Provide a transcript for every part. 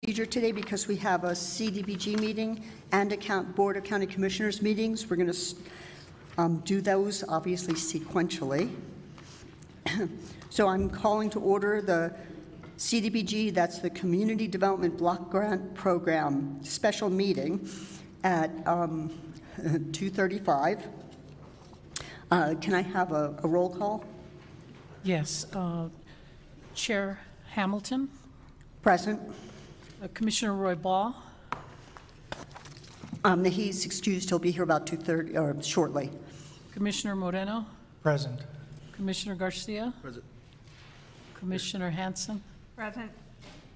procedure today because we have a Cdbg meeting and a Board of County Commissioners meetings. We're going to do those obviously sequentially. So I'm calling to order the Cdbg, that's the Community Development Block Grant Program special meeting at 2:35. Can I have a roll call? Yes. Chair Hamilton. Present. Commissioner Roy Ball. He's excused. He'll be here about 2:30 or shortly. Commissioner Moreno. Present. Commissioner Garcia. Present. Commissioner Hanson. Present.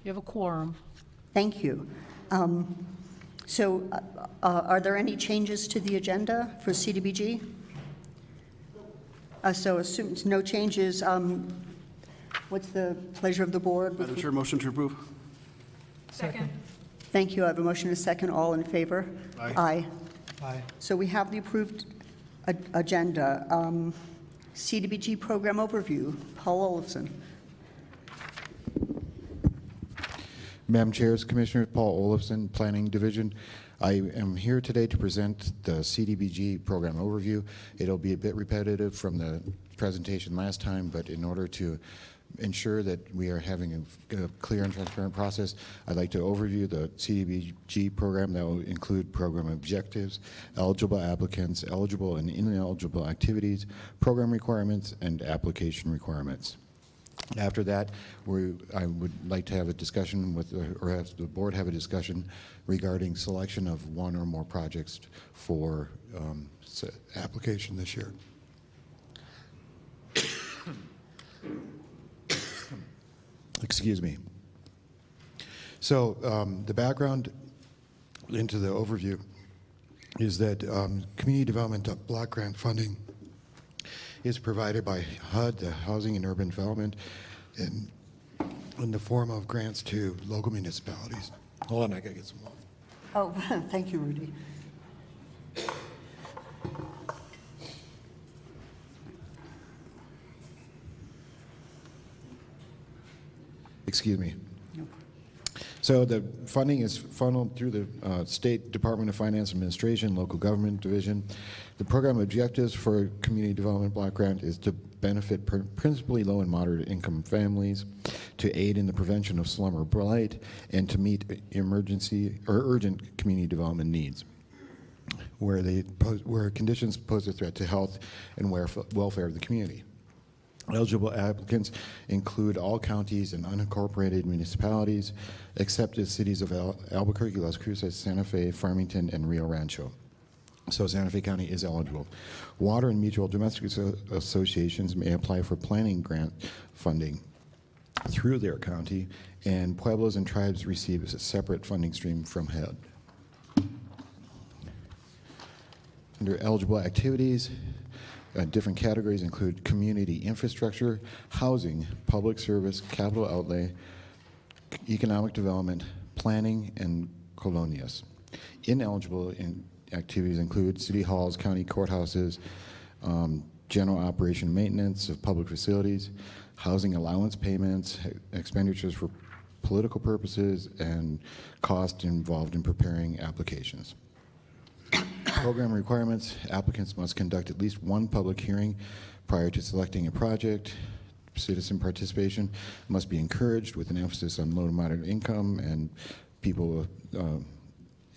You have a quorum. Thank you. Are there any changes to the agenda for Cdbg? So assumes no changes. What's the pleasure of the board? Madam Chair, motion to approve. Second. Thank you. I have a motion and a second. All in favor? Aye. Aye. Aye. So we have the approved agenda. Cdbg program overview. Paul Olofson. Madam Chairs, Commissioners, Paul Olofson, Planning Division. I am here today to present the Cdbg program overview. It'll be a bit repetitive from the presentation last time, but in order to ensure that we are having a clear and transparent process, I'd like to overview the Cdbg program. That will include program objectives, eligible applicants, eligible and ineligible activities, program requirements, and application requirements. After that, I would like to have a discussion with, or have the board have a discussion regarding selection of one or more projects for application this year. Excuse me. So the background into the overview is that community development block grant funding is provided by HUD, the Housing and Urban Development, in the form of grants to local municipalities. Hold on, I gotta get some water. Oh, thank you, Rudy. Excuse me. So the funding is funneled through the State Department of Finance Administration, Local Government Division. The program objectives for Community Development Block Grant is to benefit principally low and moderate income families, to aid in the prevention of slum or blight, and to meet emergency or urgent community development needs, where conditions pose a threat to health and welfare of the community. Eligible applicants include all counties and unincorporated municipalities, except the cities of Albuquerque, Las Cruces, Santa Fe, Farmington, and Rio Rancho. So Santa Fe County is eligible. Water and mutual domestic associations may apply for planning grant funding through their county, and pueblos and tribes receive a separate funding stream from HUD. Under eligible activities, different categories include community infrastructure, housing, public service, capital outlay, economic development, planning, and colonias. Ineligible activities include city halls, county courthouses, general operation maintenance of public facilities, housing allowance payments, expenditures for political purposes, and costs involved in preparing applications. Program requirements: applicants must conduct at least one public hearing prior to selecting a project. Citizen participation must be encouraged with an emphasis on low to moderate income, and people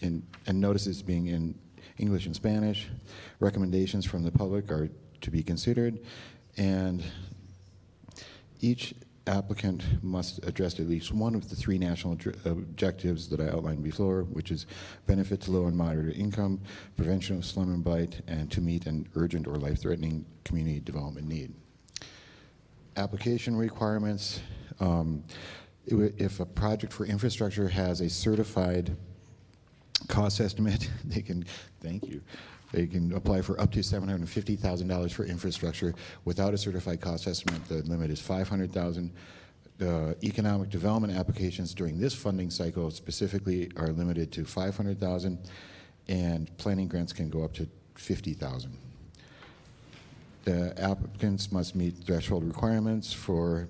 and notices being in English and Spanish. Recommendations from the public are to be considered, and each applicant must address at least one of the three national objectives that I outlined before, which is benefit to low and moderate income, prevention of slum and blight, and to meet an urgent or life-threatening community development need. Application requirements: if a project for infrastructure has a certified cost estimate, they can, thank you, they can apply for up to $750,000 for infrastructure. Without a certified cost estimate, the limit is $500,000. Economic development applications during this funding cycle specifically are limited to $500,000, and planning grants can go up to $50,000. The applicants must meet threshold requirements for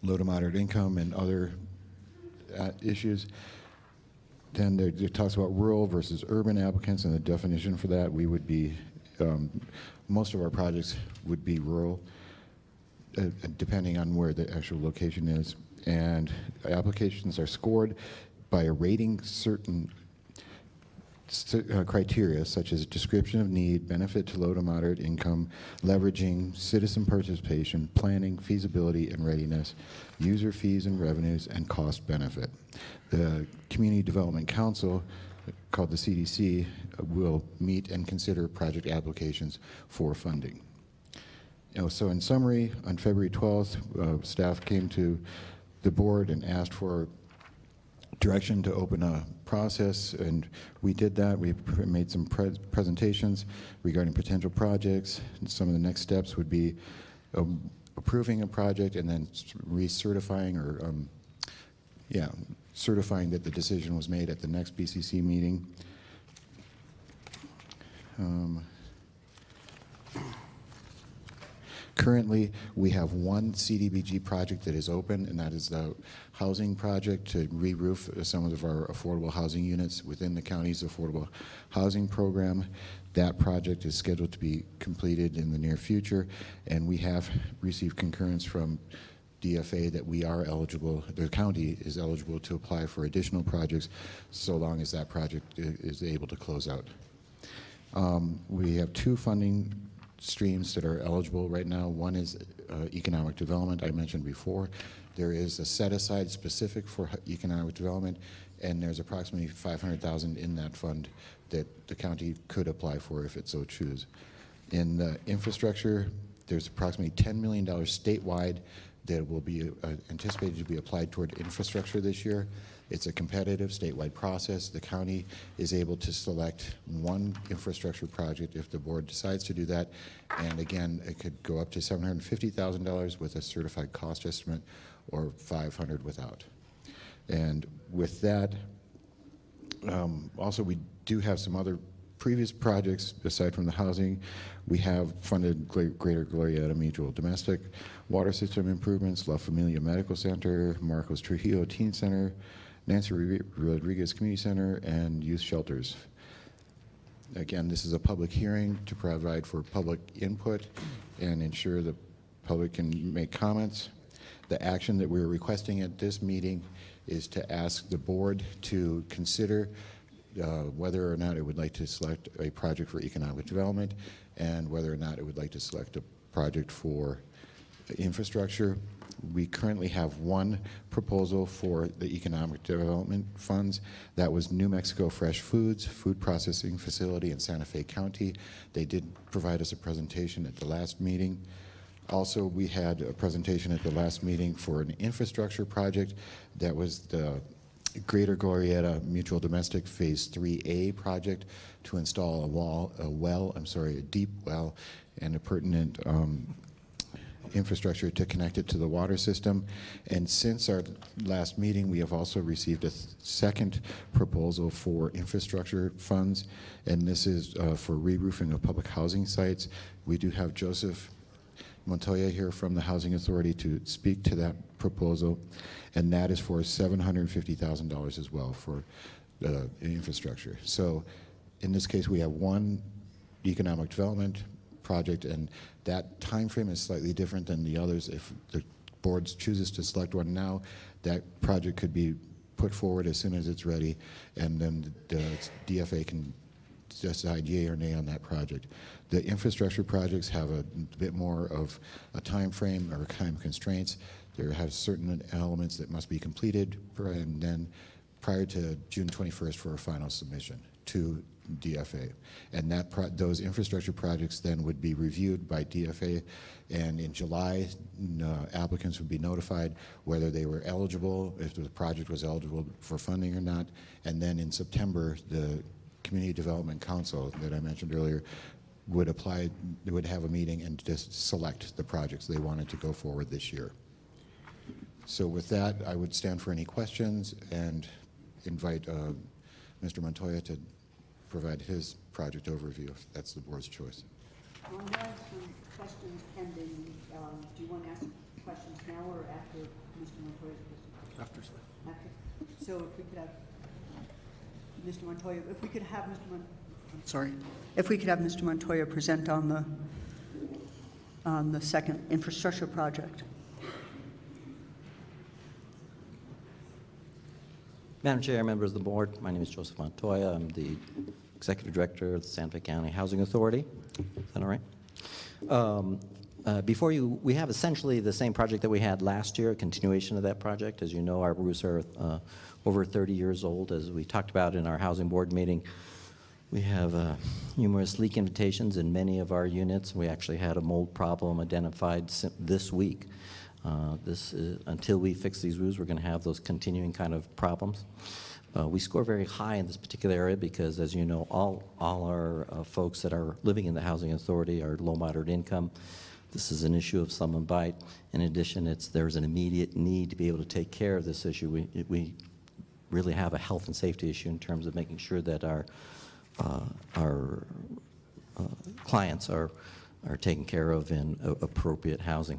low to moderate income and other issues. Then there it talks about rural versus urban applicants and the definition for that. We would be, most of our projects would be rural, depending on where the actual location is. And applications are scored by a rating certain criteria such as description of need, benefit to low to moderate income, leveraging, citizen participation, planning, feasibility and readiness, user fees and revenues, and cost benefit. The Community Development Council, called the CDC, will meet and consider project applications for funding. So in summary, on February 12th, staff came to the board and asked for direction to open a process, and we did that. We made some presentations regarding potential projects. And some of the next steps would be approving a project and then recertifying or certifying that the decision was made at the next BCC meeting. Currently, we have one CDBG project that is open, and that is the housing project to re-roof some of our affordable housing units within the county's affordable housing program. That project is scheduled to be completed in the near future, and we have received concurrence from DFA that we are eligible, the county is eligible to apply for additional projects so long as that project is able to close out. We have two funding streams that are eligible right now. One is economic development, I mentioned before. There is a set aside specific for economic development, and there's approximately $500,000 in that fund that the county could apply for if it so choose. In the infrastructure, there's approximately $10 million statewide that will be anticipated to be applied toward infrastructure this year. It's a competitive statewide process. The county is able to select one infrastructure project if the board decides to do that. And again, it could go up to $750,000 with a certified cost estimate or $500,000 without. And with that, also we do have some other previous projects aside from the housing. We have funded Greater Glorieta Mutual Domestic Water System Improvements, La Familia Medical Center, Marcos Trujillo Teen Center, Nancy Rodriguez Community Center, and youth shelters. Again, this is a public hearing to provide for public input and ensure the public can make comments. The action that we're requesting at this meeting is to ask the board to consider whether or not it would like to select a project for economic development and whether or not it would like to select a project for infrastructure. We currently have one proposal for the economic development funds. That was New Mexico Fresh Foods, food processing facility in Santa Fe County. They did provide us a presentation at the last meeting. Also, we had a presentation at the last meeting for an infrastructure project. That was the Greater Glorieta Mutual Domestic Phase 3A project to install a deep well and a pertinent infrastructure to connect it to the water system. And since our last meeting, we have also received a second proposal for infrastructure funds, and this is for re-roofing of public housing sites. We do have Joseph Montoya here from the Housing Authority to speak to that proposal, and that is for $750,000 as well for the infrastructure. So in this case, we have one economic development project, and that time frame is slightly different than the others. If the board chooses to select one now, that project could be put forward as soon as it's ready, and then the DFA can decide yay or nay on that project. The infrastructure projects have a bit more of a time frame or time constraints. There have certain elements that must be completed, and then prior to June 21st for a final submission to DFA. And those infrastructure projects then would be reviewed by DFA, and in July, applicants would be notified whether they were eligible, if the project was eligible for funding or not, and then in September, the Community Development Council that I mentioned earlier would have a meeting and just select the projects they wanted to go forward this year. So with that, I would stand for any questions and invite Mr. Montoya to provide his project overview, if that's the board's choice. I have some questions pending. Do you want to ask questions now or after Mr. Montoya's presentation? After, sir. After? So if we could have Mr. Montoya, if we could have Mr. Montoya present on the second infrastructure project. Madam Chair, members of the board, my name is Joseph Montoya. I'm the Executive Director of the Sanford County Housing Authority. Is that all right? Before you, we have essentially the same project that we had last year, a continuation of that project. As you know, our roofs are over 30 years old. As we talked about in our housing board meeting, we have numerous leak invitations in many of our units. We actually had a mold problem identified this week. Until we fix these roofs, we're going to have those continuing kind of problems. We score very high in this particular area because, as you know, all our folks that are living in the housing authority are low moderate income. This is an issue of slum and bite. In addition, there's an immediate need to be able to take care of this issue. We really have a health and safety issue in terms of making sure that our clients are taken care of in appropriate housing.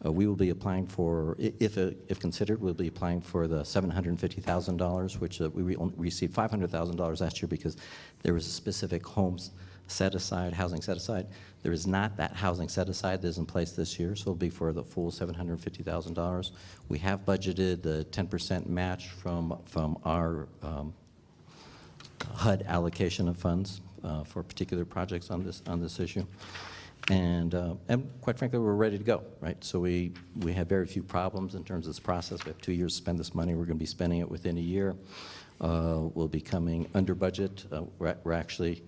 We will be applying for, if considered, we'll be applying for the $750,000, which we received $500,000 last year because there was a specific homes set aside, housing set aside. There is not that housing set aside that is in place this year, so it'll be for the full $750,000. We have budgeted the 10% match from our HUD allocation of funds for particular projects on this issue. And quite frankly, we're ready to go, right? So we have very few problems in terms of this process. We have 2 years to spend this money. We're going to be spending it within a year. We'll be coming under budget. We're actually,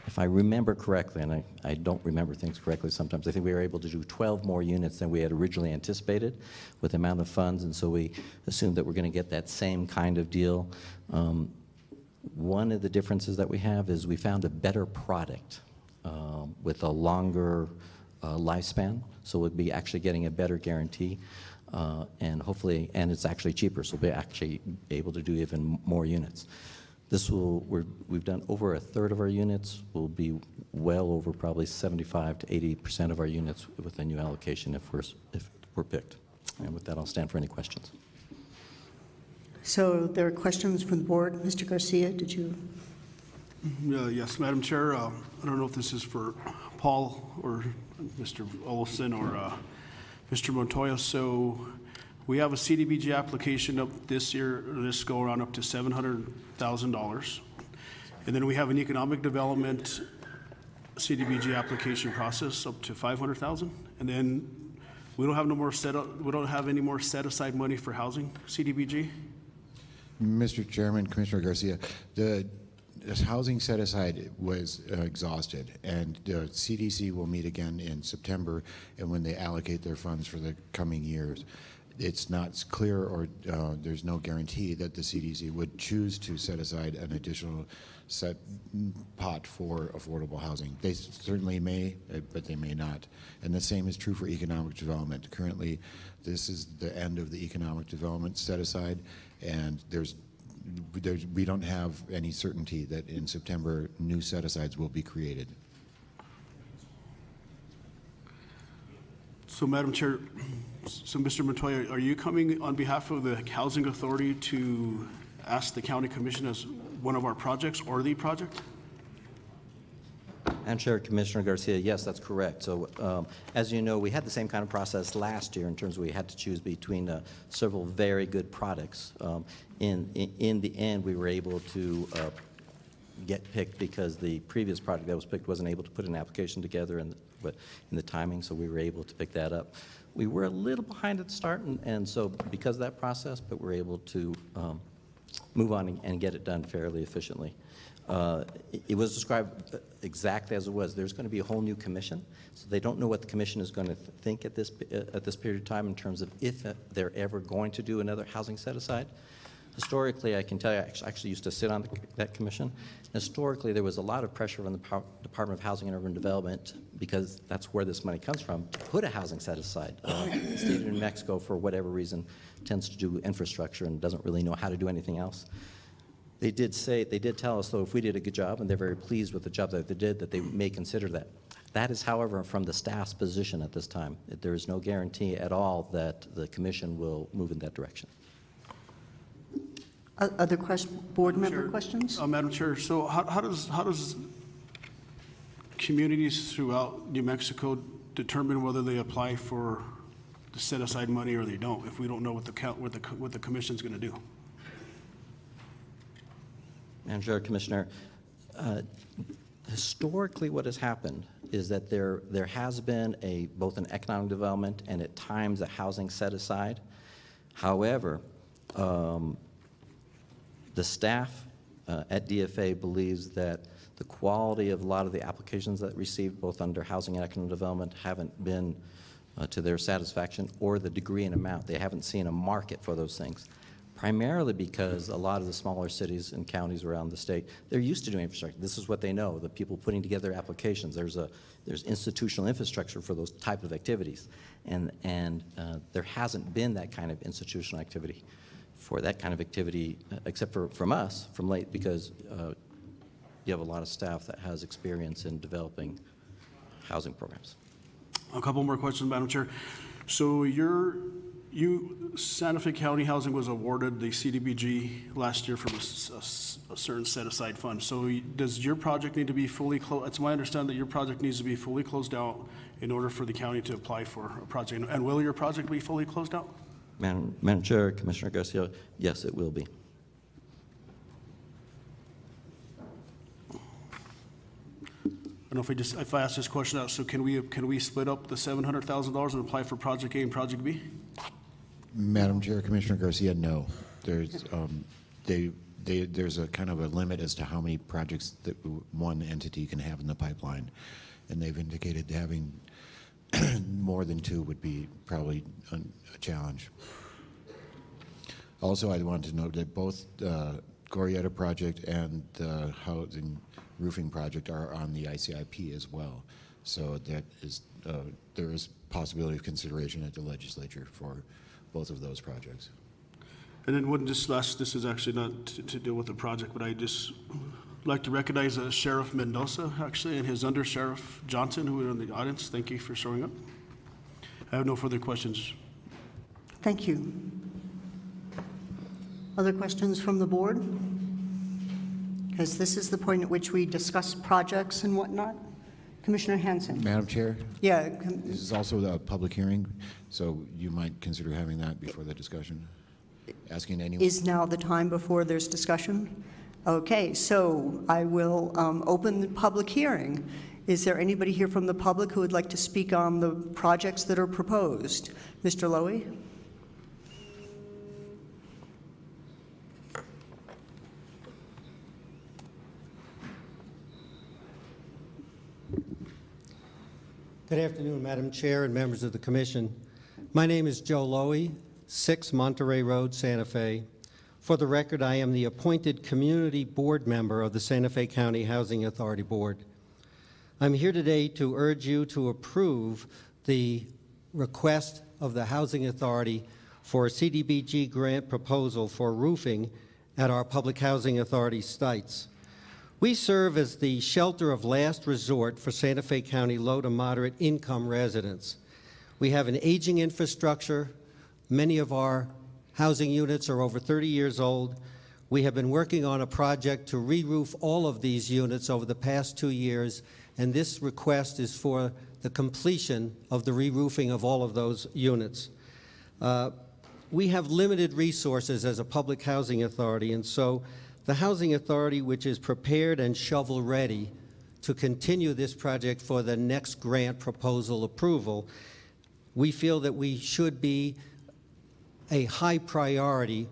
if I remember correctly, and I don't remember things correctly sometimes, I think we were able to do 12 more units than we had originally anticipated with the amount of funds, and so we assumed that we're going to get that same kind of deal. One of the differences that we have is we found a better product with a longer lifespan, so we'll be actually getting a better guarantee, and hopefully, and it's actually cheaper, so we'll be actually able to do even more units. We've done over a third of our units. We'll be well over probably 75 to 80% of our units with a new allocation if we're picked. And with that, I'll stand for any questions. So there are questions from the board. Mr. Garcia, did you? Yes, Madam Chair. I don't know if this is for Paul or Mr. Olson or Mr. Montoya. So we have a CDBG application up this year, this go around up to $700,000. And then we have an economic development CDBG application process up to $500,000. And then we don't have any more set aside money for housing CDBG. Mr. Chairman, Commissioner Garcia, the housing set aside was exhausted, and the CDC will meet again in September, and when they allocate their funds for the coming years, it's not clear, or there's no guarantee that the CDC would choose to set aside an additional set pot for affordable housing. They certainly may, but they may not. And the same is true for economic development. Currently, this is the end of the economic development set aside, and we don't have any certainty that in September new set-asides will be created. So, Madam Chair, so Mr. Montoya, are you coming on behalf of the Housing Authority to ask the County Commission as one of our projects or the project? And Chair, Commissioner Garcia, yes, that's correct. So as you know, we had the same kind of process last year in terms of we had to choose between several very good products. In the end, we were able to get picked because the previous product that was picked wasn't able to put an application together in the timing, so we were able to pick that up. We were a little behind at the start, and so because of that process, but we're able to move on and get it done fairly efficiently. It was described exactly as it was. There's going to be a whole new commission, so they don't know what the commission is going to think at this period of time in terms of if they're ever going to do another housing set-aside. Historically, I can tell you, I actually used to sit on that commission. Historically, there was a lot of pressure on the Department of Housing and Urban Development, because that's where this money comes from, to put a housing set-aside. The state of New Mexico, for whatever reason, tends to do infrastructure and doesn't really know how to do anything else. They did tell us, though, if we did a good job, and they're very pleased with the job that they did, that they may consider that. That is, however, from the staff's position at this time. There is no guarantee at all that the commission will move in that direction. Other board member Chair, questions? Madam Chair, so how does communities throughout New Mexico determine whether they apply for the set-aside money or they don't, if we don't know what the commission's going to do? Madam Chair, Commissioner, historically what has happened is that there has been both an economic development and at times a housing set aside. However, the staff at DFA believes that the quality of a lot of the applications that received both under housing and economic development haven't been to their satisfaction, or the degree and amount. They haven't seen a market for those things. Primarily because a lot of the smaller cities and counties around the state, they're used to doing infrastructure. This is what they know, the people putting together applications. There's institutional infrastructure for those type of activities. And there hasn't been that kind of institutional activity for that kind of activity, except from us, from late, because you have a lot of staff that has experience in developing housing programs. A couple more questions, Madam Chair. So Santa Fe County Housing was awarded the CDBG last year from a certain set-aside fund. So does your project need to be fully closed? It's my understanding that your project needs to be fully closed out in order for the county to apply for a project. And will your project be fully closed out? Madam Chair, Commissioner Garcia, yes, it will be. I don't know if I ask this question out, so can we split up the $700,000 and apply for Project A and Project B? Madam Chair, Commissioner Garcia, no. There's there's a kind of a limit as to how many projects that one entity can have in the pipeline, and they've indicated having more than two would be probably a challenge. Also, I wanted to note that both Glorieta project and the housing roofing project are on the ICIP as well. So that is there is possibility of consideration at the legislature for both of those projects. And then this is actually not to deal with the project, but I just like to recognize Sheriff Mendoza, actually, and his Under Sheriff Johnson, who are in the audience. Thank you for showing up. I have no further questions. Thank you. Other questions from the board? Because this is the point at which we discuss projects and whatnot. Commissioner Hanson. Madam Chair? Yeah. This is also the public hearing, so you might consider having that before the discussion. Asking anyone. Is now the time before there's discussion? Okay, so I will open the public hearing. Is there anybody here from the public who would like to speak on the projects that are proposed? Mr. Lowy? Good afternoon, Madam Chair and members of the Commission. My name is Joe Lowy, 6 Monterey Road, Santa Fe. For the record, I am the appointed community board member of the Santa Fe County Housing Authority Board. I'm here today to urge you to approve the request of the Housing Authority for a CDBG grant proposal for roofing at our public housing authority sites. We serve as the shelter of last resort for Santa Fe County low to moderate income residents. We have an aging infrastructure. Many of our housing units are over 30 years old. We have been working on a project to re-roof all of these units over the past 2 years, and this request is for the completion of the re-roofing of all of those units. We have limited resources as a public housing authority, and so the Housing Authority, which is prepared and shovel-ready to continue this project for the next grant proposal approval, we feel that we should be a high priority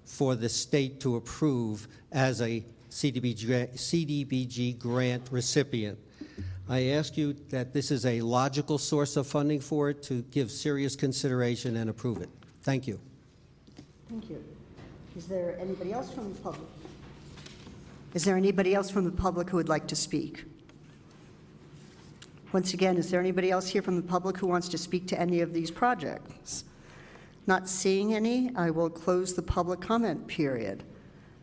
for the state to approve as a CDBG grant recipient. I ask you that this is a logical source of funding for it, to give serious consideration and approve it. Thank you. Thank you. Is there anybody else from the public? Is there anybody else from the public who would like to speak? Once again, is there anybody else here from the public who wants to speak to any of these projects? Not seeing any, I will close the public comment period.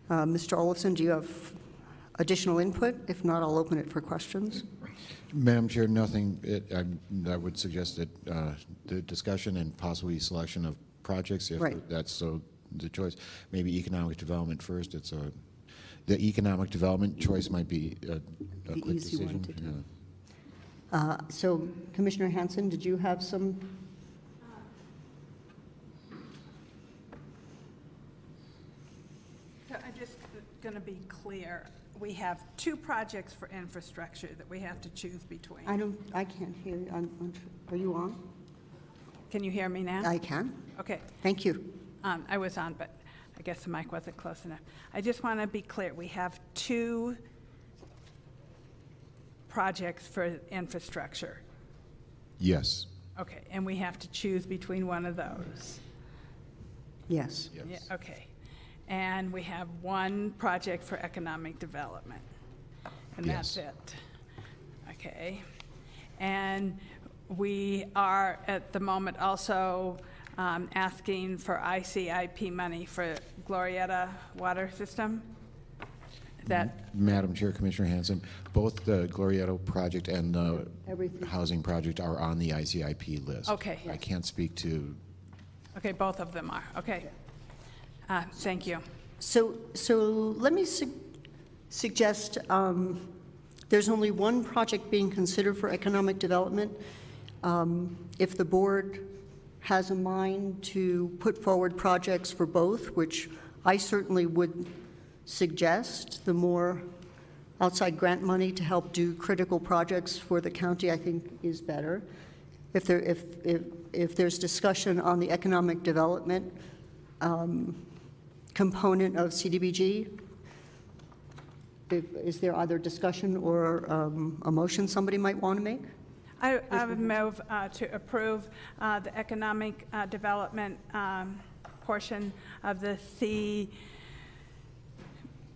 Mr. Olofsson, do you have additional input? If not, I'll open it for questions. Madam Chair, nothing. I would suggest that the discussion and possibly selection of projects, if Right. that's so the choice, maybe economic development first. The economic development choice might be a The quick easy one decision. to do. Yeah. So Commissioner Hanson, did you have some? So I'm just going to be clear. We have 2 projects for infrastructure that we have to choose between. I can't hear you. Are you on? Can you hear me now? I can. Okay. Thank you. I was on, but I guess the mic wasn't close enough. I just want to be clear. We have 2 projects for infrastructure. Yes. Okay, and we have to choose between one of those. Yes. Yeah, okay. And we have 1 project for economic development. And that's Yes. it. Okay. And we are at the moment also asking for ICIP money for Glorietta water system. That, Madam Chair, Commissioner Hanson, both the Glorietta project and the Everything. housing project are on the ICIP list. Okay. I can't speak to. okay, both of them are, okay. Thank you. So let me suggest there's only one project being considered for economic development. If the board has a mind to put forward projects for both, which I certainly would suggest, the more outside grant money to help do critical projects for the county, I think, is better. If there's discussion on the economic development component of CDBG, is there either discussion or a motion somebody might want to make? I would move to approve the economic development portion of the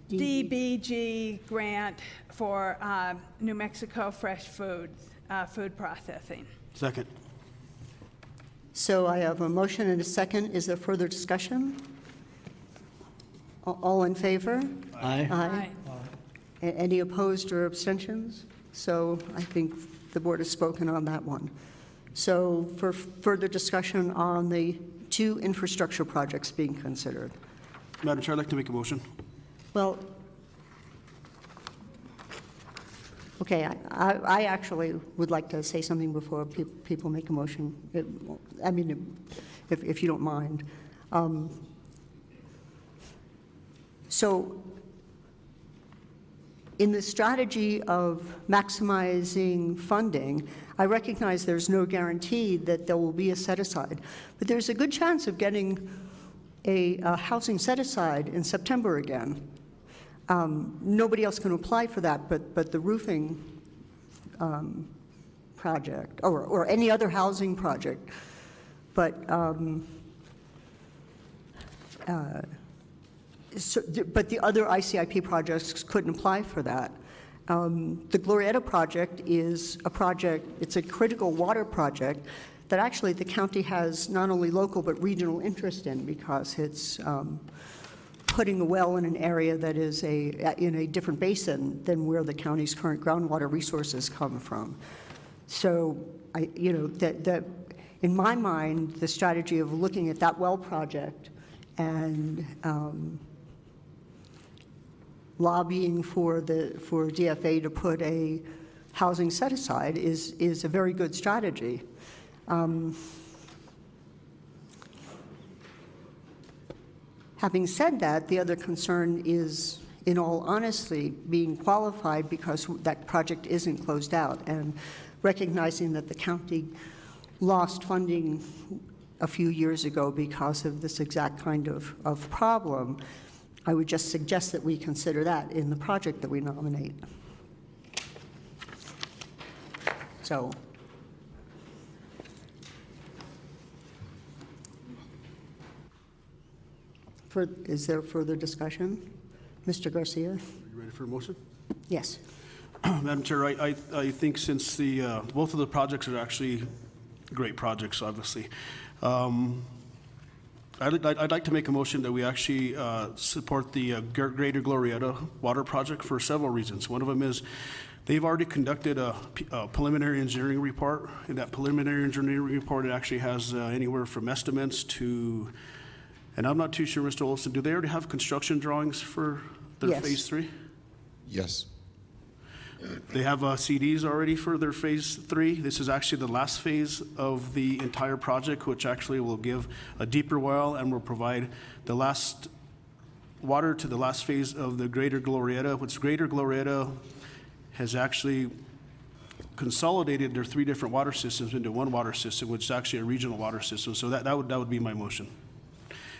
Cdbg grant for New Mexico fresh foods, food processing. Second. So I have a motion and a second. Is there further discussion? All in favor? Aye. Aye. Any opposed or abstentions? So I think the board has spoken on that one. So for further discussion on the 2 infrastructure projects being considered. Madam Chair, I'd like to make a motion. Well, okay, I actually would like to say something before people make a motion. I mean, if you don't mind. So in the strategy of maximizing funding, I recognize there's no guarantee that there will be a set-aside, but there's a good chance of getting a housing set-aside in September again. Nobody else can apply for that, but the roofing project, or any other housing project. But but the other ICIP projects couldn't apply for that. The Glorietta project is a project, it's a critical water project that actually the county has not only local but regional interest in, because it's putting a well in an area that is in a different basin than where the county's current groundwater resources come from. So, in my mind, the strategy of looking at that well project and lobbying for DFA to put a housing set-aside is a very good strategy. Having said that, the other concern is, in all honesty, being qualified because that project isn't closed out, and recognizing that the county lost funding a few years ago because of this exact kind of problem. I would just suggest that we consider that in the project that we nominate. So, is there further discussion? Mr. Garcia? Are you ready for a motion? Yes. Madam Chair, I think since both of the projects are actually great projects, obviously, I'd like to make a motion that we actually support the Greater Glorietta Water Project for several reasons. One of them is They've already conducted a preliminary engineering report. In that preliminary engineering report, it actually has anywhere from estimates to, and I'm not too sure, Mr. Olson, do they already have construction drawings for their Yes. phase 3? Yes. They have CDs already for their phase 3. This is actually the last phase of the entire project, which actually will give a deeper well and will provide the last water to the last phase of the Greater Glorieta, which Greater Glorieta has actually consolidated their 3 different water systems into one water system, which is actually a regional water system. So that would be my motion.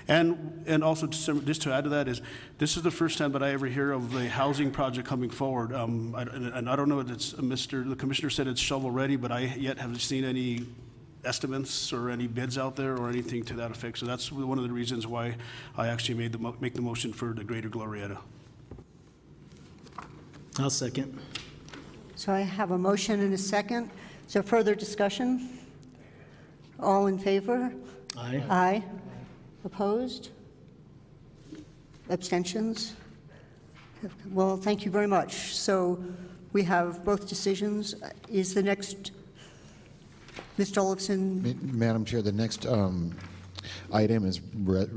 And also, just to add to that, is this is the first time that I ever hear of a housing project coming forward. And I don't know if it's the commissioner said it's shovel ready, but I yet haven't seen any estimates or any bids out there or anything to that effect. So that's one of the reasons why I actually make the motion for the Greater Glorieta. I'll second. So I have a motion and a second. So further discussion? All in favor? Aye. Aye. Opposed? Abstentions? Well, thank you very much. So we have both decisions. Is the next, Mr. Olofsson? Madam Chair, the next item is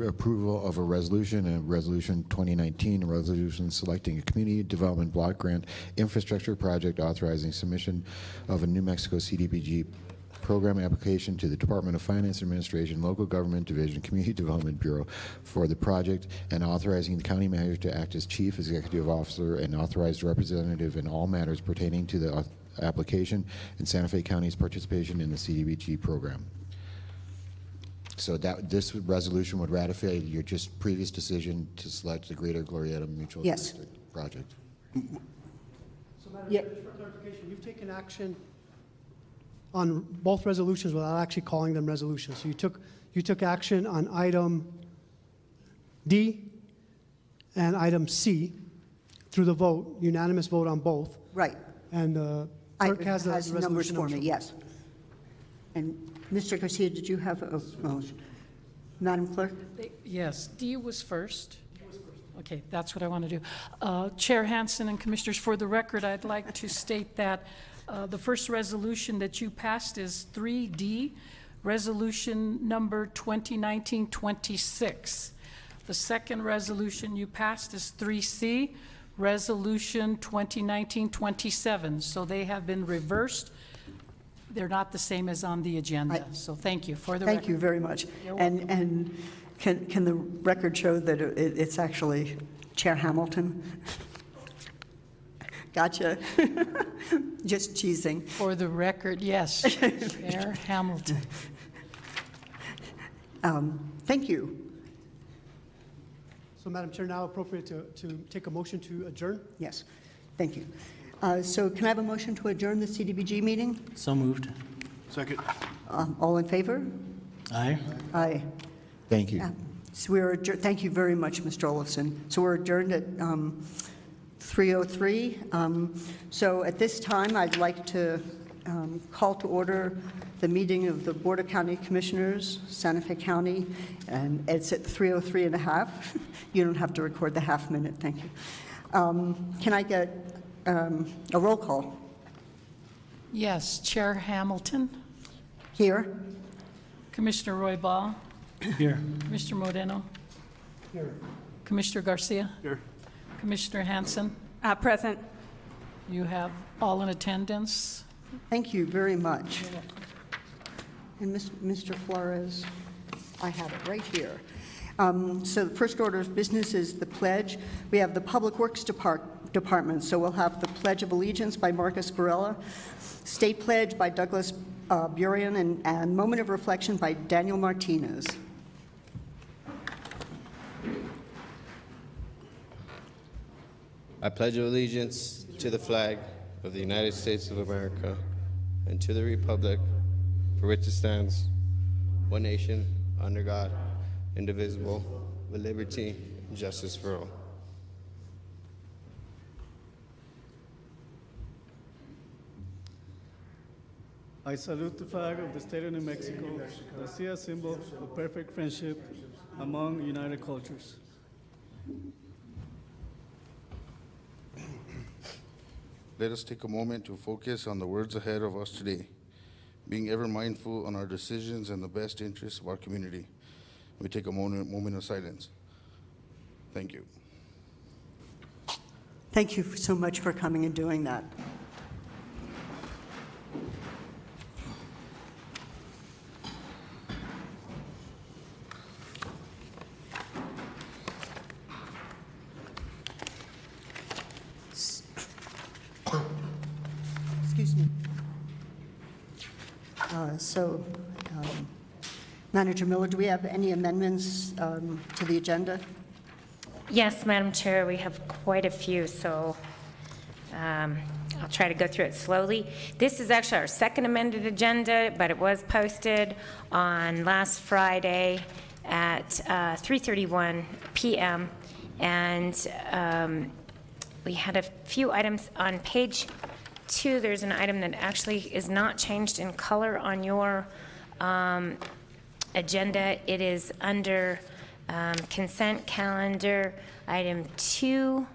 approval of a resolution 2019, a resolution selecting a community development block grant infrastructure project authorizing submission of a New Mexico Cdbg program application to the Department of Finance Administration, Local Government Division, Community Development Bureau for the project, and authorizing the county manager to act as chief executive officer and authorized representative in all matters pertaining to the application and Santa Fe County's participation in the CDBG program. So this resolution would ratify your just previous decision to select the Greater Glorieta Mutual District project. So, Madam Chair, just for clarification, you've taken action on both resolutions without actually calling them resolutions. So you took action on item D and item C through the vote, unanimous vote on both. Right. And clerk has the resolution numbers for me, numbers. yes. And Mr. Garcia, did you have a motion? Madam Clerk? Yes, D was first. Okay, that's what I want to do. Chair Hansen and Commissioners, for the record, I'd like to state that the first resolution that you passed is 3D, resolution number 2019-26. The second resolution you passed is 3C, resolution 2019-27. So they have been reversed. They're not the same as on the agenda. So thank you for the record. Thank you very much. You're And can the record show that it's actually Chair Hamilton? Gotcha. Just cheesing. For the record, yes, Chair Hamilton. Thank you. So, Madam Chair, now appropriate to take a motion to adjourn? Yes, thank you. So can I have a motion to adjourn the CDBG meeting? So moved. Second. All in favor? Aye. Aye. Thank you. So we're thank you very much, Mr. Olofsson. So we're adjourned at 3:03. So at this time, I'd like to call to order the meeting of the Board of County Commissioners, Santa Fe County, and it's at 3:03 and a half. You don't have to record the half minute, thank you. Can I get a roll call? Yes, Chair Hamilton, Here. Commissioner Roy Ball, Here. Commissioner Moreno, Commissioner Garcia, Here. Commissioner Hansen. Present. You have all in attendance. Thank you very much. And Mr. Flores, I have it right here. So the first order of business is the pledge. We have the Public Works Department, so we'll have the Pledge of Allegiance by Marcus Barella, State Pledge by Douglas Burian, and Moment of Reflection by Daniel Martinez. I pledge allegiance to the flag of the United States of America and to the republic for which it stands, one nation, under God, indivisible, with liberty and justice for all. I salute the flag of the state of New Mexico, the sea a symbol of perfect friendship among united cultures. let us take a moment to focus on the words ahead of us today, being ever mindful on our decisions and the best interests of our community. We take a moment of silence. Thank you. Thank you so much for coming and doing that. Excuse me. Manager Miller, do we have any amendments to the agenda? Yes, Madam Chair, we have quite a few, so I'll try to go through it slowly. This is actually our second amended agenda, but it was posted on last Friday at 3:31 p.m. And we had a few items on page 2. There's an item that actually is not changed in color on your agenda. It is under consent calendar, item 2B3.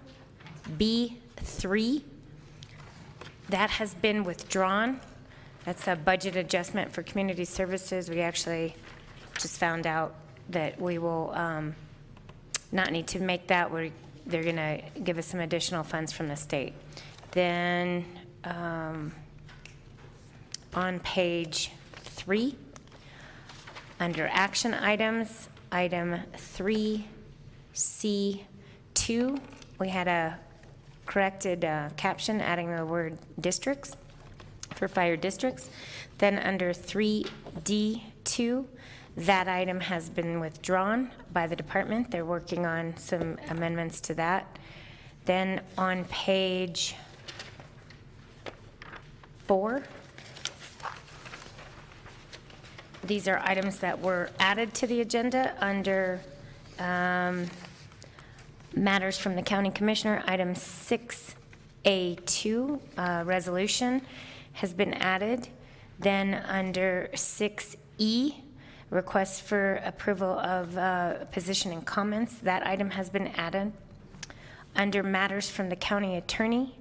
That has been withdrawn. That's a budget adjustment for community services. We actually just found out that we will not need to make that. They're going to give us some additional funds from the state. Then on page 3, under action items, item 3C2, we had a corrected caption adding the word districts for fire districts. Then under 3D2, that item has been withdrawn by the department. They're working on some amendments to that. Then on page 4, these are items that were added to the agenda under matters from the county commissioner. Item 6A2, resolution, has been added. Then under 6E, request for approval of position and comments, that item has been added. Under matters from the county attorney,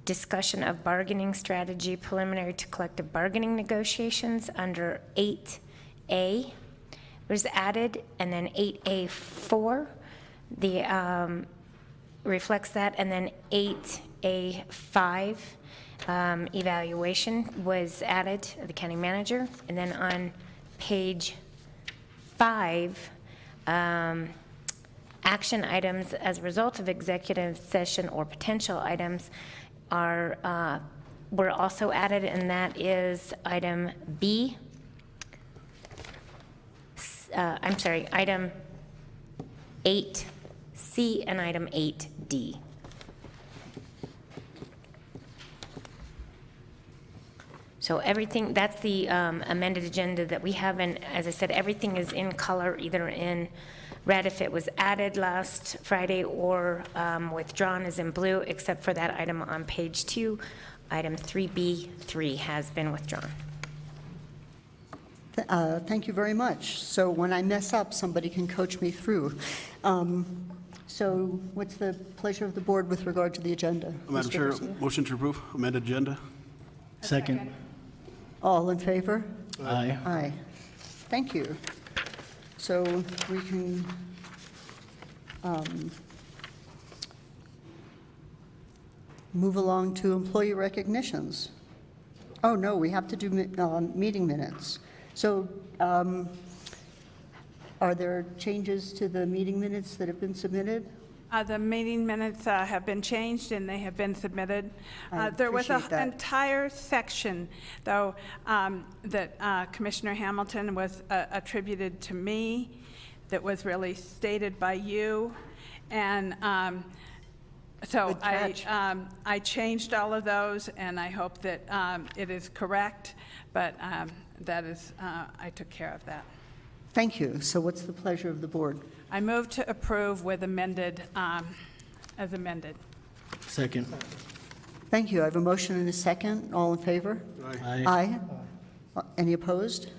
discussion of bargaining strategy preliminary to collective bargaining negotiations, under 8A was added, and then 8A4 the reflects that, and then 8A5 evaluation was added, the county manager. And then on page 5, action items as a result of executive session or potential items are were also added, and that is item B. I'm sorry, item 8C and item 8D. So everything, that's the amended agenda that we have, and as I said, everything is in color, either in red if it was added last Friday, or withdrawn is in blue, except for that item on page 2. Item 3B3 has been withdrawn. Thank you very much. So when I mess up, somebody can coach me through. So what's the pleasure of the board with regard to the agenda? Madam Chair, motion to approve amended agenda. Second. All in favor? Aye. Aye. Thank you. So we can move along to employee recognitions. Oh, no, we have to do meeting minutes. So are there changes to the meeting minutes that have been submitted? The meeting minutes have been changed and they have been submitted. There was an entire section, though, that Commissioner Hamilton was attributed to me, that was really stated by you. And so I changed all of those, and I hope that it is correct, but that is, I took care of that. Thank you. So what's the pleasure of the board? I move to approve with amended, as amended. Second. Thank you. I have a motion and a second. All in favor? Aye. Aye. Any opposed?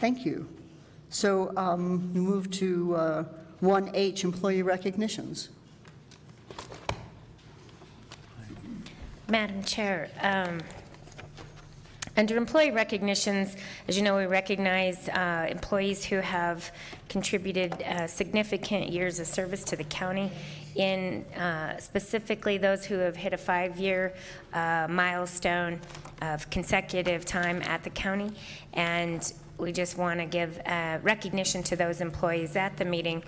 Thank you. So we move to 1H, employee recognitions. Madam Chair, under employee recognitions, as you know, we recognize employees who have contributed significant years of service to the county, in specifically those who have hit a 5-year milestone of consecutive time at the county. And we just want to give recognition to those employees at the meeting.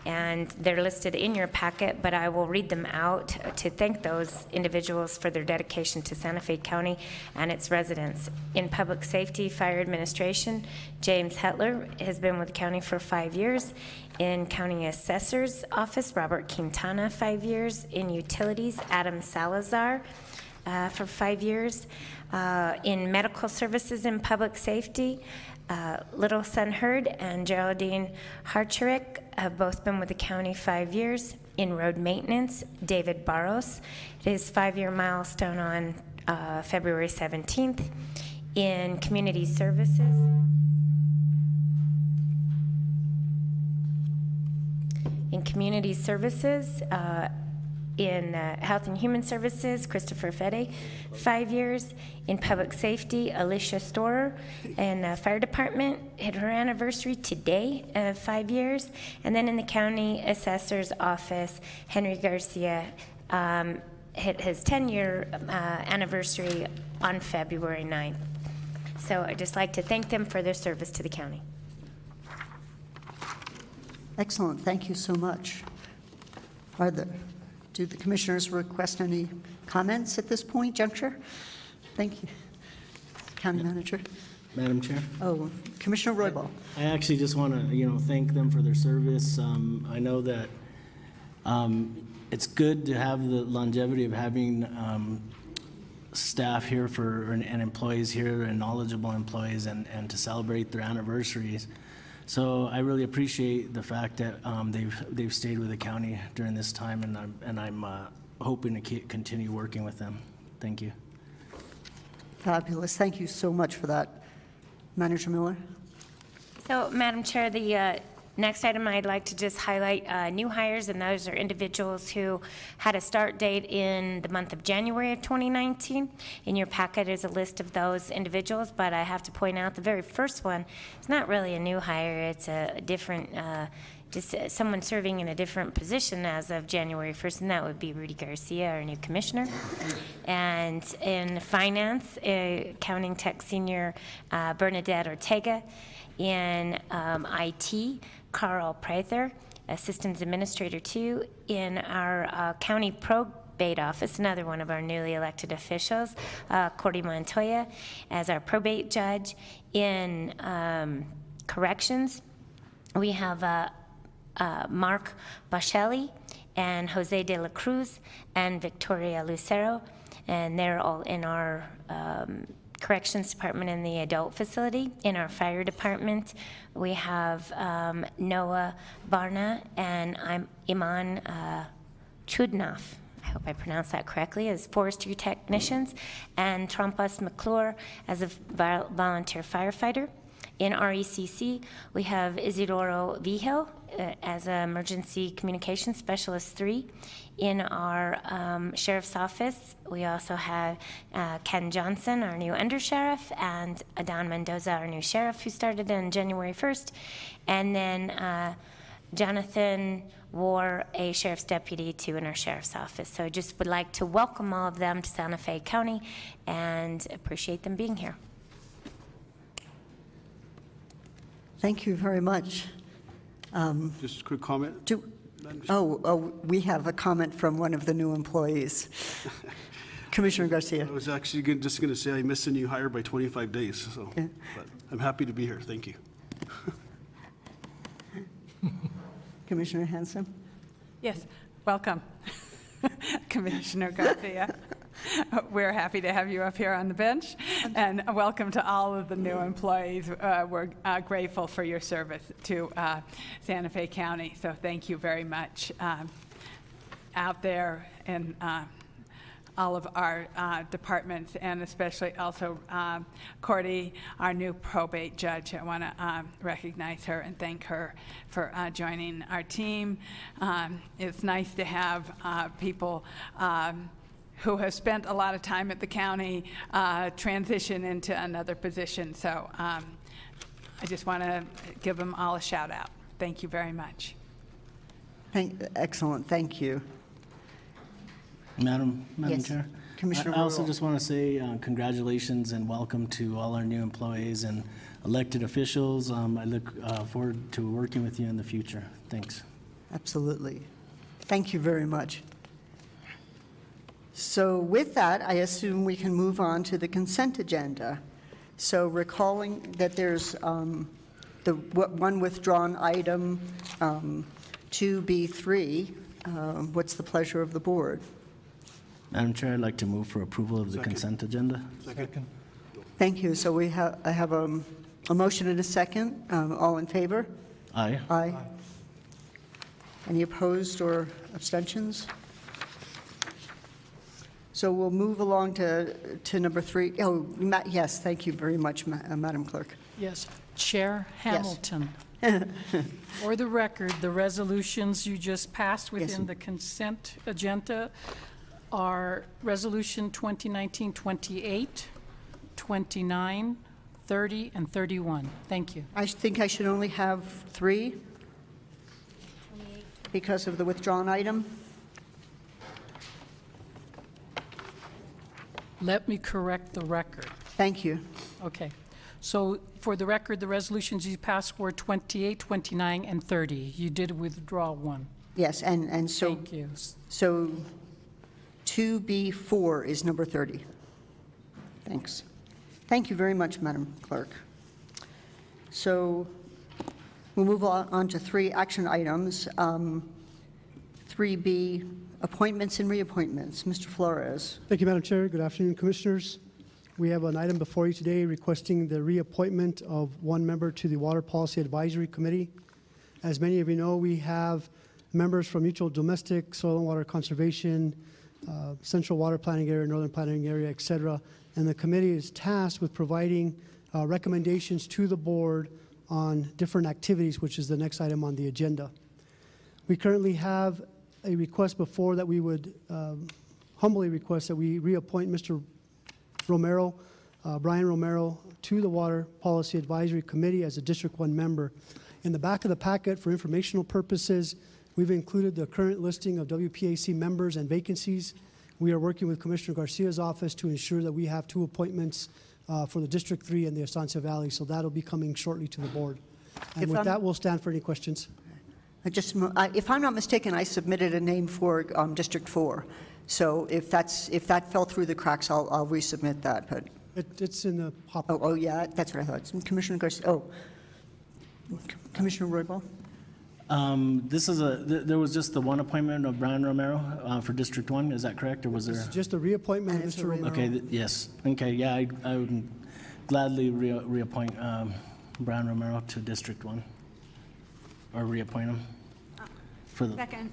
And they're listed in your packet, but I will read them out to thank those individuals for their dedication to Santa Fe County and its residents. In Public Safety, Fire Administration, James Hetler has been with the county for 5 years. In County Assessor's Office, Robert Quintana, 5 years. In Utilities, Adam Salazar for 5 years. In Medical Services and Public Safety, Little Sanford and Geraldine Harcherick have both been with the county 5 years. In Road Maintenance, David Barros, his 5-year milestone on February 17th. In Community Services, in Health and Human Services, Christopher Fede, 5 years. In Public Safety, Alicia Storer. In Fire Department, hit her anniversary today, 5 years. And then in the County Assessor's Office, Henry Garcia hit his 10-year anniversary on February 9th. So I'd just like to thank them for their service to the county. Excellent. Thank you so much. Do the commissioners request any comments at this point, juncture? Thank you. County Manager. Madam Chair? Oh, Commissioner Roybal. I actually just want to, thank them for their service. I know that it's good to have the longevity of having staff here and employees here and knowledgeable employees and to celebrate their anniversaries. So I really appreciate the fact that they've stayed with the county during this time, and I'm hoping to continue working with them. Thank you. Fabulous. Thank you so much for that. Manager Miller. So, Madam Chair, the next item I'd like to just highlight new hires, and those are individuals who had a start date in the month of January of 2019. In your packet is a list of those individuals, but I have to point out the very first one is not really a new hire. It's a different, just someone serving in a different position as of January 1st, and that would be Rudy Garcia, our new commissioner. And in finance, accounting tech senior Bernadette Ortega. In IT, Carl Prather, Systems Administrator 2. In our County Probate Office, another one of our newly elected officials, Cordy Montoya, as our probate judge. In Corrections, we have Mark Bachelli and Jose de la Cruz and Victoria Lucero, and they're all in our Corrections Department in the adult facility. In our Fire Department, we have Noah Barna and Iman Chudnoff, I hope I pronounced that correctly, as forestry technicians, and Trompas McClure as a volunteer firefighter. In RECC, we have Isidoro Vigil as an emergency communications specialist 3. In our sheriff's office, we also have Ken Johnson, our new undersheriff, and Adan Mendoza, our new sheriff, who started on January 1st. And then Jonathan War, a sheriff's deputy, 2 in our sheriff's office. So I just would like to welcome all of them to Santa Fe County and appreciate them being here. Thank you very much. Just a quick comment. We have a comment from one of the new employees. Commissioner Garcia. I was actually just going to say I missed a new hire by 25 days, so yeah. But I'm happy to be here. Thank you. Commissioner Hanson. Yes, welcome, Commissioner Garcia. We're happy to have you up here on the bench, and welcome to all of the new employees. We're grateful for your service to Santa Fe County, so thank you very much out there in all of our departments, and especially also Cordy, our new probate judge. I want to recognize her and thank her for joining our team. It's nice to have people who has spent a lot of time at the county transition into another position. So I just want to give them all a shout out. Thank you very much. Excellent, thank you. Madam Yes. Chair? Commissioner I also Rural. just want to say congratulations and welcome to all our new employees and elected officials. I look forward to working with you in the future. Thanks. Absolutely. Thank you very much. So with that, I assume we can move on to the consent agenda. So recalling that there's the one withdrawn item, 2B3, what's the pleasure of the board? Madam Chair, I'd like to move for approval of the consent agenda. Second. Thank you. So I have a motion and a second. All in favor? Aye. Aye. Any opposed or abstentions? So we'll move along to number 3. Oh, yes, thank you very much, Madam Clerk. Yes, Chair Hamilton. For the record, the resolutions you just passed within the consent agenda are Resolution 2019-28, 29, 30, and 31. Thank you. I think I should only have 3 because of the withdrawn item. Let me correct the record. Thank you. Okay. So for the record, the resolutions you passed were 28, 29, and 30. You did withdraw one. Yes, and so. Thank you. So 2B4 is number 30. Thanks. Thank you very much, Madam Clerk. So we'll move on to 3 action items. 3B, appointments and reappointments. Mr. Flores. Thank you, Madam Chair. Good afternoon, Commissioners. We have an item before you today requesting the reappointment of one member to the Water Policy Advisory Committee. As many of you know, we have members from Mutual Domestic, Soil and Water Conservation, Central Water Planning Area, Northern Planning Area, et cetera. And the committee is tasked with providing recommendations to the board on different activities, which is the next item on the agenda. We currently have a request before that we would humbly request that we reappoint Mr. Romero, Brian Romero, to the Water Policy Advisory Committee as a District 1 member. In the back of the packet, for informational purposes, we've included the current listing of WPAC members and vacancies. We are working with Commissioner Garcia's office to ensure that we have 2 appointments for the District 3 and the Estancia Valley, so that'll be coming shortly to the board. And with that, we'll stand for any questions. If I'm not mistaken, I submitted a name for District 4. So if that fell through the cracks, I'll resubmit that. But it's in the hop. Oh, yeah, that's what I thought. It's Commissioner Garcia. Oh, Commissioner Roybal. There was just the one appointment of Brian Romero for District 1. Is that correct, or was there? It's just a reappointment of Mr. Romero. Okay. Yes. Okay. Yeah, I would gladly reappoint Brian Romero to District 1, or reappoint him for the. Second.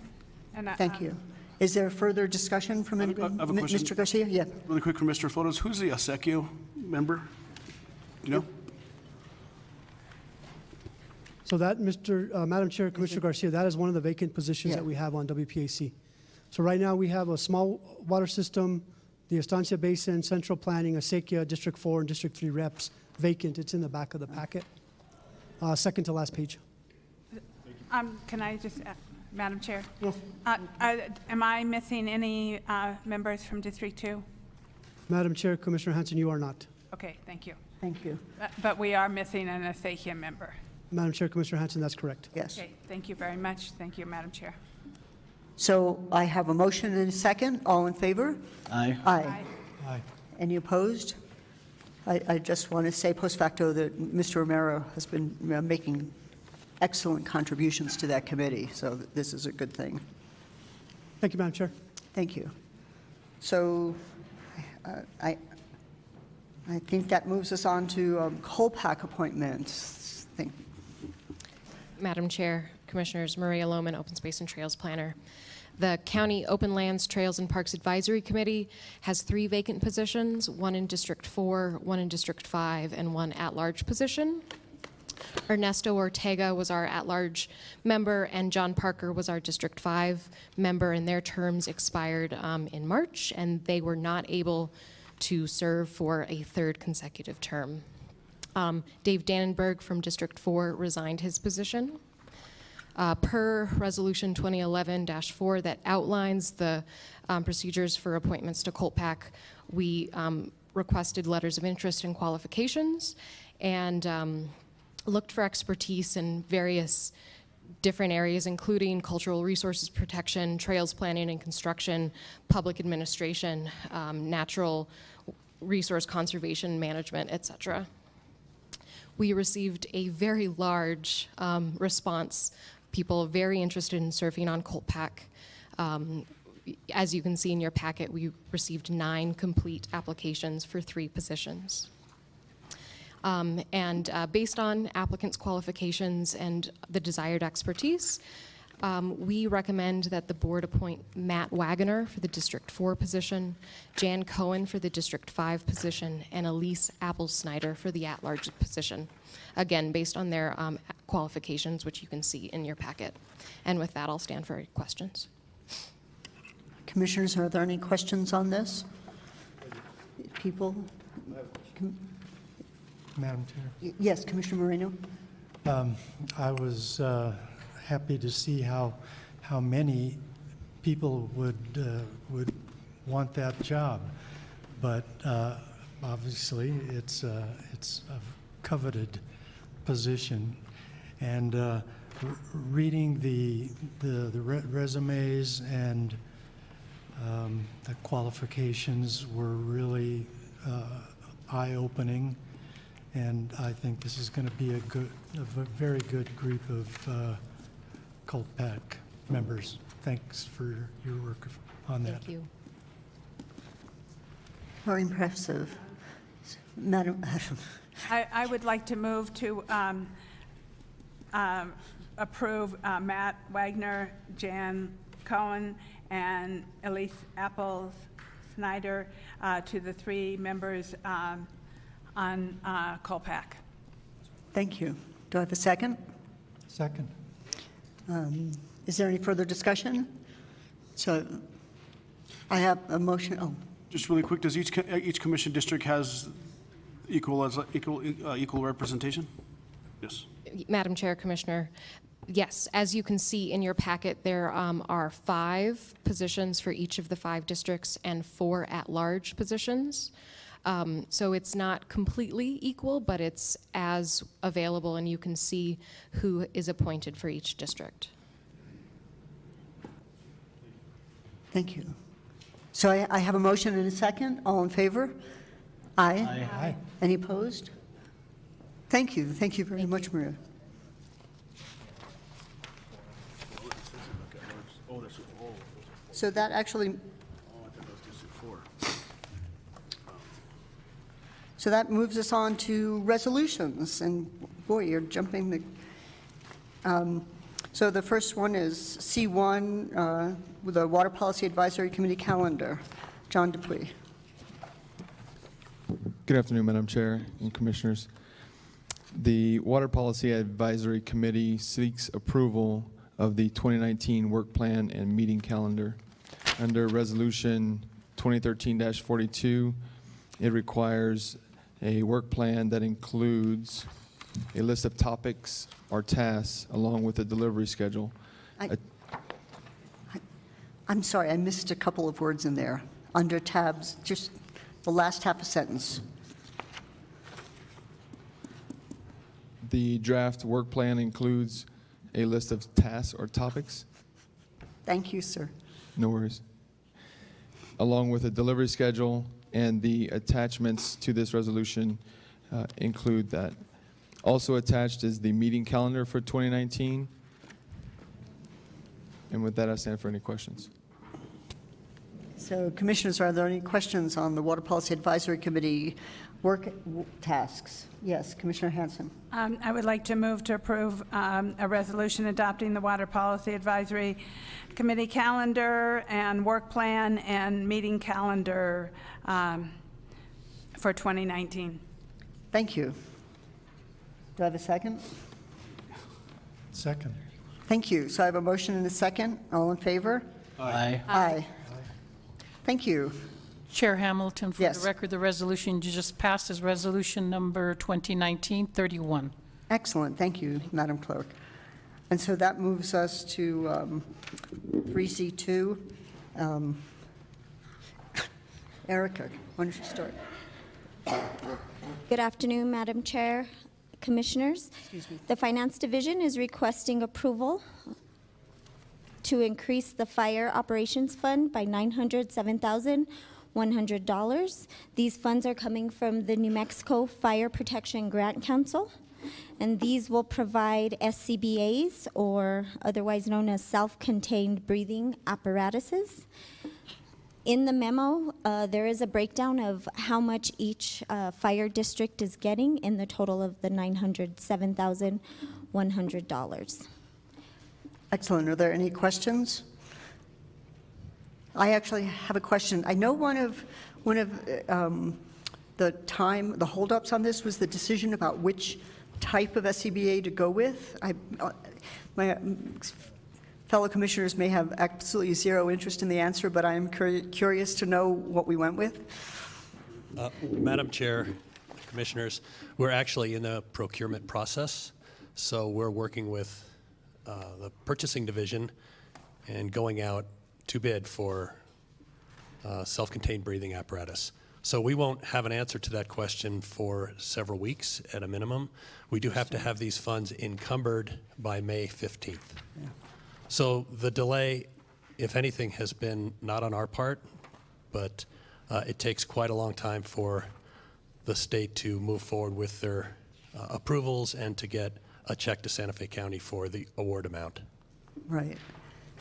Thank you. Is there further discussion from anybody? I have a question. Mr. Garcia? Yeah. Really quick from Mr. Flores. Who's the Asecchio member? You know? So that, Madam Chair, Commissioner Garcia, that is one of the vacant positions that we have on WPAC. So right now we have a small water system, the Estancia Basin, Central Planning, Asecchia, District 4, and District 3 reps vacant. It's in the back of the packet. Second to last page. Can I just, Madam Chair? Yes. Am I missing any members from District 2? Madam Chair, Commissioner Hanson, you are not. Okay, thank you. Thank you. But we are missing an Asecchia member. Madam Chair, Commissioner Hanson, that's correct. Yes. Okay, thank you very much. Thank you, Madam Chair. So I have a motion and a second. All in favor? Aye. Aye. Aye. Any opposed? I just want to say post facto that Mr. Romero has been making excellent contributions to that committee, so this is a good thing. Thank you, Madam Chair. Thank you. So I think that moves us on to Colpack appointments. Madam Chair, Commissioners, Maria Lohman, Open Space and Trails Planner. The County Open Lands, Trails, and Parks Advisory Committee has 3 vacant positions, 1 in District 4, 1 in District 5, and 1 at-large position. Ernesto Ortega was our at-large member, and John Parker was our District 5 member, and their terms expired in March, and they were not able to serve for a third consecutive term. Dave Dannenberg from District 4 resigned his position. Per Resolution 2011-4 that outlines the procedures for appointments to Colpack, we requested letters of interest and qualifications, and looked for expertise in various different areas, including cultural resources protection, trails planning and construction, public administration, natural resource conservation management, etc. We received a very large response. People very interested in serving on Colpack. As you can see in your packet, we received 9 complete applications for 3 positions. Based on applicants' qualifications and the desired expertise, we recommend that the board appoint Matt Wagoner for the District 4 position, Jan Cohen for the District 5 position, and Elise Apple-Snyder for the at-large position. Again, based on their qualifications, which you can see in your packet. And with that, I'll stand for questions. Commissioners, are there any questions on this? People? Madam Chair. Yes, Commissioner Moreno. I was happy to see how many people would want that job, but obviously it's a coveted position. And reading the resumes and the qualifications were really eye-opening. And I think this is going to be a very good group of Colpack members. Thanks for your work on that. Thank you. Very impressive. Madam. I would like to move to approve Matt Wagner, Jan Cohen, and Elise Apple-Snyder to the 3 members on Colpack. Thank you. Do I have a second? Second. Is there any further discussion? So I have a motion. Oh, just really quick, does each commission district has equal representation? Yes. Madam Chair, Commissioner, yes, as you can see in your packet, there are 5 positions for each of the 5 districts and 4 at-large positions. So it's not completely equal, but it's as available, and you can see who is appointed for each district. thank you. So I have a motion and a second. All in favor? Aye. Aye. Aye. Any opposed? Thank you. Thank you very much, Maria. So that actually, so that moves us on to resolutions, and boy, you're jumping the, so the first one is C1, with the Water Policy Advisory Committee calendar. John Dupuy. Good afternoon, Madam Chair and Commissioners. The Water Policy Advisory Committee seeks approval of the 2019 work plan and meeting calendar. Under Resolution 2013-42, it requires a work plan that includes a list of topics or tasks along with a delivery schedule. I'm sorry, I missed a couple of words in there. Under tabs, just the last half a sentence. The draft work plan includes a list of tasks or topics. Thank you, sir. No worries. Along with a delivery schedule, and the attachments to this resolution include that. Also attached is the meeting calendar for 2019. And with that, I stand for any questions. So, Commissioners, are there any questions on the Water Policy Advisory Committee work tasks? Yes, Commissioner Hanson. I would like to move to approve a resolution adopting the Water Policy Advisory Committee calendar and work plan and meeting calendar for 2019. Thank you. Do I have a second? Second. Thank you. So I have a motion and a second. All in favor? Aye. Aye. Thank you. Chair Hamilton, for Yes. the record, the resolution you just passed is resolution number 2019-31. Excellent. Thank you, Madam Clerk. And so that moves us to 3C2. Erica, why don't you start? Good afternoon, Madam Chair, Commissioners. Excuse me. The Finance Division is requesting approval to increase the Fire Operations Fund by $907,100. These funds are coming from the New Mexico Fire Protection Grant Council, and these will provide SCBAs, or otherwise known as self-contained breathing apparatuses. In the memo, there is a breakdown of how much each fire district is getting in the total of the $907,100. Excellent. Are there any questions? I actually have a question. I know one of the holdups on this was the decision about which type of SCBA to go with. My fellow commissioners may have absolutely zero interest in the answer, but I am curious to know what we went with. Madam Chair, Commissioners, we're actually in the procurement process, so we're working with the Purchasing Division and going out to bid for self-contained breathing apparatus. So we won't have an answer to that question for several weeks at a minimum. We do have to have these funds encumbered by May 15th. Yeah. So the delay, if anything, has been not on our part, but it takes quite a long time for the state to move forward with their approvals and to get a check to Santa Fe County for the award amount. Right.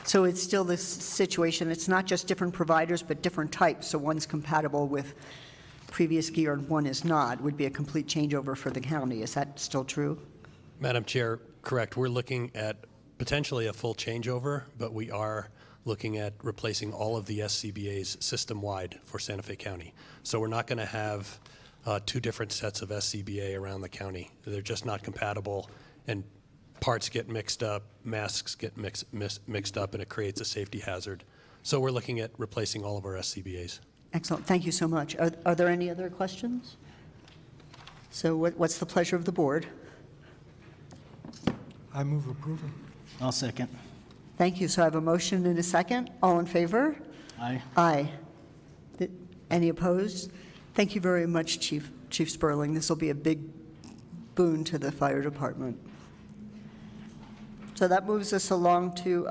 So it's still this situation. It's not just different providers, but different types. So one's compatible with previous gear and one is not. Would be a complete changeover for the county. Is that still true? Madam Chair, correct. We're looking at potentially a full changeover, but we are looking at replacing all of the SCBAs system-wide for Santa Fe County. So we're not going to have two different sets of SCBA around the county. They're just not compatible, and parts get mixed up, masks get mixed up, and it creates a safety hazard. So we're looking at replacing all of our SCBAs. Excellent. Thank you so much. Are there any other questions? So what's the pleasure of the board? I move approval. I'll second. Thank you. So I have a motion and a second. All in favor? Aye. Aye. Any opposed? Thank you very much, Chief Sperling. This will be a big boon to the fire department. So that moves us along to,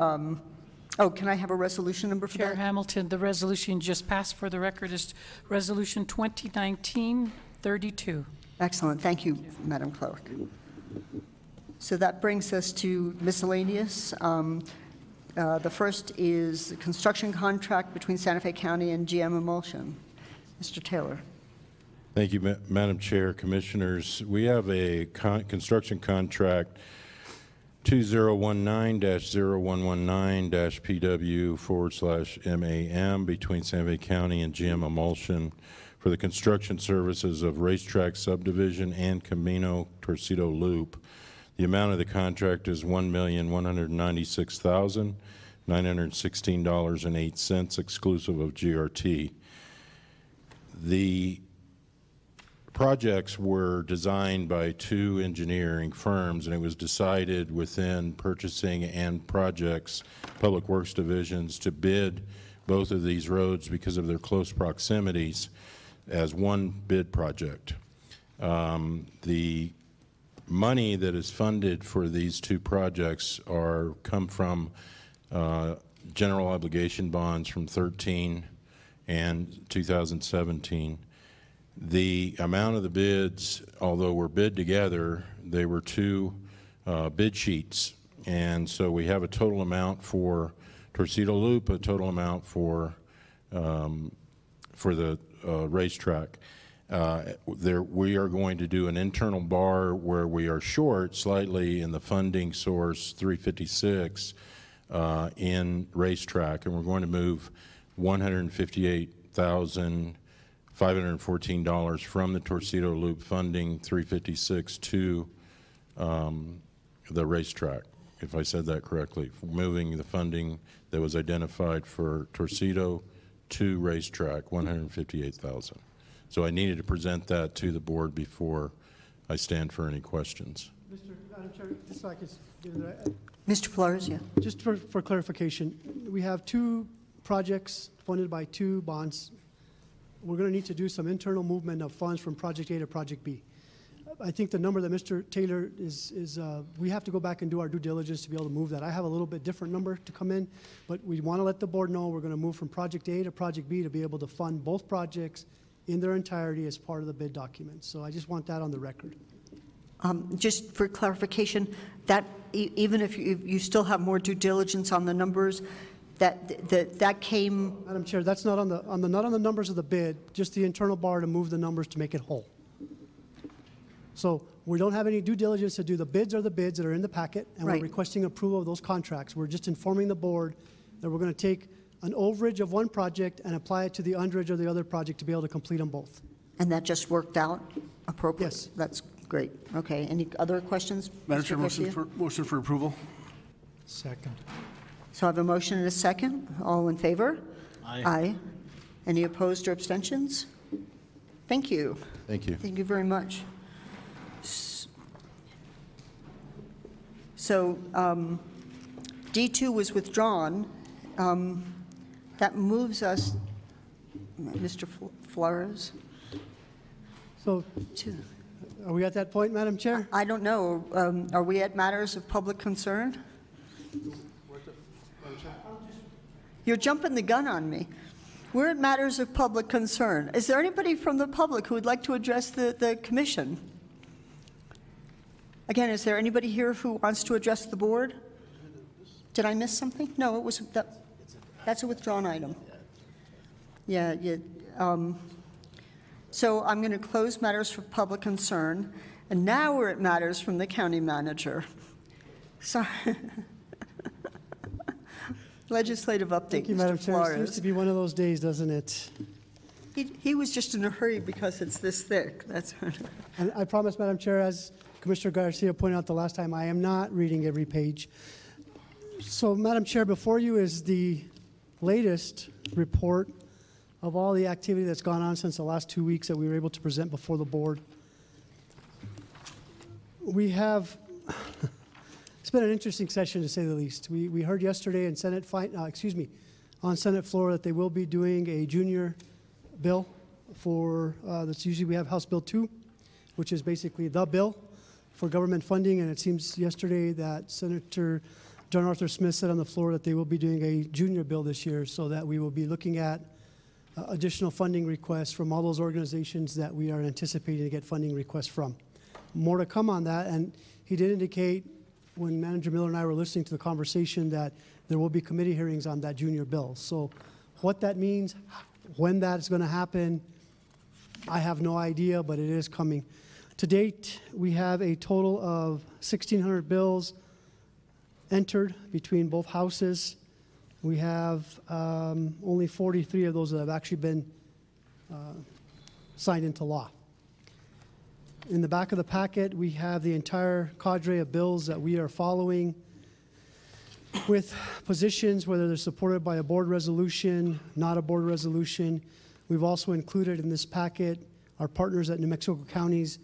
can I have a resolution number for that? Chair Hamilton, the resolution just passed for the record is resolution 2019-32. Excellent. Thank you, Madam Clerk. So that brings us to miscellaneous. The first is the construction contract between Santa Fe County and GM Emulsion. Mr. Taylor. Thank you, Madam Chair, Commissioners. We have a construction contract 2019-0119-PW/MAM between Santa Fe County and GM Emulsion for the construction services of Racetrack Subdivision and Camino Torcido Loop. The amount of the contract is $1,196,916.08, exclusive of GRT. The projects were designed by two engineering firms, and it was decided within purchasing and projects, public works divisions, to bid both of these roads because of their close proximities as one bid project. The money that is funded for these two projects come from general obligation bonds from 13 and 2017. The amount of the bids, although were bid together, they were two bid sheets, and so we have a total amount for Torcido Loop, a total amount for the racetrack. We are going to do an internal bar where we are short slightly in the funding source 356 in racetrack, and we're going to move $158,514 from the Torcido Loop funding 356 to the racetrack, if I said that correctly, moving the funding that was identified for Torcito to racetrack, $158,000. So I needed to present that to the board before I stand for any questions. Madam Chair, just so I can give it Mr. Flores, yeah. Just for clarification, we have two projects funded by two bonds. We're going to need to do some internal movement of funds from Project A to Project B. I think the number that Mr. Taylor is we have to go back and do our due diligence to be able to move that. I have a little bit different number to come in, but we want to let the board know we're going to move from Project A to Project B to be able to fund both projects in their entirety as part of the bid document. So I just want that on the record. Just for clarification, that even if you still have more due diligence on the numbers, that came. Madam Chair, that's not on the numbers of the bid, just the internal bar to move the numbers to make it whole. So we don't have any due diligence to do. The bids are the bids that are in the packet, and we're requesting approval of those contracts. We're just informing the board that we're going to take an overage of one project and apply it to the underage of the other project to be able to complete them both. And that just worked out appropriately? Yes. That's great. Okay. Any other questions? Madam Chair, motion for approval. Second. So I have a motion and a second. All in favor? Aye. Aye. Any opposed or abstentions? Thank you. Thank you. Thank you very much. So D2 was withdrawn. That moves us, Mr. Flores. So are we at that point, Madam Chair? I don't know. Are we at matters of public concern? You're jumping the gun on me. We're at matters of public concern. Is there anybody from the public who would like to address the commission? Again, is there anybody here who wants to address the board? Did I miss something? No, it was that's a withdrawn item. Yeah. So I'm going to close matters for public concern, and now we're at matters from the county manager. Sorry. Legislative update. Thank you, Madam Chair. It seems to be one of those days, doesn't it? He was just in a hurry because it's this thick. That's. And I promise, Madam Chair, as Commissioner Garcia pointed out the last time, I am not reading every page. So, Madam Chair, before you is the latest report of all the activity that's gone on since the last 2 weeks that we were able to present before the board. We have, it's been an interesting session to say the least. We heard yesterday in on Senate floor that they will be doing a junior bill for, that's usually we have House Bill 2, which is basically the bill for government funding, and it seems yesterday that Senator John Arthur Smith said on the floor that they will be doing a junior bill this year, so that we will be looking at additional funding requests from all those organizations that we are anticipating to get funding requests from. More to come on that, and he did indicate when Manager Miller and I were listening to the conversation that there will be committee hearings on that junior bill. So what that means, when that's going to happen, I have no idea, but it is coming. To date, we have a total of 1,600 bills entered between both houses. We have only 43 of those that have actually been signed into law. In the back of the packet, we have the entire cadre of bills that we are following with positions, whether they're supported by a board resolution, not a board resolution. We've also included in this packet our partners at New Mexico Counties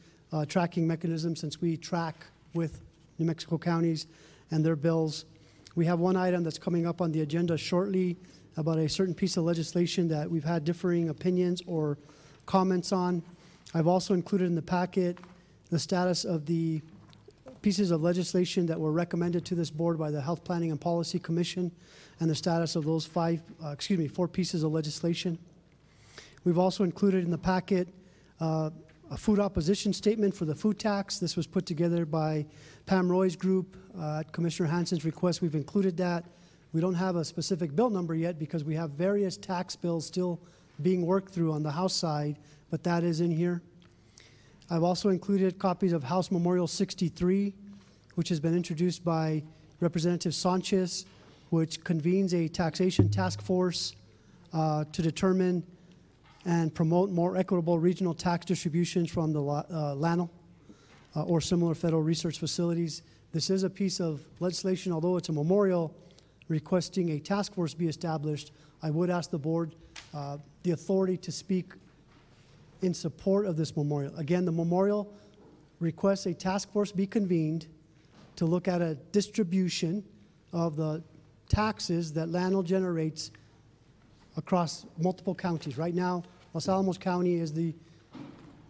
tracking mechanism, since we track with New Mexico Counties and their bills. We have one item that's coming up on the agenda shortly about a certain piece of legislation that we've had differing opinions or comments on. I've also included in the packet the status of the pieces of legislation that were recommended to this board by the Health Planning and Policy Commission and the status of those 4 pieces of legislation. We've also included in the packet a food opposition statement for the food tax. This was put together by Pam Roy's group at Commissioner Hansen's request. We've included that. We don't have a specific bill number yet because we have various tax bills still being worked through on the House side, but that is in here. I've also included copies of House Memorial 63, which has been introduced by Representative Sanchez, which convenes a taxation task force to determine and promote more equitable regional tax distributions from the LANO. or similar federal research facilities. This is a piece of legislation, although it's a memorial requesting a task force be established. I would ask the board the authority to speak in support of this memorial. Again, the memorial requests a task force be convened to look at a distribution of the taxes that Llano generates across multiple counties. Right now, Los Alamos County is the,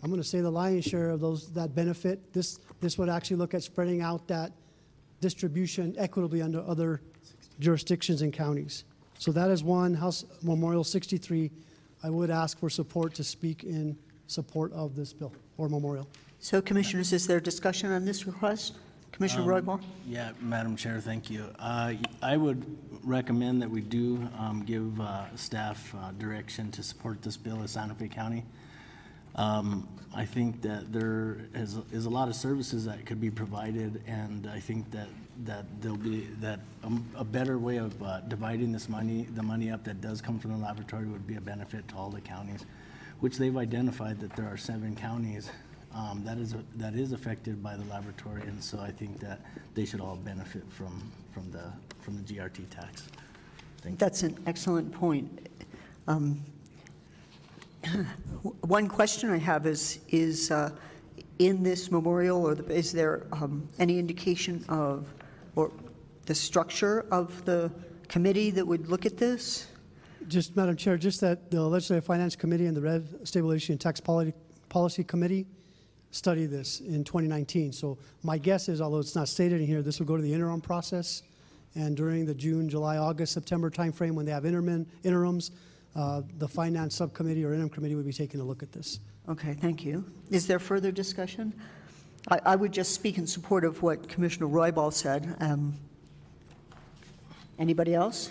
I'm going to say, the lion's share of those that benefit. This would actually look at spreading out that distribution equitably under other jurisdictions and counties. So that is one, House Memorial 63. I would ask for support to speak in support of this bill or memorial. So, Commissioners, is there discussion on this request? Commissioner Roybal? Yeah, Madam Chair, thank you. I would recommend that we do give staff direction to support this bill in Santa Fe County. I think that there is a lot of services that could be provided, and I think that there'll be a better way of dividing the money up that does come from the laboratory would be a benefit to all the counties, which they've identified that there are 7 counties that is affected by the laboratory, and so I think that they should all benefit from the GRT tax. That's an excellent point. One question I have is in this memorial, or is there any indication of or the structure of the committee that would look at this? Just, Madam Chair, just that the Legislative Finance Committee and the Rev Stabilization and Tax Policy Committee study this in 2019. So my guess is, although it's not stated in here, this will go to the interim process, and during the June, July, August, September timeframe when they have interims, the Finance Subcommittee or Interim Committee would be taking a look at this. Okay, thank you. Is there further discussion? I would just speak in support of what Commissioner Roybal said. Anybody else?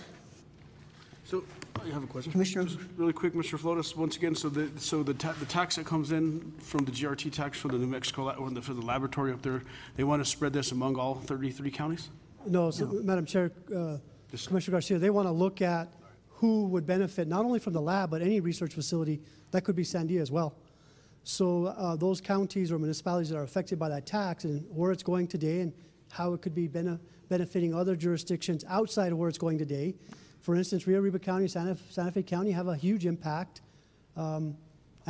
So I have a question. Commissioner? Just really quick, Mr. Flotas, once again, so the tax that comes in from the GRT tax for the New Mexico, for the laboratory up there, they want to spread this among all 33 counties? No, so, Madam Chair, Commissioner Garcia, they want to look at who would benefit not only from the lab, but any research facility. That could be Sandia as well. So those counties or municipalities that are affected by that tax and where it's going today and how it could be benefiting other jurisdictions outside of where it's going today. For instance, Rio Arriba County, Santa Fe County have a huge impact, and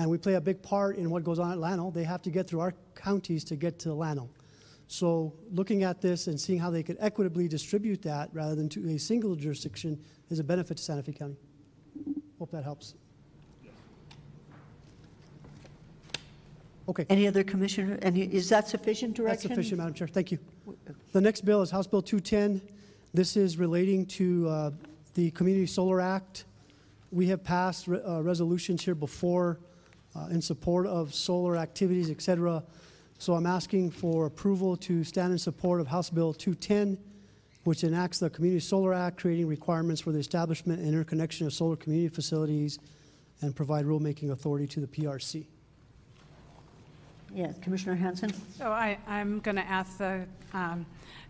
we play a big part in what goes on at Llano. They have to get through our counties to get to Llano. So looking at this and seeing how they could equitably distribute that rather than to a single jurisdiction is a benefit to Santa Fe County. Hope that helps. Okay. Any other commissioner? Is that sufficient direction? That's sufficient, Madam Chair. Thank you. The next bill is House Bill 210. This is relating to the Community Solar Act. We have passed resolutions here before in support of solar activities, et cetera. So I'm asking for approval to stand in support of House Bill 210, which enacts the Community Solar Act, creating requirements for the establishment and interconnection of solar community facilities and provide rulemaking authority to the PRC. Yes, Commissioner Hanson. So I'm going to ask the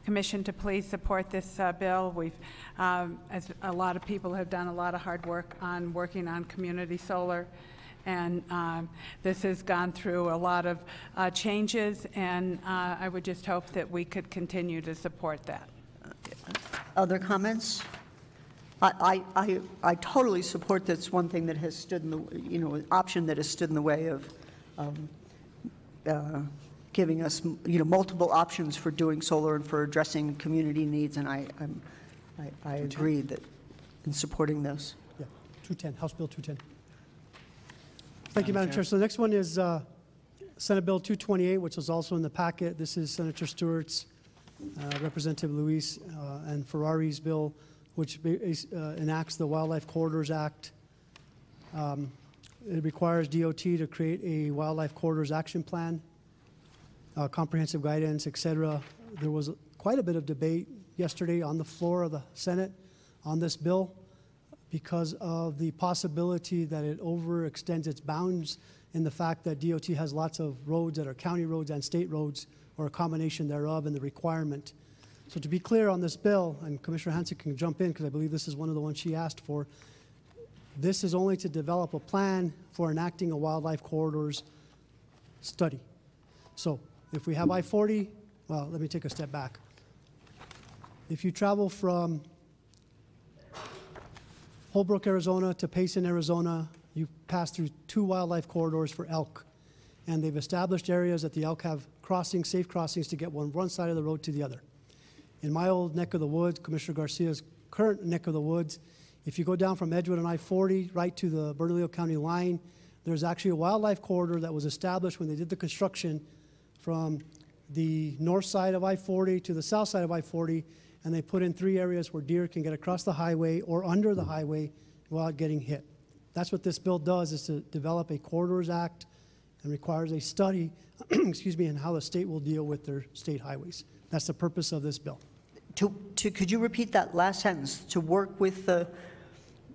Commission to please support this bill. We've, as a lot of people have done a lot of hard work on working on community solar, and this has gone through a lot of changes, and I would just hope that we could continue to support that. Other comments? I totally support this. One thing that has stood in the, option that has stood in the way of giving us, multiple options for doing solar and for addressing community needs, and I agree that in supporting this. Yeah, 210, House Bill 210. Thank you, Madam Chair. So the next one is Senate Bill 228, which was also in the packet. This is Senator Stewart's, Representative Luis and Ferrari's bill, which enacts the Wildlife Corridors Act. It requires DOT to create a Wildlife Corridors Action Plan, comprehensive guidance, et cetera. There was quite a bit of debate yesterday on the floor of the Senate on this bill because of the possibility that it overextends its bounds in the fact that DOT has lots of roads that are county roads and state roads, or a combination thereof, and the requirement. So to be clear on this bill, and Commissioner Hanson can jump in because I believe this is one of the ones she asked for, this is only to develop a plan for enacting a wildlife corridors study. So If we have I-40, well, let me take a step back. If you travel from Holbrook, Arizona to Payson, Arizona, you pass through 2 wildlife corridors for elk. And they've established areas that the elk have crossings, safe crossings to get one side of the road to the other. In my old neck of the woods, Commissioner Garcia's current neck of the woods, if you go down from Edgewood and I-40 right to the Bernalillo County line, there's actually a wildlife corridor that was established when they did the construction from the north side of I-40 to the south side of I-40, and they put in 3 areas where deer can get across the highway or under the highway without getting hit. That's what this bill does, is to develop a Corridors Act and requires a study, excuse me, on how the state will deal with their state highways. That's the purpose of this bill. Could you repeat that last sentence? To work with the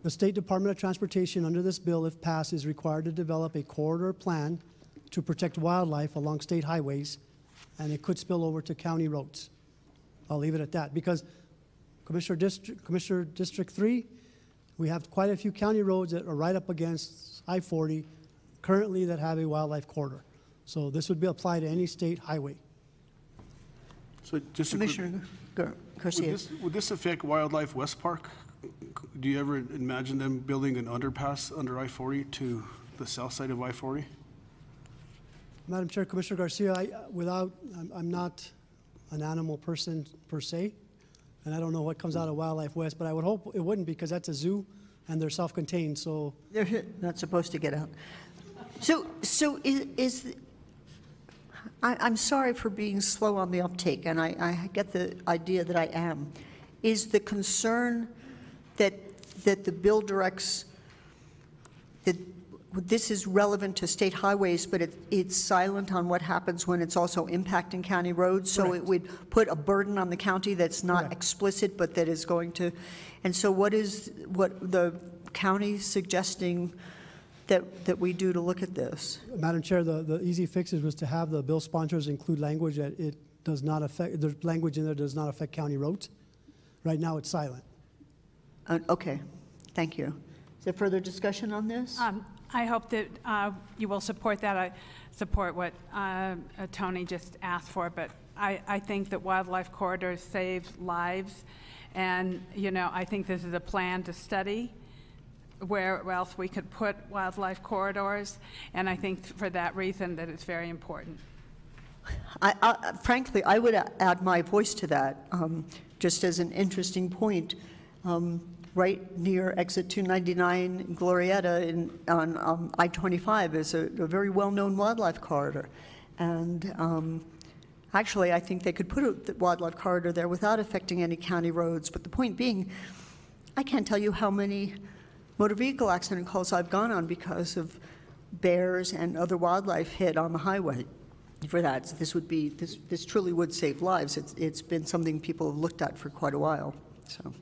State Department of Transportation under this bill, if passed, is required to develop a corridor plan to protect wildlife along state highways, and it could spill over to county roads. I'll leave it at that, because Commissioner District 3, we have quite a few county roads that are right up against I-40 currently that have a wildlife corridor. So this would be applied to any state highway. So just Commissioner Garcia. Would this affect Wildlife West Park? Do you ever imagine them building an underpass under I-40 to the south side of I-40? Madam Chair, Commissioner Garcia, I'm not an animal person per se, and I don't know what comes out of Wildlife West, but I would hope it wouldn't, because that's a zoo and they're self-contained, so. They're not supposed to get out. I'm sorry for being slow on the uptake, and I get the idea that I am. Is the concern that the bill directs that this is relevant to state highways, but it's silent on what happens when it's also impacting county roads? So Correct. It would put a burden on the county that's not Correct. explicit, but that is going to. And so what the county suggesting that we do to look at this? Madam Chair, the easy fixes was to have the bill sponsors include language that it does not affect, there's language in there that does not affect county roads. Right now, it's silent. Okay, thank you. Is there further discussion on this? I hope that you will support that. I support what Tony just asked for, but I think that wildlife corridors save lives, and I think this is a plan to study where else we could put wildlife corridors, and I think for that reason that it's very important. Frankly, I would add my voice to that, just as an interesting point. Right near exit 299 Glorieta on I-25 is a very well-known wildlife corridor. And actually, I think they could put a wildlife corridor there without affecting any county roads. But the point being, I can't tell you how many motor vehicle accident calls I've gone on because of bears and other wildlife hit on the highway. For that, this truly would save lives. It's been something people have looked at for quite a while. So.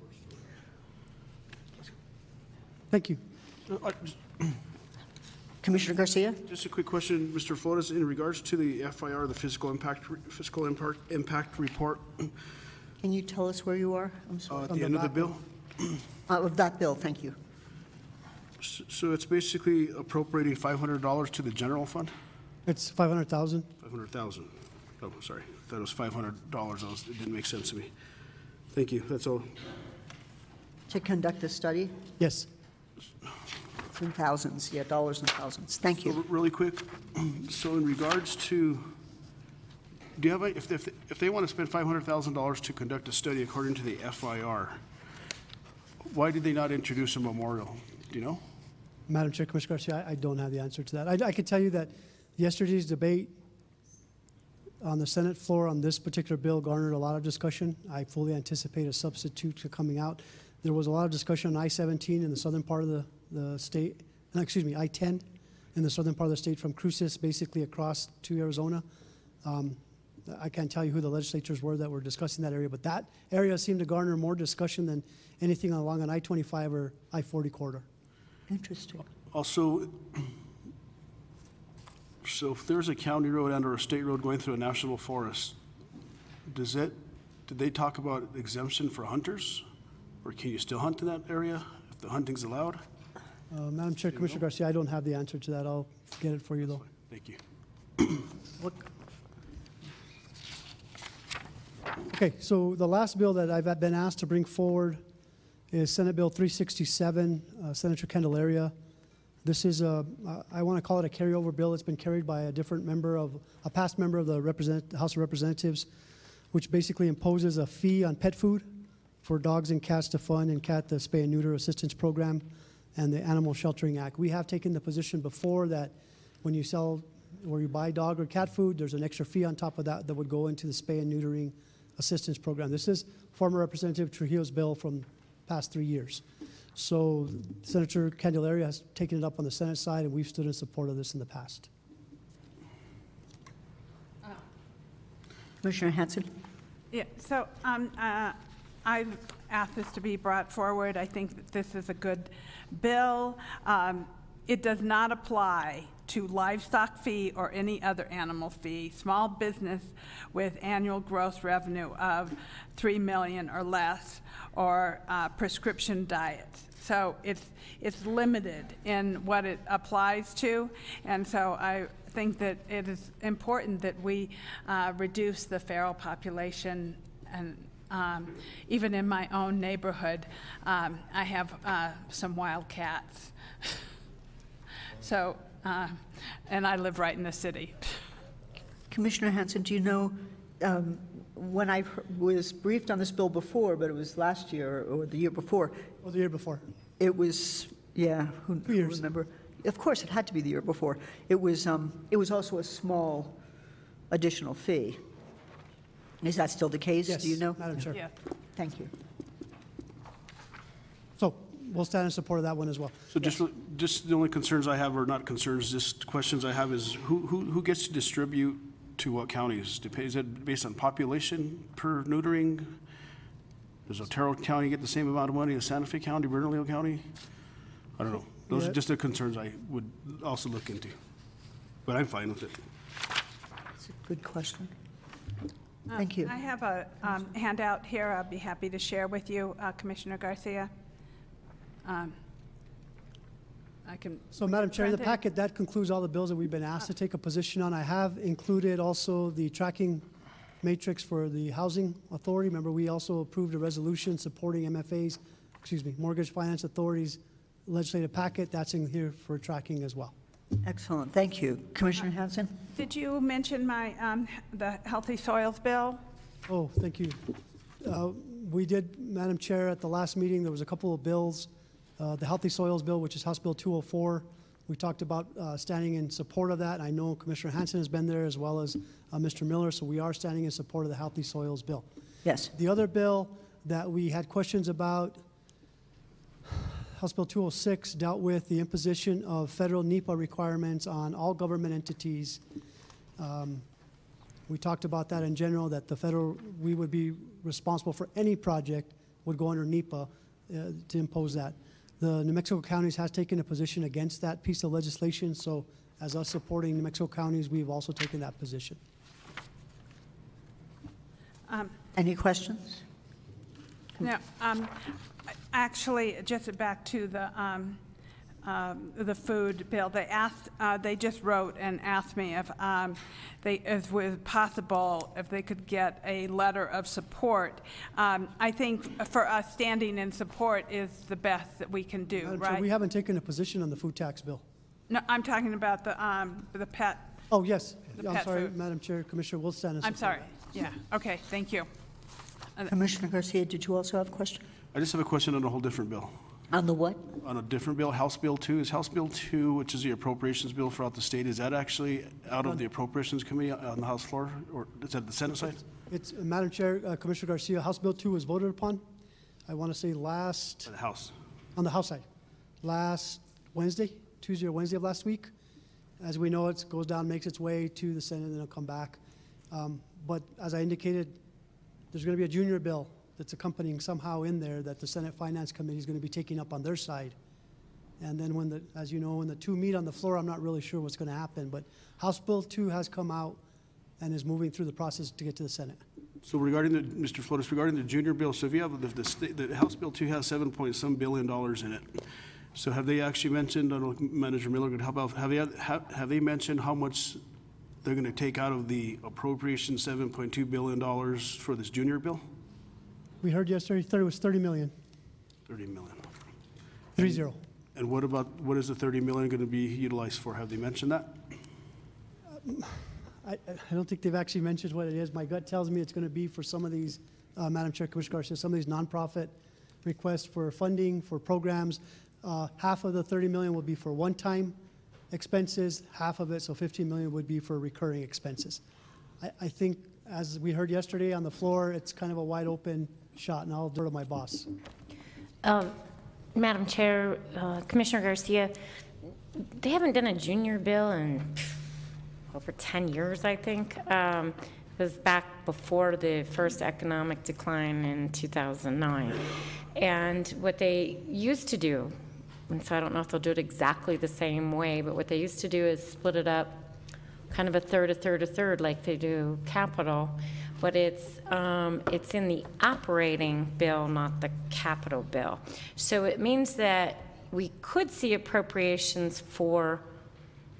Thank you. Commissioner Garcia? Just a quick question, Mr. Flores, in regards to the FIR, the fiscal impact report. Can you tell us where you are? I'm sorry. At the end of the bill? Of that bill, thank you. So it's basically appropriating $500 to the general fund? It's $500,000. $500,000. Oh, sorry. I thought it was $500. It didn't make sense to me. Thank you. That's all. To conduct a study? Yes. It's in thousands, yeah, dollars and thousands. Thank you. So really quick, so in regards to, do you have if they want to spend $500,000 to conduct a study according to the FIR, why did they not introduce a memorial? Do you know? Madam Chair, Commissioner Garcia, I don't have the answer to that. I can tell you that yesterday's debate on the Senate floor on this particular bill garnered a lot of discussion. I fully anticipate a substitute coming out. There was a lot of discussion on I-17 in the southern part of the state, excuse me, I-10 in the southern part of the state from Cruces basically across to Arizona. I can't tell you who the legislators were that were discussing that area, but that area seemed to garner more discussion than anything along an I-25 or I-40 corridor. Interesting. Also, so if there's a county road and or a state road going through a national forest, did they talk about exemption for hunters? Or can you still hunt in that area if the hunting's allowed? Madam Chair, Commissioner Garcia, I don't have the answer to that. I'll get it for you, though. Thank you. Okay, so the last bill that I've been asked to bring forward is Senate Bill 367, Senator Candelaria. This is I want to call it a carryover bill. It's been carried by a past member of the House of Representatives, which basically imposes a fee on pet food for dogs and cats to fund and the Spay and Neuter Assistance Program and the Animal Sheltering Act. We have taken the position before that when you sell or you buy dog or cat food, there's an extra fee on top of that that would go into the Spay and Neutering Assistance Program. This is former Representative Trujillo's bill from past 3 years. So Senator Candelaria has taken it up on the Senate side, and we've stood in support of this in the past. Commissioner Hanson? Yeah, so I've asked this to be brought forward. I think that this is a good bill. It does not apply to livestock fee or any other animal fee. Small business with annual gross revenue of $3 million or less, or prescription diets. So it's limited in what it applies to, and so I think that it is important that we reduce the feral population. And even in my own neighborhood, I have some wild cats. So, and I live right in the city. Commissioner Hanson, do you know, when I was briefed on this bill before, but it was last year or the year before. Oh, the year before. It was, yeah, who remember? Of course, it had to be the year before. It was also a small additional fee. Is that still the case? Yes, do you know? Madam Chair. Yeah. Thank you. So we'll stand in support of that one as well. So just the only concerns I have, or not concerns, just questions I have is who gets to distribute to what counties? Is it based on population per neutering? Does Otero County get the same amount of money as Santa Fe County, Bernalillo County? I don't know. Those are just the concerns I would also look into. But I'm fine with it. That's a good question. Thank you. I have a handout here I'll be happy to share with you, Commissioner Garcia. So, Madam Chair, in the packet, that concludes all the bills that we've been asked to take a position on. I have included also the tracking matrix for the Housing Authority. Remember, we also approved a resolution supporting MFA's, Mortgage Finance Authority's legislative packet. That's in here for tracking as well. Excellent. Thank you. Commissioner Hanson? Did you mention my the Healthy Soils bill? Oh, thank you. We did, Madam Chair, at the last meeting, there was a couple of bills. The Healthy Soils Bill, which is House Bill 204. We talked about standing in support of that. I know Commissioner Hanson has been there as well as Mr. Miller, so we are standing in support of the Healthy Soils Bill. Yes. The other bill that we had questions about, House Bill 206, dealt with the imposition of federal NEPA requirements on all government entities. We talked about that in general, that we would be responsible for any project would go under NEPA to impose that. The New Mexico counties has taken a position against that piece of legislation, so as us supporting New Mexico counties, we've also taken that position. Any questions? No, actually, just back to the food bill, they just wrote and asked me if it was possible if they could get a letter of support. I think for us, standing in support is the best that we can do, Madam right? Chair, we haven't taken a position on the food tax bill. No, I'm talking about the pet. Oh, yes. The I'm pet sorry, food. Madam Chair, Commissioner, we'll stand in support. I'm sorry. Yeah. Okay. Thank you. Commissioner Garcia, did you also have a question? I just have a question on a whole different bill. On the what? On a different bill, House Bill 2. Is House Bill 2, which is the appropriations bill throughout the state, is that actually out of the Appropriations Committee on the House floor, or is that the Senate side? It's Madam Chair, Commissioner Garcia, House Bill 2 was voted upon. I want to say last. The House. On the House side. Last Wednesday, Tuesday or Wednesday of last week. As we know, it goes down, makes its way to the Senate, and then it'll come back. But as I indicated, there's going to be a junior bill that's accompanying somehow in there that the Senate Finance Committee is going to be taking up on their side. And then as you know, when the two meet on the floor, I'm not really sure what's going to happen. But House Bill 2 has come out and is moving through the process to get to the Senate. So regarding Mr. Flores, regarding the junior bill, so if you have the House Bill 2 has $7 billion in it. So have they actually mentioned, I don't know, Manager Miller could help out, have they mentioned how much they're going to take out of the appropriation $7.2 billion for this junior bill? We heard yesterday, thought it was 30 million. 30 million. 30. And what is the 30 million going to be utilized for? Have they mentioned that? I don't think they've actually mentioned what it is. My gut tells me it's going to be for some of these, Madam Chair, Commissioner Garcia, some of these nonprofit requests for funding, for programs. Half of the 30 million will be for one-time expenses, half of it, so 15 million, would be for recurring expenses. I think, as we heard yesterday on the floor, it's kind of a wide open shot, and I'll defer to my boss. Madam Chair, Commissioner Garcia, they haven't done a junior bill in over 10 years, I think. It was back before the first economic decline in 2009. And what they used to do, and so I don't know if they'll do it exactly the same way, but what they used to do is split it up kind of a third, a third, a third, like they do capital. But it's in the operating bill, not the capital bill. So it means that we could see appropriations for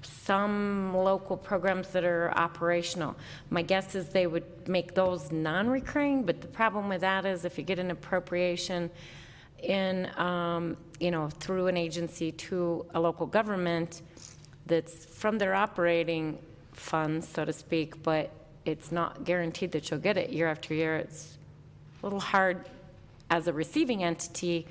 some local programs that are operational. My guess is they would make those non-recurring, but the problem with that is if you get an appropriation in, through an agency to a local government that's from their operating funds, so to speak, but it's not guaranteed that you'll get it year after year. It's a little hard as a receiving entity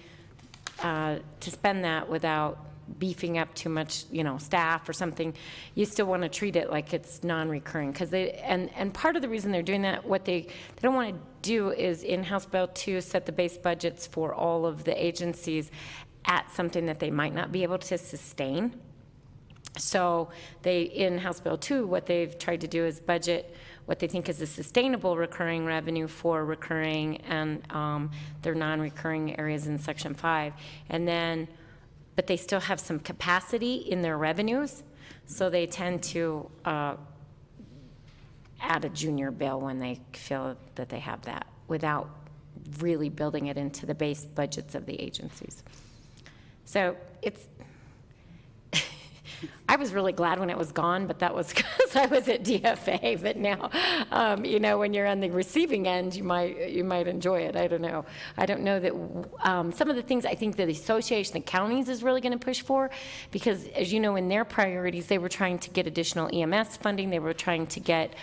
to spend that without beefing up too much, staff or something. You still want to treat it like it's non-recurring, because and part of the reason they're doing that, what they don't want to do is in House Bill 2 set the base budgets for all of the agencies at something that they might not be able to sustain. So in House Bill 2, what they've tried to do is budget what they think is a sustainable recurring revenue for recurring and their non-recurring areas in Section 5. And then, but they still have some capacity in their revenues, so they tend to add a junior bill when they feel that they have that without really building it into the base budgets of the agencies. So it's, I was really glad when it was gone, but that was because I was at DFA. But now, when you're on the receiving end, you might enjoy it. I don't know. I don't know that some of the things I think that the Association of Counties is really going to push for, because as you know, in their priorities, they were trying to get additional EMS funding. They were trying to get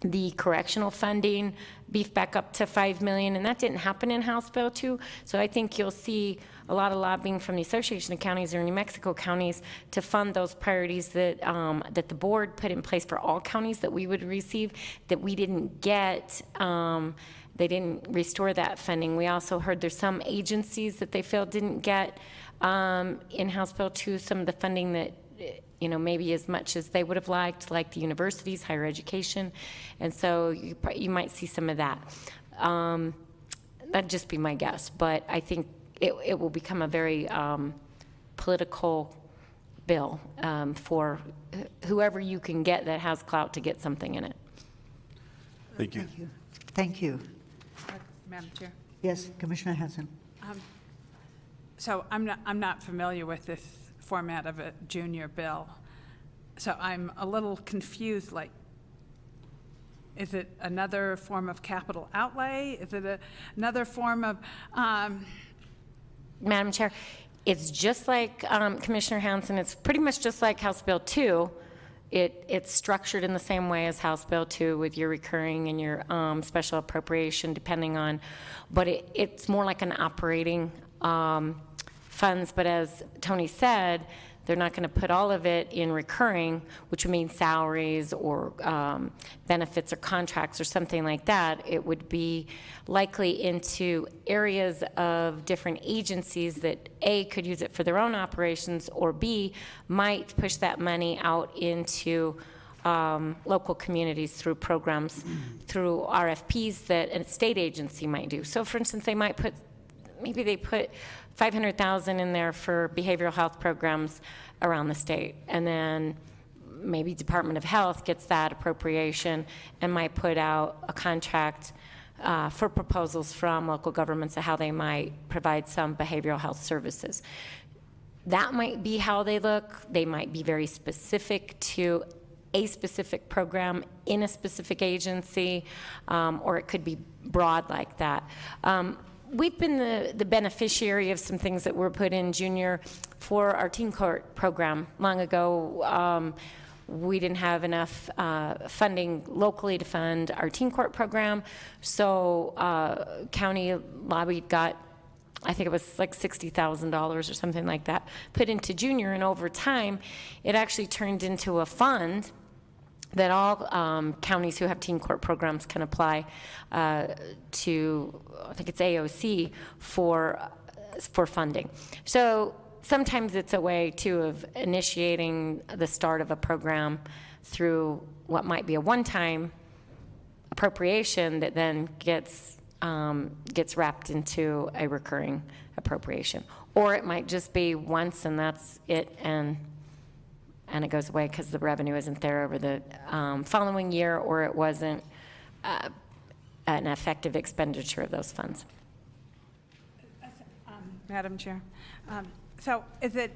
the correctional funding beefed back up to $5 million, and that didn't happen in House Bill 2. So I think you'll see a lot of lobbying from the Association of Counties or New Mexico counties to fund those priorities that that the board put in place for all counties that we would receive, that we didn't get. They didn't restore that funding. We also heard there's some agencies that they felt didn't get in House Bill 2 some of the funding that maybe as much as they would have liked, like the universities, higher education. And so you might see some of that. That'd just be my guess, but I think it will become a very political bill for whoever you can get that has clout to get something in it. Thank you. Thank you. Thank you. Madam Chair. Yes, Commissioner Hanson. So I'm not familiar with this format of a junior bill, so I'm a little confused. Like, is it another form of capital outlay? Is it another form of? Madam Chair, it's just like Commissioner Hanson. It's pretty much just like House Bill 2. It's structured in the same way as House Bill 2 with your recurring and your special appropriation, depending on, but it's more like an operating funds. But as Tony said, they're not going to put all of it in recurring, which would mean salaries or benefits or contracts or something like that. It would be likely into areas of different agencies that A, could use it for their own operations, or B, might push that money out into local communities through programs, through RFPs that a state agency might do. So for instance, maybe they put $500,000 in there for behavioral health programs around the state, and then maybe Department of Health gets that appropriation and might put out a contract for proposals from local governments of how they might provide some behavioral health services. That might be how they look. They might be very specific to a specific program in a specific agency, or it could be broad like that. We've been the beneficiary of some things that were put in junior for our teen court program. Long ago, we didn't have enough funding locally to fund our teen court program, so county lobbied, got, I think it was like $60,000 or something like that, put into junior, and over time, it actually turned into a fund that all counties who have teen court programs can apply to, I think it's AOC, for funding. So sometimes it's a way, too, of initiating the start of a program through what might be a one-time appropriation that then gets wrapped into a recurring appropriation. Or it might just be once and that's it, and it goes away because the revenue isn't there over the following year, or it wasn't an effective expenditure of those funds. Madam Chair, so is it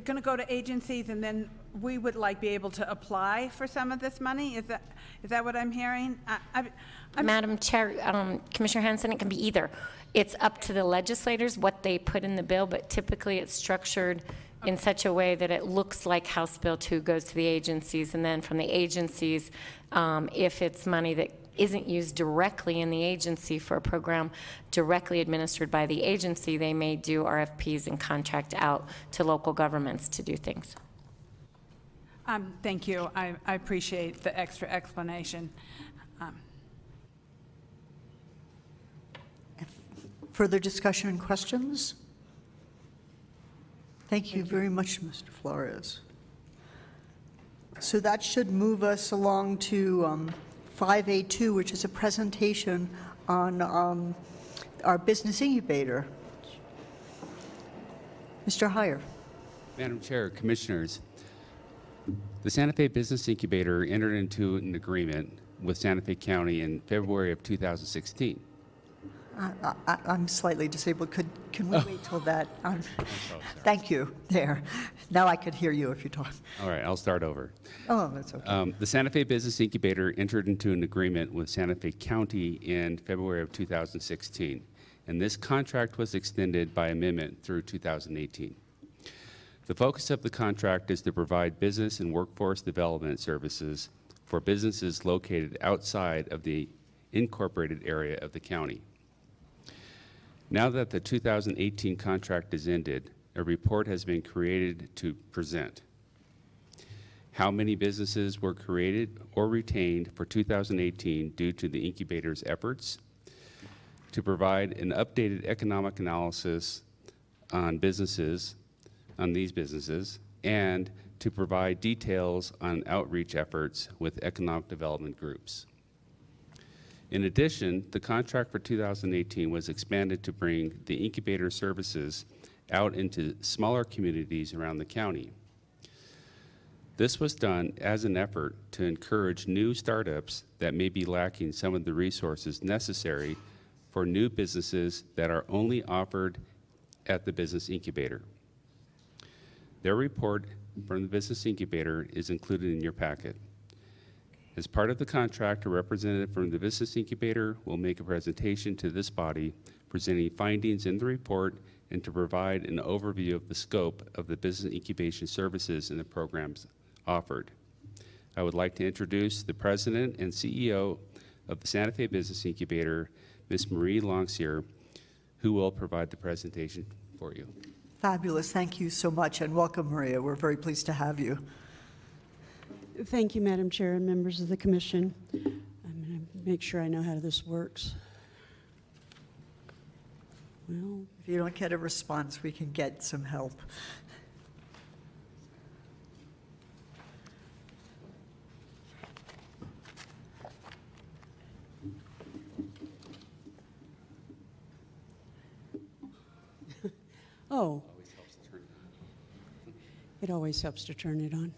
going to go to agencies and then we would be able to apply for some of this money? Is that what I'm hearing? Madam Chair, Commissioner Hanson, it can be either. It's up to the legislators what they put in the bill, but typically it's structured in such a way that it looks like House Bill 2 goes to the agencies, and then from the agencies, if it's money that isn't used directly in the agency for a program directly administered by the agency, they may do RFPs and contract out to local governments to do things. Thank you. I appreciate the extra explanation. Further discussion and questions? Thank you very much, Mr. Flores. So that should move us along to 5A2, which is a presentation on our business incubator. Mr. Heyer. Madam Chair, Commissioners, the Santa Fe Business Incubator entered into an agreement with Santa Fe County in February of 2016. I'm slightly disabled. Can we wait till that? Thank you. There. Now I could hear you if you talk. All right, I'll start over. Oh, that's okay. The Santa Fe Business Incubator entered into an agreement with Santa Fe County in February of 2016, and this contract was extended by amendment through 2018. The focus of the contract is to provide business and workforce development services for businesses located outside of the incorporated area of the county. Now that the 2018 contract is ended, a report has been created to present. How many businesses were created or retained for 2018 due to the incubator's efforts? To provide an updated economic analysis on these businesses, and to provide details on outreach efforts with economic development groups. In addition, the contract for 2018 was expanded to bring the incubator services out into smaller communities around the county. This was done as an effort to encourage new startups that may be lacking some of the resources necessary for new businesses that are only offered at the business incubator. Their report from the business incubator is included in your packet. As part of the contract, a representative from the business incubator will make a presentation to this body presenting findings in the report and to provide an overview of the scope of the business incubation services and the programs offered. I would like to introduce the president and CEO of the Santa Fe Business Incubator, Ms. Marie Longseer, who will provide the presentation for you. Fabulous. Thank you so much, and welcome, Maria. We're very pleased to have you. Thank you, Madam Chair and members of the Commission. I'm going to make sure I know how this works. Well, if you don't get a response, we can get some help. Oh, it always helps to turn it on.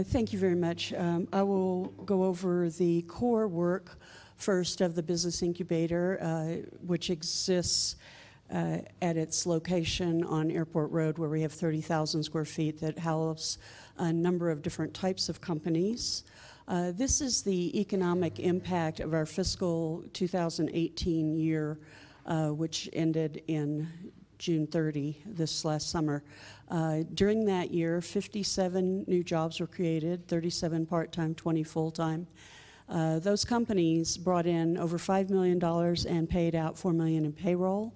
Thank you very much. I will go over the core work first of the Business Incubator, which exists at its location on Airport Road, where we have 30,000 square feet that house a number of different types of companies. This is the economic impact of our fiscal 2018 year, which ended in June 30, this last summer. During that year, 57 new jobs were created, 37 part-time, 20 full-time. Those companies brought in over $5 million and paid out $4 million in payroll.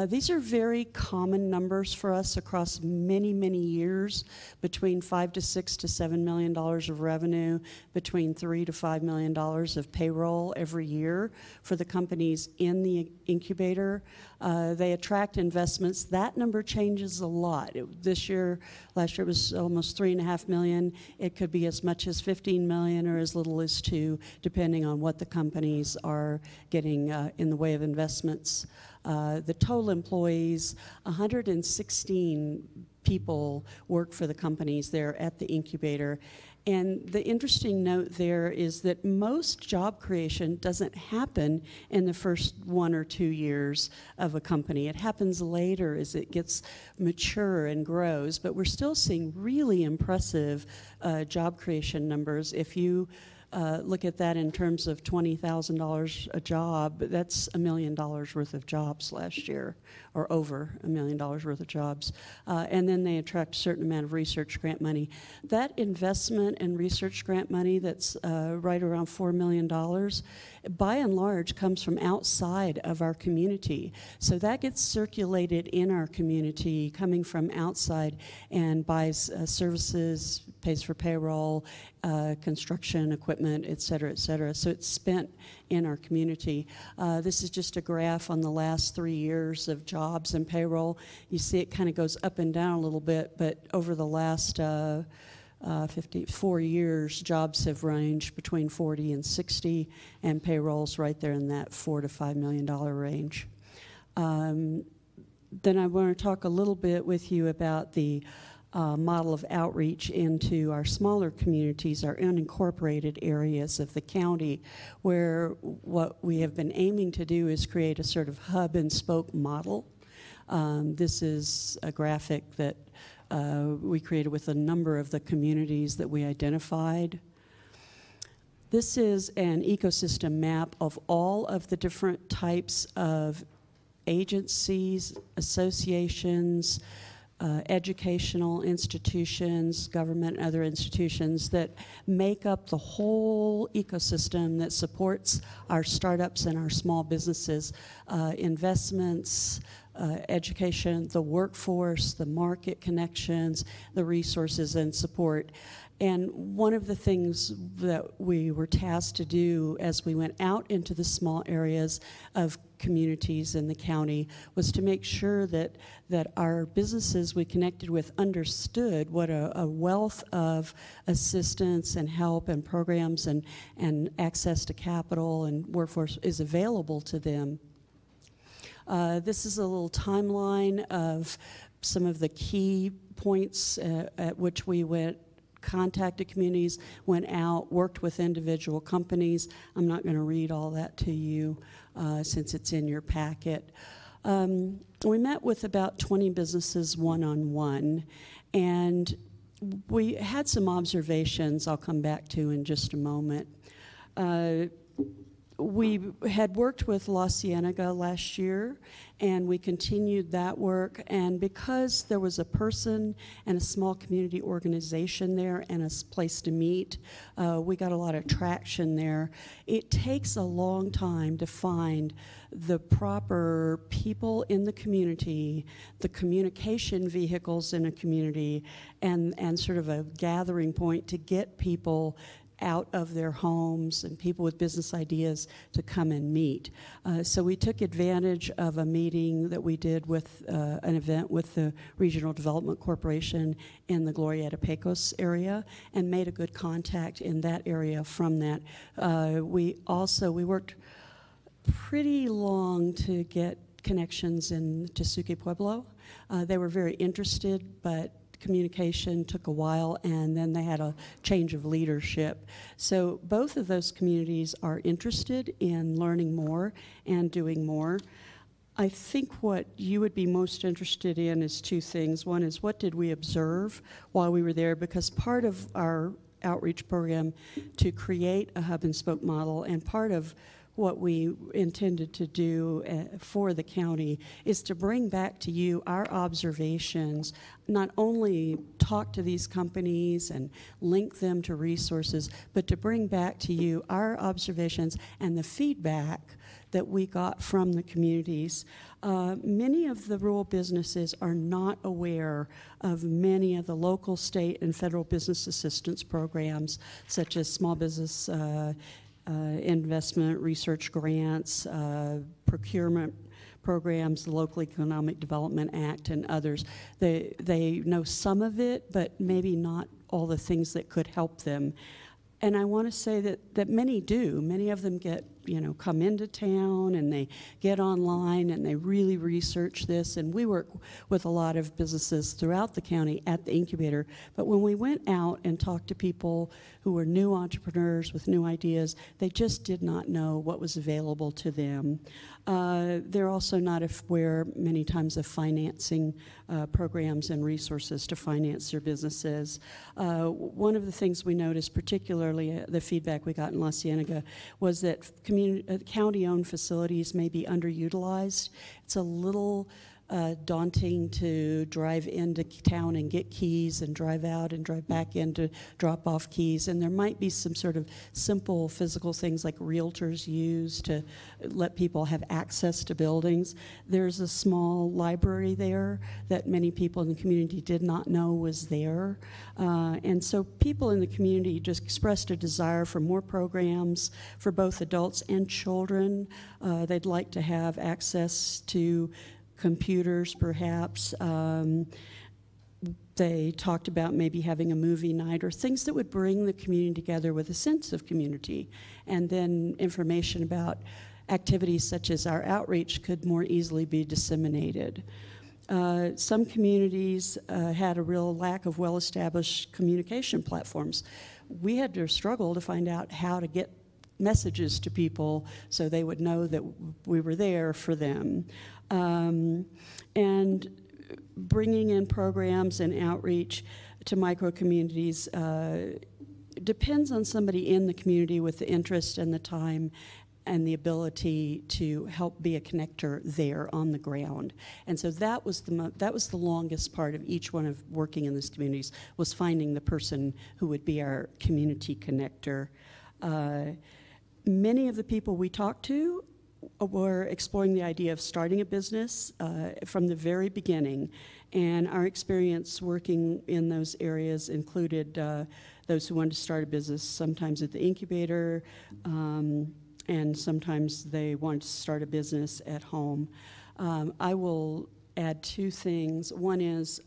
These are very common numbers for us across many, many years, between $5 to $6 to $7 million of revenue, between $3 to $5 million of payroll every year for the companies in the incubator. They attract investments. That number changes a lot. Last year it was almost $3.5 million. It could be as much as $15 million or as little as $2 million, depending on what the companies are getting in the way of investments. The total employees, 116 people work for the companies there at the incubator. And the interesting note there is that most job creation doesn't happen in the first 1 or 2 years of a company. It happens later as it gets mature and grows, but we're still seeing really impressive job creation numbers. If you look at that in terms of $20,000 a job, that's $1 million worth of jobs last year, or over $1 million worth of jobs. And then they attract a certain amount of research grant money. That investment in research grant money that's right around $4 million, by and large, comes from outside of our community. So that gets circulated in our community, coming from outside, and buys services, pays for payroll, construction, equipment, et cetera, et cetera. So it's spent in our community. This is just a graph on the last 3 years of jobs and payroll. You see it kind of goes up and down a little bit, but over the last 54 years, jobs have ranged between 40 and 60, and payrolls right there in that $4 to $5 million range. Then I want to talk a little bit with you about the model of outreach into our smaller communities, our unincorporated areas of the county, where what we have been aiming to do is create a sort of hub and spoke model. This is a graphic that we created with a number of the communities that we identified. This is an ecosystem map of all of the different types of agencies, associations, educational institutions, government, and other institutions that make up the whole ecosystem that supports our startups and our small businesses, investments, education, the workforce, the market connections, the resources and support. And one of the things that we were tasked to do as we went out into the small areas of communities in the county was to make sure that our businesses we connected with understood what a wealth of assistance and help and programs and access to capital and workforce is available to them. This is a little timeline of some of the key points at which we contacted communities, went out, worked with individual companies. I'm not going to read all that to you since it's in your packet. We met with about 20 businesses one-on-one, and we had some observations I'll come back to in just a moment. We had worked with La Cienega last year, and we continued that work. And because there was a person and a small community organization there and a place to meet, we got a lot of traction there. It takes a long time to find the proper people in the community, the communication vehicles in a community, and sort of a gathering point to get people out of their homes and people with business ideas to come and meet. So we took advantage of a meeting that we did with an event with the Regional Development Corporation in the Glorieta Pecos area and made a good contact in that area from that. We worked pretty long to get connections in Tesuque Pueblo. They were very interested, but communication took a while, and then they had a change of leadership. So both of those communities are interested in learning more and doing more. I think what you would be most interested in is two things. One is, what did we observe while we were there? Because part of our outreach program to create a hub and spoke model, and part of what we intended to do for the county, is to bring back to you our observations, not only talk to these companies and link them to resources, but to bring back to you our observations and the feedback that we got from the communities. Many of the rural businesses are not aware of many of the local, state, and federal business assistance programs, such as small business investment, research grants, procurement programs, the Local Economic Development Act, and others. They know some of it, but maybe not all the things that could help them. And I want to say that many do. Many of them get, come into town and they get online and they really research this. And we work with a lot of businesses throughout the county at the Incubator. But when we went out and talked to people who were new entrepreneurs with new ideas, they just did not know what was available to them. They're also not aware many times of financing programs and resources to finance their businesses. One of the things we noticed, particularly the feedback we got in La Cienega, was that county-owned facilities may be underutilized. It's a little daunting to drive into town and get keys and drive out and drive back in to drop off keys. And there might be some sort of simple physical things like realtors use to let people have access to buildings. There's a small library there that many people in the community did not know was there. And so people in the community just expressed a desire for more programs for both adults and children. They'd like to have access to computers, perhaps. They talked about maybe having a movie night or things that would bring the community together with a sense of community. And then information about activities such as our outreach could more easily be disseminated. Some communities had a real lack of well-established communication platforms. We had to struggle to find out how to get messages to people so they would know that we were there for them. And bringing in programs and outreach to micro-communities depends on somebody in the community with the interest and the time and the ability to help be a connector there on the ground. And so that was the longest part of each one of working in these communities, was finding the person who would be our community connector. Many of the people we talked to were exploring the idea of starting a business from the very beginning. And our experience working in those areas included those who wanted to start a business, sometimes at the Incubator, and sometimes they wanted to start a business at home. I will add two things. One is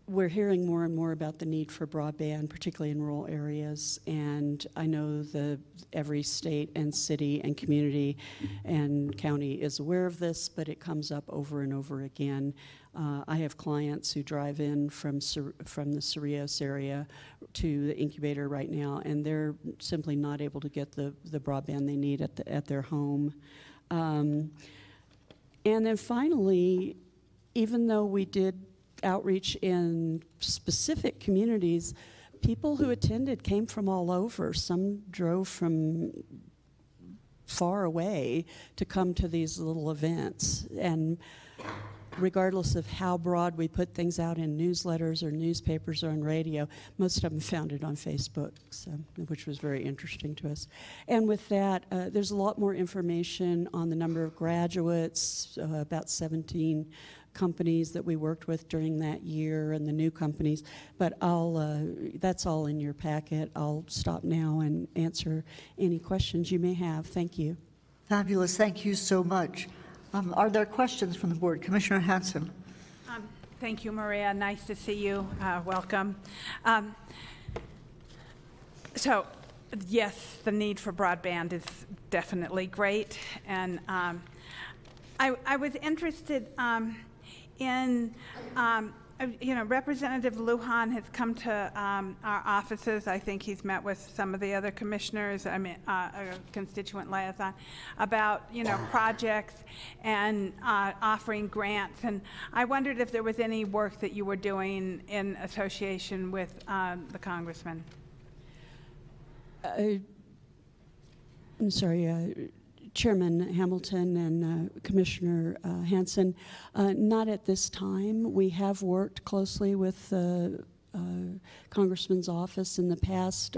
we're hearing more and more about the need for broadband, particularly in rural areas, and I know every state and city and community and county is aware of this, but it comes up over and over again. I have clients who drive in from the Cerrillos area to the Incubator right now, and they're simply not able to get the broadband they need at their home. And then finally, even though we did outreach in specific communities, people who attended came from all over. Some drove from far away to come to these little events. And regardless of how broad we put things out in newsletters or newspapers or on radio, most of them found it on Facebook, which was very interesting to us. And with that, there's a lot more information on the number of graduates, about 17 companies that we worked with during that year and the new companies, but that's all in your packet. I'll stop now and answer any questions you may have. Thank you. Fabulous. Thank you so much. Are there questions from the board? Commissioner Hanson. Thank you, Maria. Nice to see you. Welcome. So, yes, the need for broadband is definitely great, and I was interested in You know, Representative Lujan has come to our offices. I think he's met with some of the other commissioners, I mean, a constituent liaison, about, you know, projects and offering grants. And I wondered if there was any work that you were doing in association with the congressman. I'm sorry, Chairman Hamilton and Commissioner Hanson, not at this time. We have worked closely with the Congressman's office in the past.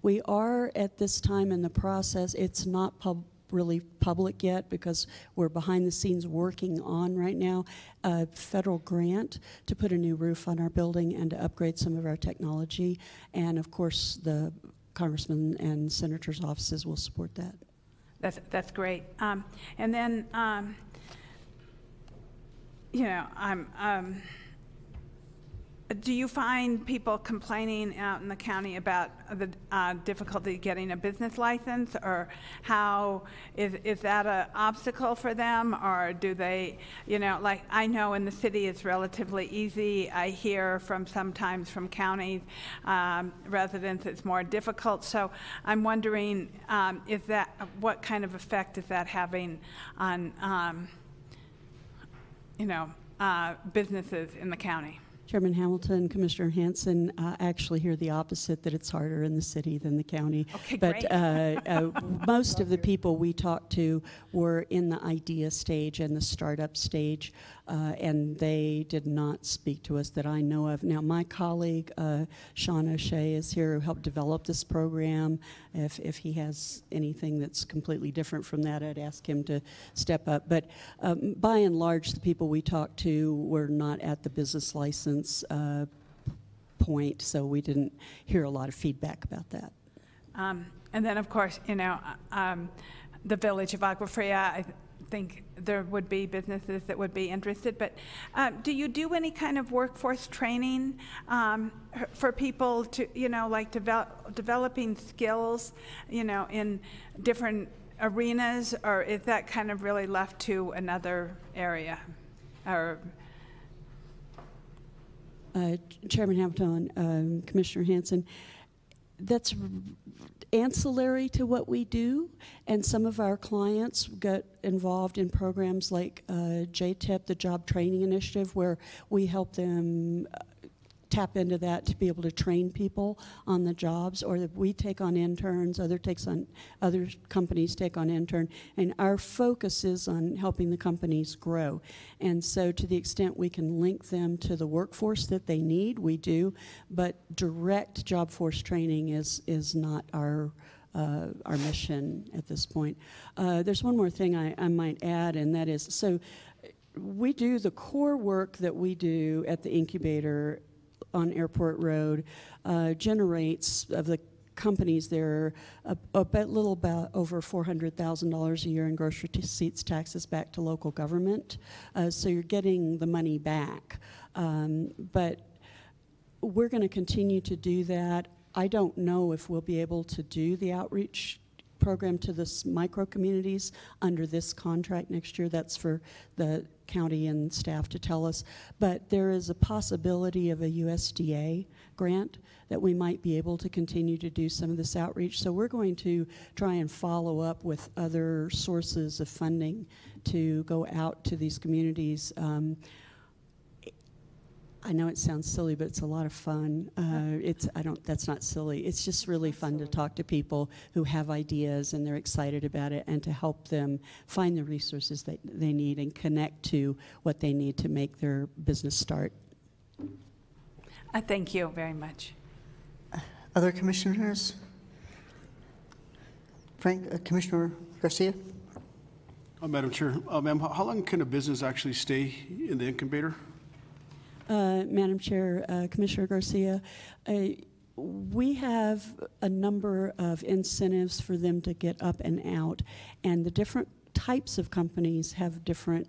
We are at this time in the process. It's not really public yet because we're behind the scenes working on right now a federal grant to put a new roof on our building and to upgrade some of our technology. And of course, the Congressman and Senator's offices will support that. That's great. And then, you know, do you find people complaining out in the county about the difficulty getting a business license, or how is that an obstacle for them, or do they, you know, like I know in the city it's relatively easy. I hear from sometimes from county residents it's more difficult. So I'm wondering, what kind of effect is that having on, you know, businesses in the county? Chairman Hamilton, Commissioner Hanson, actually hear the opposite, that it's harder in the city than the county. Okay, but great. Most of the people we talked to were in the idea stage and the startup stage, and they did not speak to us that I know of. Now, my colleague, Sean O'Shea, is here, who helped develop this program. If he has anything that's completely different from that, I'd ask him to step up. But by and large, the people we talked to were not at the business license point, so we didn't hear a lot of feedback about that. And then, of course, you know, the village of Agua Fria, I think there would be businesses that would be interested, but do you do any kind of workforce training for people to, you know, like developing skills, you know, in different arenas, or is that kind of really left to another area? Or Chairman Hamilton, Commissioner Hanson, that's ancillary to what we do, and some of our clients get involved in programs like JTIP, the Job Training Initiative, where we help them tap into that to be able to train people on the jobs, or that we take on interns, other companies take on intern, and our focus is on helping the companies grow. And so to the extent we can link them to the workforce that they need, we do, but direct job force training is not our mission at this point. There's one more thing I might add, and that is, so we do the core work that we do at the Incubator on Airport Road, generates, of the companies there, a little about over $400,000 a year in gross receipts taxes back to local government. So you're getting the money back. But we're going to continue to do that. I don't know if we'll be able to do the outreach program to the micro communities under this contract next year. That's for the county and staff to tell us. But there is a possibility of a USDA grant that we might be able to continue to do some of this outreach. So we're going to try and follow up with other sources of funding to go out to these communities. I know it sounds silly, but it's a lot of fun. That's not silly. It's just really fun to talk to people who have ideas and they're excited about it, and to help them find the resources that they need and connect to what they need to make their business start. Thank you very much. Other commissioners? Frank, Commissioner Garcia? Madam Chair, ma'am, how long can a business actually stay in the incubator? Madam Chair, Commissioner Garcia, we have a number of incentives for them to get up and out, and the different types of companies have different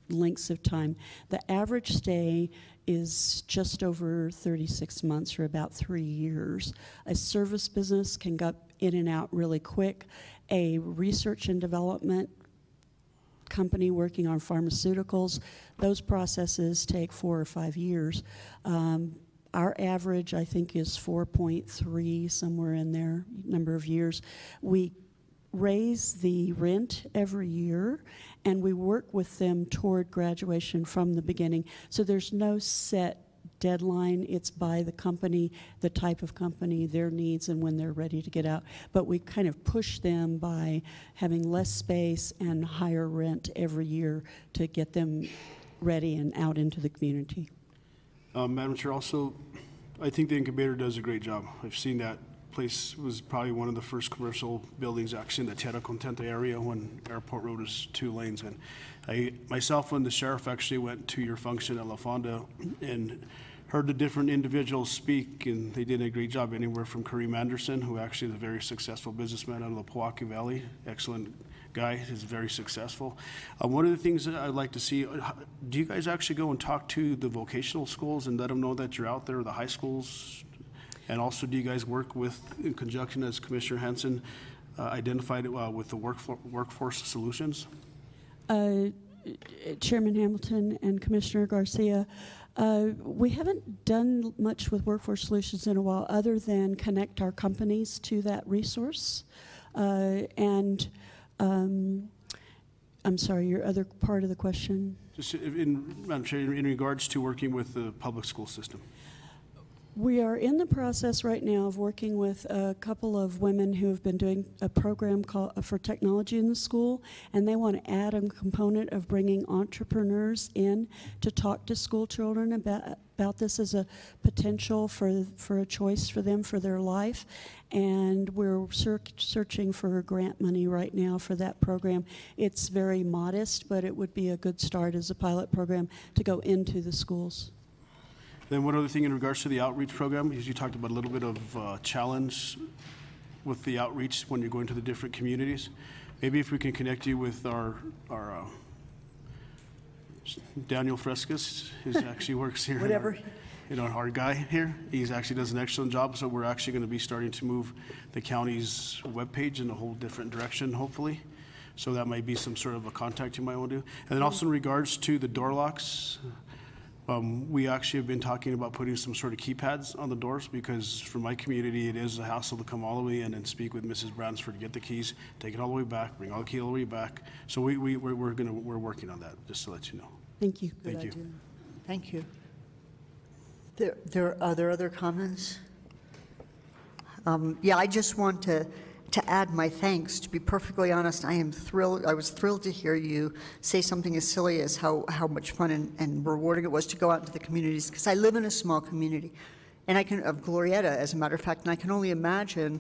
lengths of time. The average stay is just over 36 months, or about 3 years. A service business can go in and out really quick. A research and development company working on pharmaceuticals. Those processes take 4 or 5 years. Our average, I think, is 4.3, somewhere in there, number of years. We raise the rent every year, and we work with them toward graduation from the beginning. So there's no set deadline. It's by the company, the type of company, their needs, and when they're ready to get out. But we kind of push them by having less space and higher rent every year to get them ready and out into the community. Madam Chair, also, I think the Incubator does a great job. I've seen that place was probably one of the first commercial buildings actually in the Tierra Contenta area when Airport Road was 2 lanes. And myself and the sheriff actually went to your function at La Fonda and heard the different individuals speak, and they did a great job, anywhere from Kareem Anderson, who actually is a very successful businessman out of the Pojoaque Valley, excellent guy, is very successful. One of the things that I'd like to see, do you guys actually go and talk to the vocational schools and let them know that you're out there, the high schools? And also, do you guys work with, in conjunction, as Commissioner Hansen identified, with the workforce solutions? Chairman Hamilton and Commissioner Garcia, we haven't done much with Workforce Solutions in a while, other than connect our companies to that resource. I'm sorry, your other part of the question? Just Madam Chair, in regards to working with the public school system. We are in the process right now of working with a couple of women who have been doing a program called for technology in the school, and they want to add a component of bringing entrepreneurs in to talk to school children about this as a potential for a choice for them for their life. And we're searching for grant money right now for that program. It's very modest, but it would be a good start as a pilot program to go into the schools. Then one other thing in regards to the outreach program, because you talked about a little bit of challenge with the outreach when you're going to the different communities. Maybe if we can connect you with our Daniel Frescas, who actually works here. Whatever. Our guy here, he actually does an excellent job. So we're actually going to be starting to move the county's webpage in a whole different direction, hopefully. So that might be some sort of a contact you might want to do. And then also in regards to the door locks, we actually have been talking about putting some sort of keypads on the doors, because for my community, it is a hassle to come all the way in and speak with Mrs. Bransford, get the keys, take it all the way back, bring all the key all the way back. So we're working on that, just to let you know. Thank you. Thank you. Thank you. Are there other comments? Yeah, I just want to add my thanks. To be perfectly honest, I was thrilled to hear you say something as silly as how much fun and rewarding it was to go out into the communities, because I live in a small community, and of Glorieta, as a matter of fact, and I can only imagine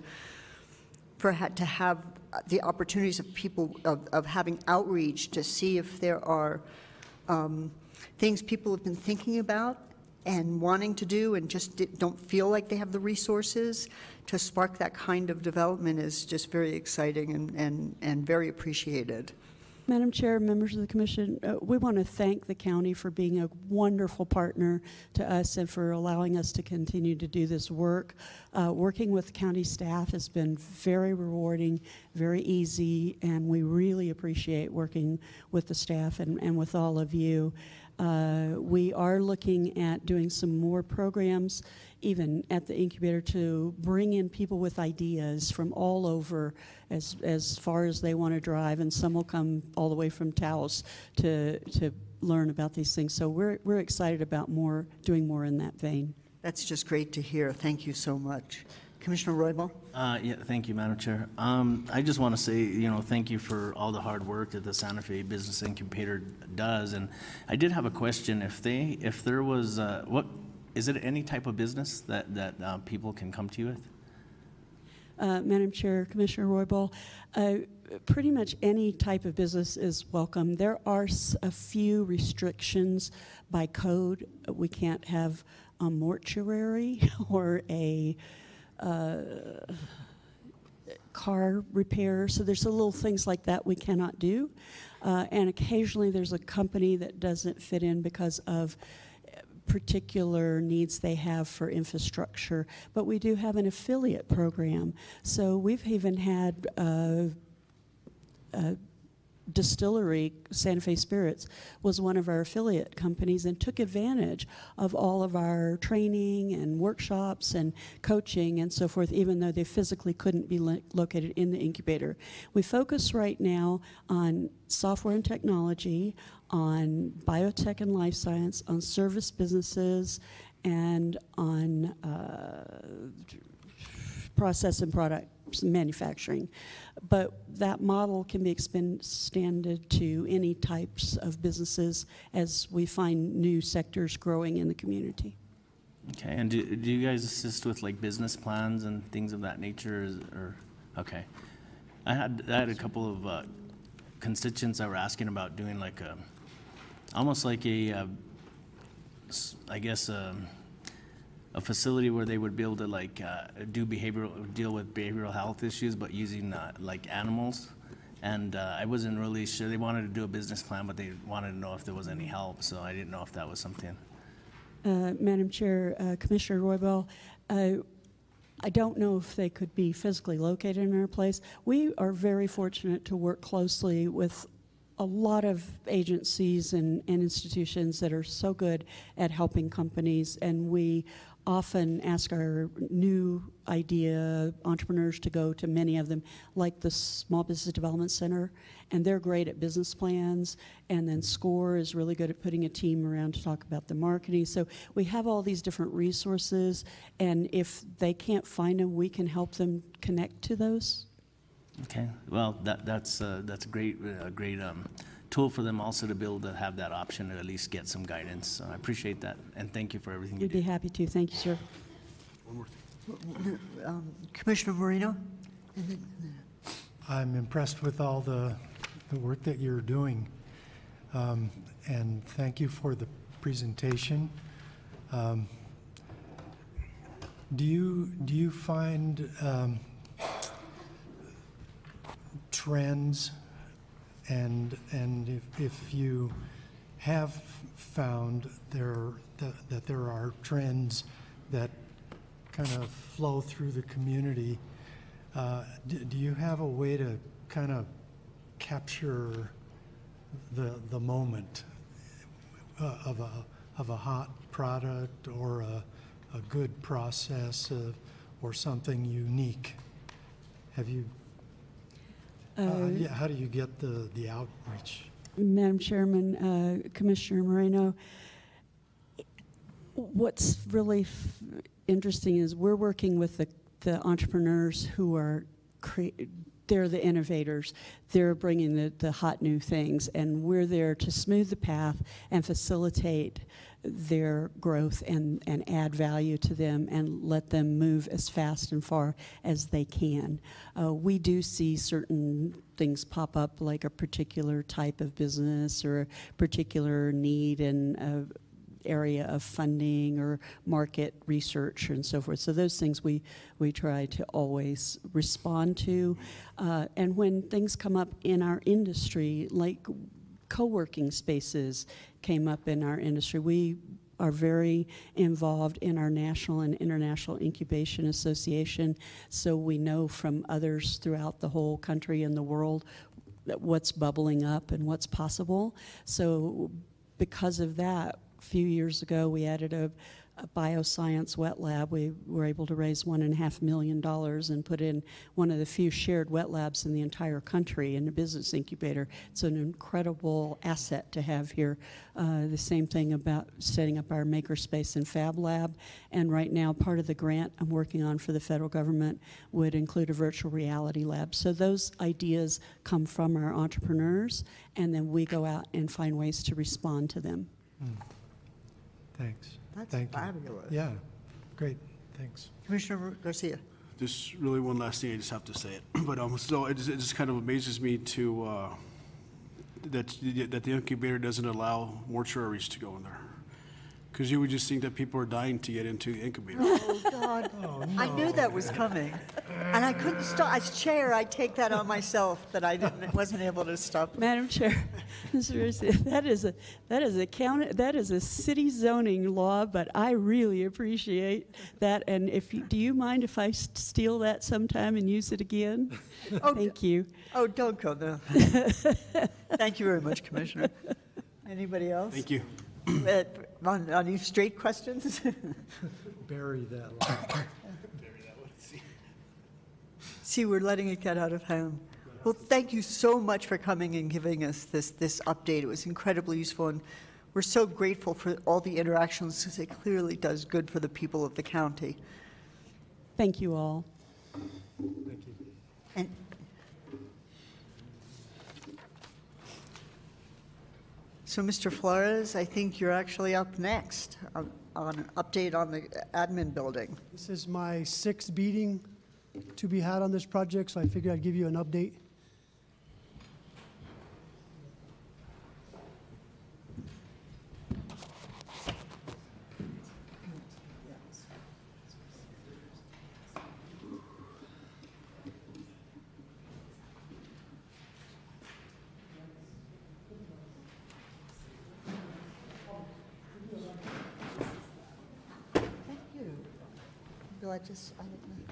to have the opportunities of people, of having outreach to see if there are things people have been thinking about and wanting to do and just don't feel like they have the resources. To spark that kind of development is just very exciting and very appreciated. Madam Chair, members of the Commission, we want to thank the county for being a wonderful partner to us and for allowing us to continue to do this work. Working with county staff has been very rewarding, very easy, and we really appreciate working with the staff and with all of you. We are looking at doing some more programs, even at the Incubator, to bring in people with ideas from all over as far as they want to drive, and some will come all the way from Taos to learn about these things. So we're excited about doing more in that vein. That's just great to hear. Thank you so much. Commissioner Roybal? Yeah, thank you, Madam Chair. I just want to say, thank you for all the hard work that the Santa Fe Business Incubator does. And I did have a question. If there was, is it any type of business that people can come to you with? Madam Chair, Commissioner Roybal, pretty much any type of business is welcome. There are a few restrictions by code. We can't have a mortuary or a car repair, so there's little things like that we cannot do. And occasionally there's a company that doesn't fit in because of particular needs they have for infrastructure. But we do have an affiliate program. So we've even had distillery, Santa Fe Spirits, was one of our affiliate companies and took advantage of all of our training and workshops and coaching and so forth, even though they physically couldn't be located in the incubator. We focus right now on software and technology, on biotech and life science, on service businesses, and on process and product manufacturing. But that model can be extended to any types of businesses as we find new sectors growing in the community. Okay, and do you guys assist with like business plans and things of that nature, or okay? I had a couple of constituents that were asking about doing like a, almost like a, I guess a facility where they would be able to like deal with behavioral health issues, but using like animals. And I wasn't really sure. They wanted to do a business plan, but they wanted to know if there was any help. So I didn't know if that was something. Madam Chair, Commissioner Roybal, I don't know if they could be physically located in our place. We are very fortunate to work closely with a lot of agencies and institutions that are so good at helping companies, and we often ask our new idea entrepreneurs to go to many of them, like the Small Business Development Center, and they're great at business plans, and then SCORE is really good at putting a team around to talk about the marketing. So we have all these different resources, and if they can't find them, we can help them connect to those. Okay, well, that's a great tool for them also to be able to have that option or at least get some guidance. So I appreciate that, and thank you for everything you do. We'd be happy to. Thank you, sir. One more thing. Commissioner Moreno? I'm impressed with all the work that you're doing, and thank you for the presentation. Do you find trends, and if you have found that there are trends that kind of flow through the community, do you have a way to kind of capture the moment of a hot product or a good process or something unique? Have you? How do you get the outreach? Madam Chairman, Commissioner Moreno, what's really interesting is we're working with the entrepreneurs who are they're the innovators. They're bringing the hot new things, and we're there to smooth the path and facilitate their growth and add value to them and let them move as fast and far as they can. We do see certain things pop up, like a particular type of business or a particular need in area of funding or market research and so forth. So those things we try to always respond to. And when things come up in our industry, like co-working spaces came up in our industry, we are very involved in our national and international incubation association, so we know from others throughout the whole country and the world what's bubbling up and what's possible. So because of that, a few years ago we added a bioscience wet lab. We were able to raise $1.5 million and put in one of the few shared wet labs in the entire country in a business incubator. It's an incredible asset to have here. The same thing about setting up our makerspace and fab lab. And right now, part of the grant I'm working on for the federal government would include a virtual reality lab. So those ideas come from our entrepreneurs, and then we go out and find ways to respond to them. Thanks. That's fabulous. Yeah, great. Thanks. Commissioner Garcia. Just really one last thing, I just have to say it. But so it just kind of amazes me to that the incubator doesn't allow mortuaries to go in there. Because you would just think that people are dying to get into the Incubator. Oh, God. I knew that was coming. And I couldn't stop. As chair, I take that on myself that I wasn't able to stop. Madam Chair, seriously, that is a city zoning law, but I really appreciate that. And do you mind if I steal that sometime and use it again? Oh, thank you. Oh, don't go there. Thank you very much, Commissioner. Anybody else? Thank you. On any straight questions? Bury that line. See, we're letting it get out of hand. Well, thank you so much for coming and giving us this update. It was incredibly useful, and we're so grateful for all the interactions because it clearly does good for the people of the county. Thank you all. Thank you. And so, Mr. Flores, I think you're actually up next on an update on the admin building. This is my 6th meeting to be had on this project, so I figured I'd give you an update. I don't know.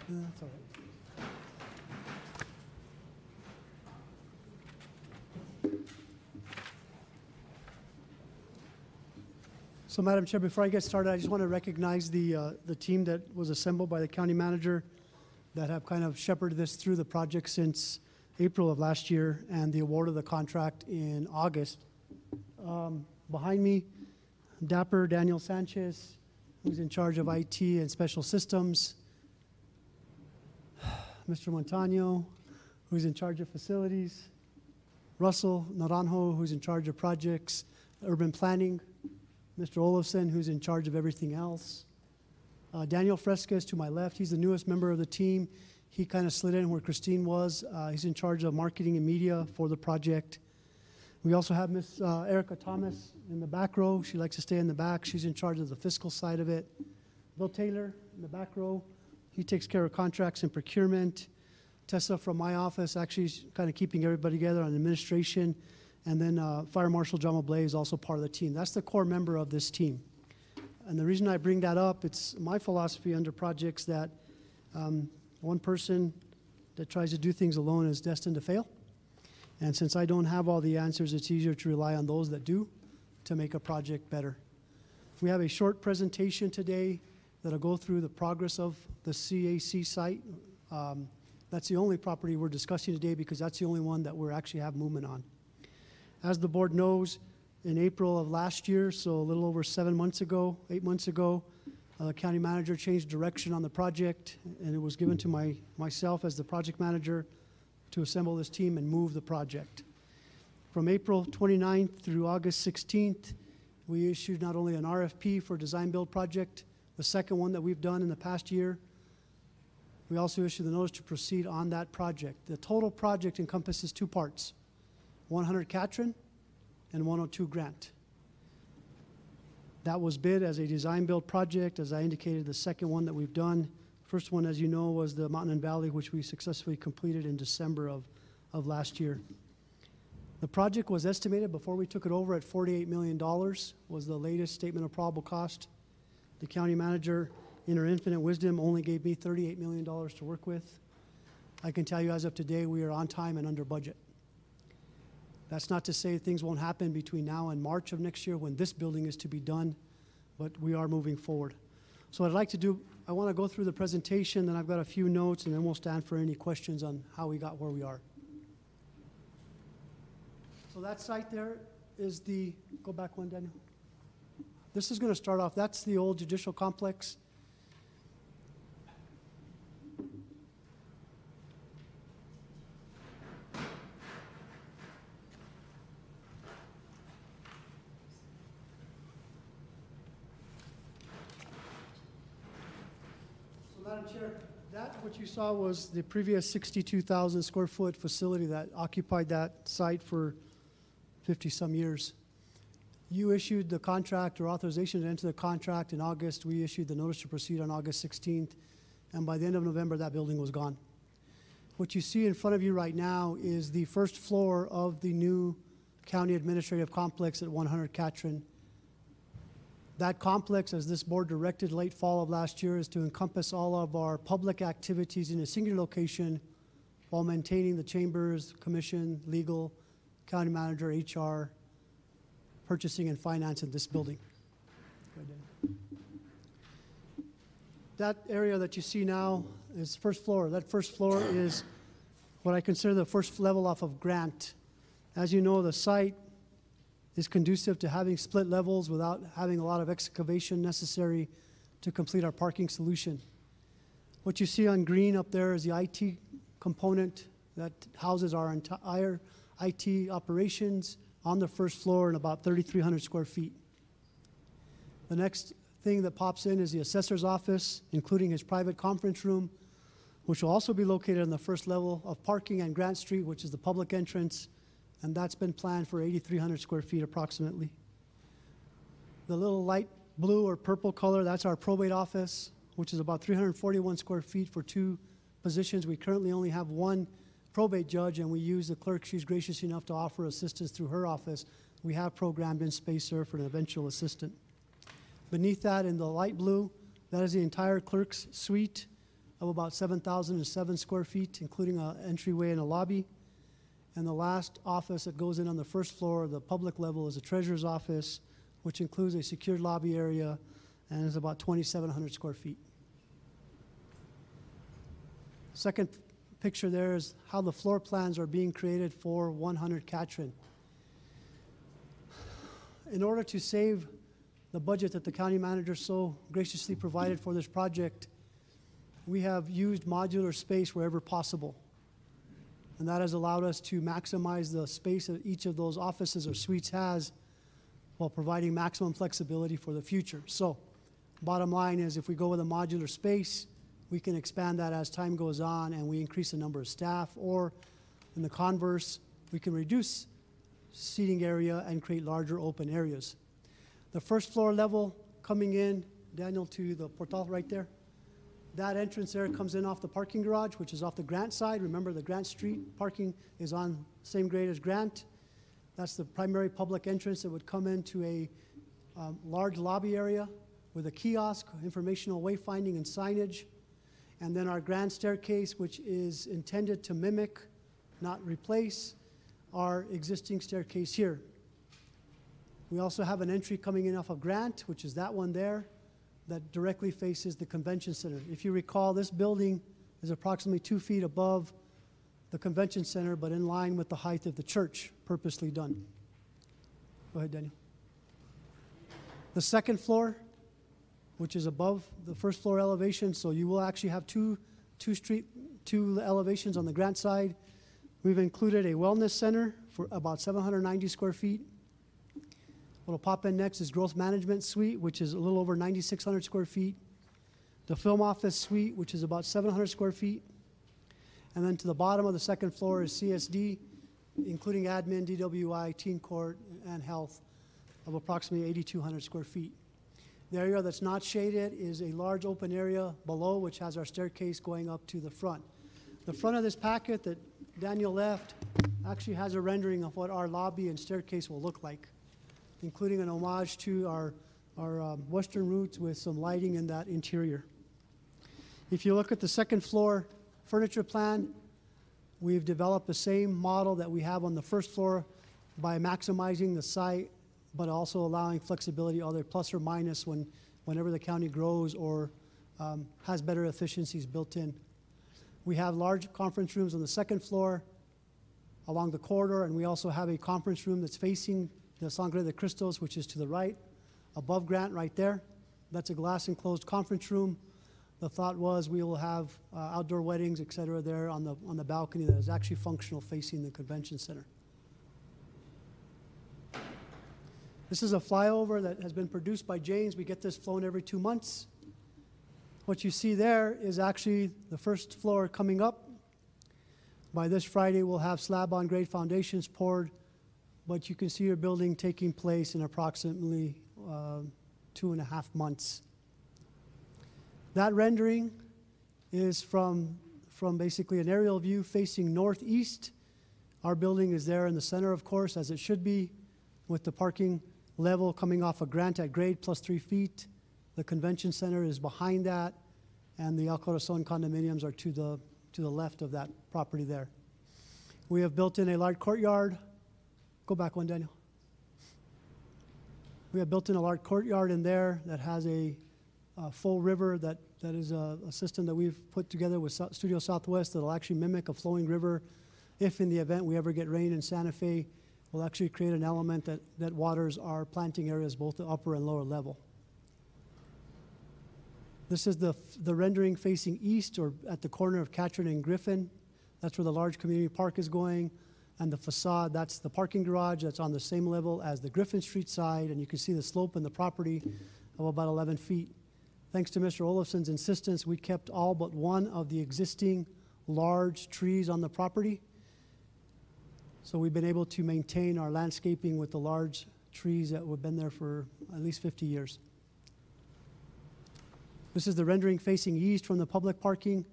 That's all right. So, Madam Chair, before I get started, I just want to recognize the team that was assembled by the county manager that have kind of shepherded this through the project since April of last year and the award of the contract in August. Behind me, Dapper Daniel Sanchez, who's in charge of IT and special systems. Mr. Montano, who's in charge of facilities. Russell Naranjo, who's in charge of projects, urban planning. Mr. Olofsson, who's in charge of everything else. Daniel Fresquez to my left, he's the newest member of the team. He kind of slid in where Christine was. He's in charge of marketing and media for the project. We also have Miss Erica Thomas in the back row. She likes to stay in the back. She's in charge of the fiscal side of it. Bill Taylor in the back row. He takes care of contracts and procurement. Tessa from my office, actually kind of keeping everybody together on administration. And then Fire Marshal John Blay is also part of the team. That's the core member of this team. And the reason I bring that up, it's my philosophy under projects that one person that tries to do things alone is destined to fail. And since I don't have all the answers, it's easier to rely on those that do to make a project better. We have a short presentation today that'll go through the progress of the CAC site. That's the only property we're discussing today because that's the only one that we're actually have movement on. As the board knows, in April of last year, so a little over 8 months ago, the county manager changed direction on the project, and it was given to myself as the project manager to assemble this team and move the project. From April 29th through August 16th, we issued not only an RFP for design build project, the second one that we've done in the past year. We also issued the notice to proceed on that project. The total project encompasses 2 parts, 100 Catron and 102 Grant. That was bid as a design build project. As I indicated, the second one that we've done, first one, as you know, was the Mountain and Valley, which we successfully completed in December of last year. The project was estimated before we took it over at $48 million, was the latest statement of probable cost. The county manager, in her infinite wisdom, only gave me $38 million to work with. I can tell you as of today, we are on time and under budget. That's not to say things won't happen between now and March of next year when this building is to be done, but we are moving forward. So what I'd like to do, I want to go through the presentation, then I've got a few notes, and then we'll stand for any questions on how we got where we are. So that site there is the, go back one, Daniel. This is going to start off, that's the old Judicial Complex. Madam Chair, That, what you saw was the previous 62,000 square foot facility that occupied that site for 50-some years. You issued the contract or authorization to enter the contract in August. We issued the notice to proceed on August 16th, and by the end of November, that building was gone. What you see in front of you right now is the first floor of the new county administrative complex at 100 Catron. That complex, as this board directed late fall of last year, is to encompass all of our public activities in a singular location while maintaining the chambers, commission, legal, county manager, HR, purchasing and finance in this building. That area that you see now is first floor. That first floor is what I consider the first level off of Grant. As you know, the site is conducive to having split levels without having a lot of excavation necessary to complete our parking solution. What you see on green up there is the IT component that houses our entire IT operations on the first floor in about 3,300 square feet. The next thing that pops in is the assessor's office, including his private conference room, which will also be located on the first level of parking on Grant Street, which is the public entrance, and that's been planned for 8,300 square feet approximately. The little light blue or purple color, that's our probate office, which is about 341 square feet for 2 positions. We currently only have 1 probate judge, and we use the clerk. She's gracious enough to offer assistance through her office. We have programmed in space there for an eventual assistant. Beneath that, in the light blue, that is the entire clerk's suite of about 7,007 square feet, including an entryway and a lobby. And the last office that goes in on the first floor, the public level, is the treasurer's office, which includes a secured lobby area and is about 2,700 square feet. Second picture there is how the floor plans are being created for 100 Catron. In order to save the budget that the county manager so graciously provided for this project, we have used modular space wherever possible. And that has allowed us to maximize the space that each of those offices or suites has while providing maximum flexibility for the future. So, bottom line is, if we go with a modular space, we can expand that as time goes on and we increase the number of staff, or in the converse, we can reduce seating area and create larger open areas. The first floor level coming in, Daniel, to the portal right there, that entrance there comes in off the parking garage, which is off the Grant side. Remember, the Grant Street parking is on same grade as Grant. That's the primary public entrance that would come into a large lobby area with a kiosk, informational wayfinding and signage. And then our grand staircase, which is intended to mimic, not replace, our existing staircase here. We also have an entry coming in off of Grant, which is that one there, that directly faces the convention center. If you recall, this building is approximately 2 feet above the convention center, but in line with the height of the church, purposely done. Go ahead, Daniel. The second floor, which is above the first floor elevation, so you will actually have two elevations on the Grant side. We've included a wellness center for about 790 square feet. What'll pop in next is growth management suite, which is a little over 9,600 square feet. The film office suite, which is about 700 square feet. And then to the bottom of the second floor is CSD, including admin, DWI, teen court, and health, of approximately 8,200 square feet. The area that's not shaded is a large open area below, which has our staircase going up to the front. The front of this packet that Daniel left actually has a rendering of what our lobby and staircase will look like, including an homage to our western roots with some lighting in that interior. If you look at the second floor furniture plan, we've developed the same model that we have on the first floor by maximizing the site, but also allowing flexibility, either plus or minus whenever the county grows or has better efficiencies built in. We have large conference rooms on the second floor along the corridor, and we also have a conference room that's facing the Sangre de Cristos, which is to the right, above Grant right there. That's a glass enclosed conference room. The thought was we will have outdoor weddings, et cetera, there on the balcony that is actually functional facing the convention center. This is a flyover that has been produced by James. We get this flown every 2 months. What you see there is actually the first floor coming up. By this Friday, we'll have slab-on-grade foundations poured, but you can see your building taking place in approximately 2.5 months. That rendering is from basically an aerial view facing northeast. Our building is there in the center, of course, as it should be, with the parking level coming off a grant at grade plus 3 feet. The convention center is behind that, and the El Corazon condominiums are to the left of that property there. We have built in a large courtyard. Go back one, Daniel. We have built in a large courtyard in there that has a full river that is a system that we've put together with Studio Southwest that will actually mimic a flowing river. If in the event we ever get rain in Santa Fe, we'll actually create an element that waters our planting areas, both the upper and lower level. This is the rendering facing east, or at the corner of Catron and Griffin. That's where the large community park is going. And the facade, that's the parking garage that's on the same level as the Griffin Street side. And you can see the slope in the property of about 11 feet. Thanks to Mr. Olafson's insistence, we kept all but one of the existing large trees on the property. So we've been able to maintain our landscaping with the large trees that have been there for at least 50 years. This is the rendering facing east from the public parking,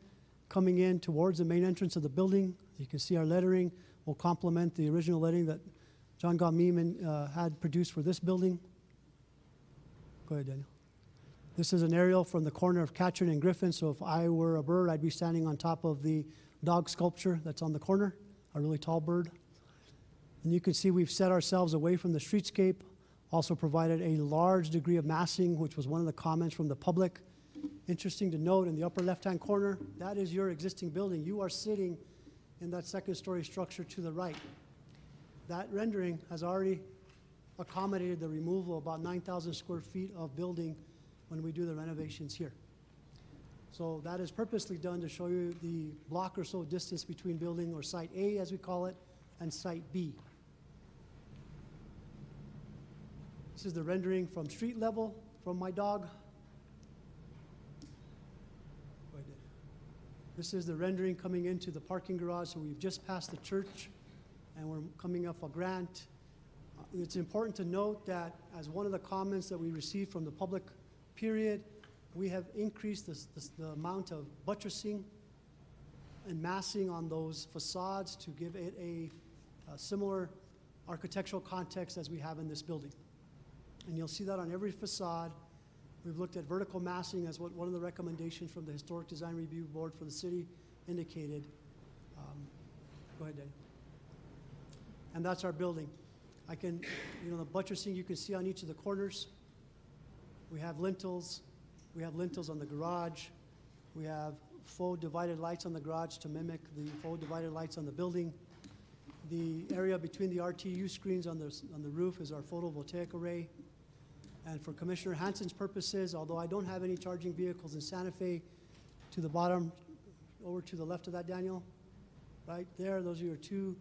coming in towards the main entrance of the building. You can see our lettering will complement the original lettering that John Gaume had produced for this building. Go ahead, Daniel. This is an aerial from the corner of Catron and Griffin, so if I were a bird, I'd be standing on top of the dog sculpture that's on the corner, a really tall bird. And you can see we've set ourselves away from the streetscape, also provided a large degree of massing, which was one of the comments from the public. Interesting to note, in the upper left-hand corner, that is your existing building. You are sitting in that second-story structure to the right. That rendering has already accommodated the removal of about 9,000 square feet of building when we do the renovations here. So that is purposely done to show you the block or so distance between building, or Site A, as we call it, and Site B. This is the rendering from street level from my dog. This is the rendering coming into the parking garage. So we've just passed the church and we're coming up a grant. It's important to note that as one of the comments that we received from the public period, we have increased the amount of buttressing and massing on those facades to give it a similar architectural context as we have in this building. And you'll see that on every facade. We've looked at vertical massing as what one of the recommendations from the Historic Design Review Board for the city indicated. Go ahead, Dave. And that's our building. The buttressing you can see on each of the corners. We have lintels. We have lintels on the garage. We have faux divided lights on the garage to mimic the faux divided lights on the building. The area between the RTU screens on the roof is our photovoltaic array. And for Commissioner Hansen's purposes, although I don't have any charging vehicles in Santa Fe, to the bottom, over to the left of that, Daniel, right there, those are your 2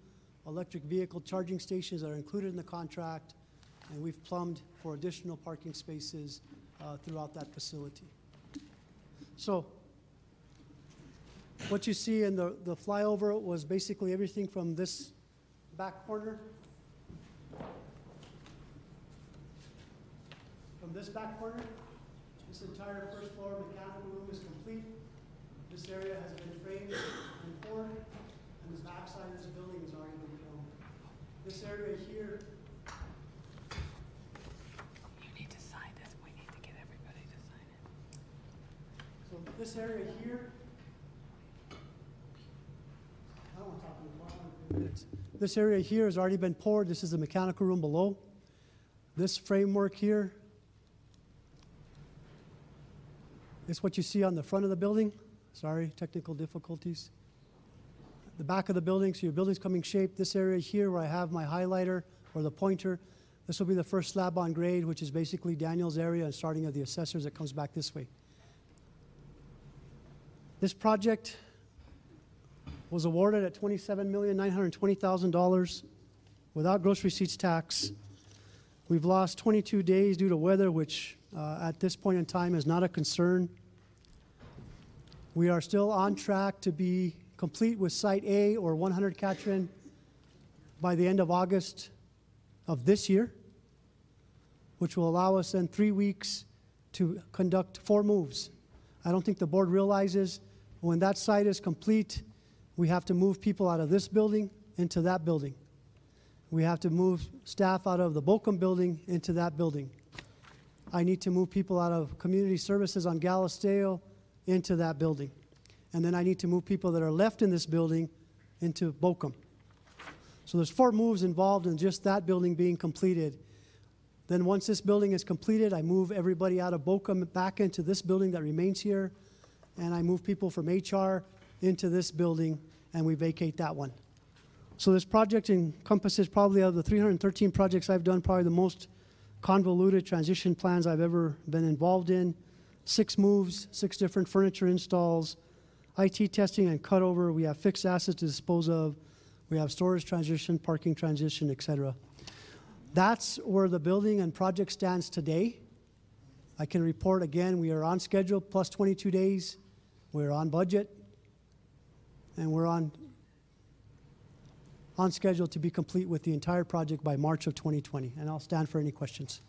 electric vehicle charging stations that are included in the contract, and we've plumbed for additional parking spaces throughout that facility. So what you see in the flyover was basically everything from this back corner. From this back corner, this entire first floor mechanical room is complete. This area has been framed and poured, and the back side of this building has already been formed. This area here. You need to sign this. We need to get everybody to sign it. So this area here, I don't want to talk about minutes. This area here has already been poured. This is the mechanical room below. This framework here is what you see on the front of the building. Sorry, technical difficulties. The back of the building, so your building's coming shaped. This area here where I have my highlighter or the pointer, this will be the first slab on grade, which is basically Daniel's area and starting of the assessors that comes back this way. This project was awarded at $27,920,000 without gross receipts tax. We've lost 22 days due to weather, which at this point in time is not a concern. We are still on track to be complete with Site A or 100 Katrin by the end of August of this year, which will allow us in 3 weeks to conduct 4 moves. I don't think the board realizes when that site is complete, we have to move people out of this building into that building. We have to move staff out of the Bochum building into that building. I need to move people out of community services on Galisteo into that building. And then I need to move people that are left in this building into Bochum. So there's 4 moves involved in just that building being completed. Then once this building is completed, I move everybody out of Bochum back into this building that remains here, and I move people from HR into this building, and we vacate that one. So this project encompasses, probably of the 313 projects I've done, probably the most convoluted transition plans I've ever been involved in. 6 moves, 6 different furniture installs, IT testing and cutover. We have fixed assets to dispose of. We have storage transition, parking transition, et cetera. That's where the building and project stands today. I can report again, we are on schedule plus 22 days. We're on budget, and we're on schedule to be complete with the entire project by March of 2020. And I'll stand for any questions.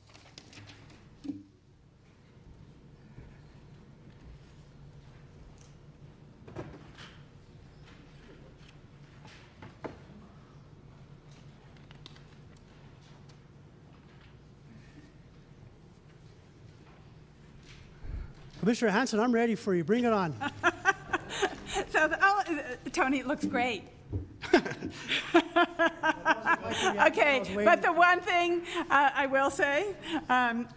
Commissioner Hanson, I'm ready for you. Bring it on. Tony, it looks great. Okay, but the one thing I will say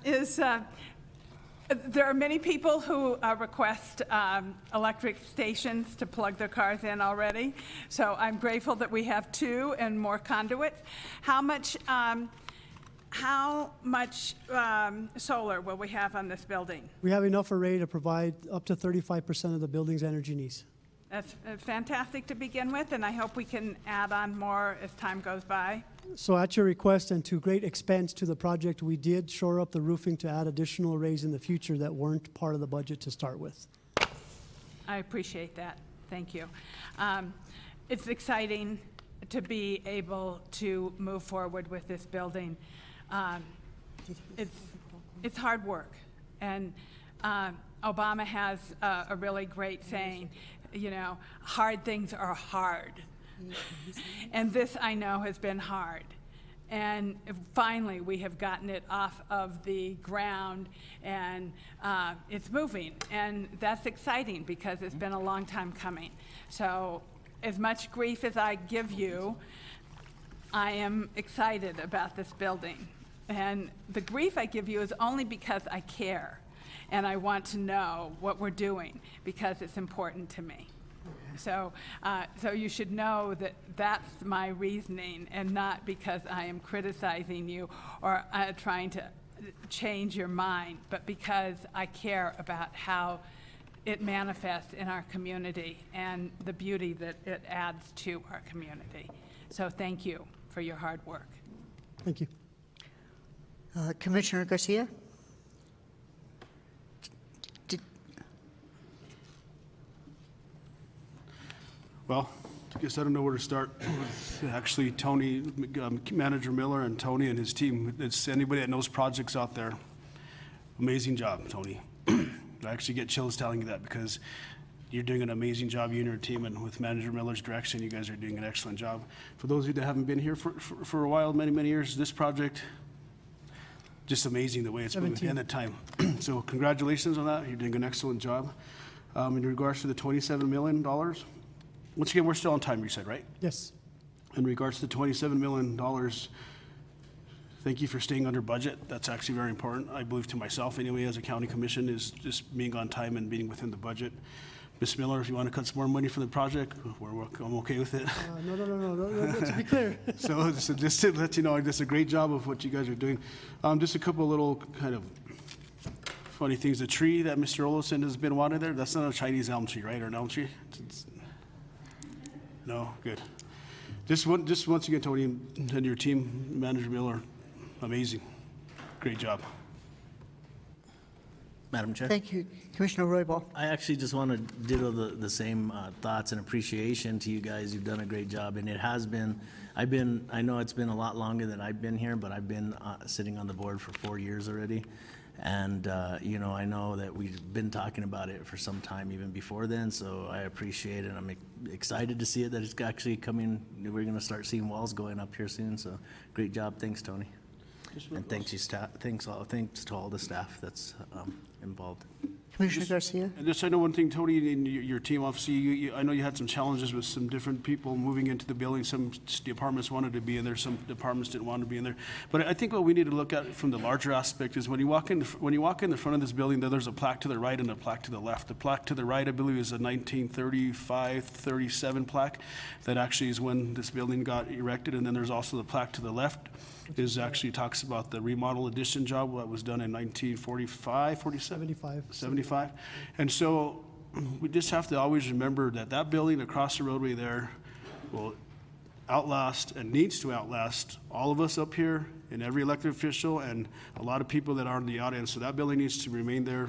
is there are many people who request electric stations to plug their cars in already. So I'm grateful that we have 2 and more conduits. How much solar will we have on this building? We have enough array to provide up to 35% of the building's energy needs. That's fantastic to begin with, and I hope we can add on more as time goes by. So at your request and to great expense to the project, we did shore up the roofing to add additional arrays in the future that weren't part of the budget to start with. I appreciate that. Thank you. It's exciting to be able to move forward with this building. It's hard work, and Obama has a really great saying, you know, hard things are hard. And this, I know, has been hard. And finally, we have gotten it off of the ground, and it's moving. And that's exciting because it's been a long time coming. So as much grief as I give you, I am excited about this building. And the grief I give you is only because I care. And I want to know what we're doing because it's important to me. So, so you should know that that's my reasoning, and not because I am criticizing you or trying to change your mind, but because I care about how it manifests in our community and the beauty that it adds to our community. So thank you for your hard work. Thank you. Commissioner Garcia? Well, I guess I don't know where to start. Actually, Tony, Manager Miller and Tony and his team, it's anybody that knows projects out there, amazing job, Tony. I actually get chills telling you that because you're doing an amazing job, you and your team, and with Manager Miller's direction, you guys are doing an excellent job. For those of you that haven't been here for a while, many years, this project, just amazing the way it's moving and the time. So congratulations on that. You're doing an excellent job. In regards to the $27 million, once again, we're still on time, you said, right? Yes. In regards to $27 million, thank you for staying under budget. That's actually very important, I believe, to myself anyway, as a county commission, is just being on time and being within the budget. Ms. Miller, if you want to cut some more money from the project, I'm okay with it. No, to be clear. So just to let you know, just a great job of what you guys are doing. Just a couple of little kind of funny things. The tree that Mr. Olofsson has been wanting there, that's not a Chinese elm tree, right, or an elm tree? No, good. Just once again, Tony and your team, Manager Miller, amazing. Great job. Madam Chair. Thank you. Commissioner Roybal. I actually just want to ditto the same thoughts and appreciation to you guys. You've done a great job, and it has been, I know it's been a lot longer than I've been here, but I've been sitting on the board for 4 years already. And, you know, I know that we've been talking about it for some time even before then, so I appreciate it. I'm excited to see it, that it's actually coming. We're going to start seeing walls going up here soon, so great job. Thanks, Tony. And thanks to all the staff that's involved. Commissioner Garcia. And just I know one thing, Tony, and your team, obviously, I know you had some challenges with some different people moving into the building. Some departments wanted to be in there, some departments didn't want to be in there. But I think what we need to look at from the larger aspect is when you walk in the front of this building, there's a plaque to the right and a plaque to the left. The plaque to the right, I believe, is a 1935-37 plaque. That actually is when this building got erected. And then there's also the plaque to the left. Is actually talks about the remodel addition job that was done in 1945, 47? 75. And so we just have to always remember that that building across the roadway there will outlast and needs to outlast all of us up here and every elected official and a lot of people that are in the audience. So that building needs to remain there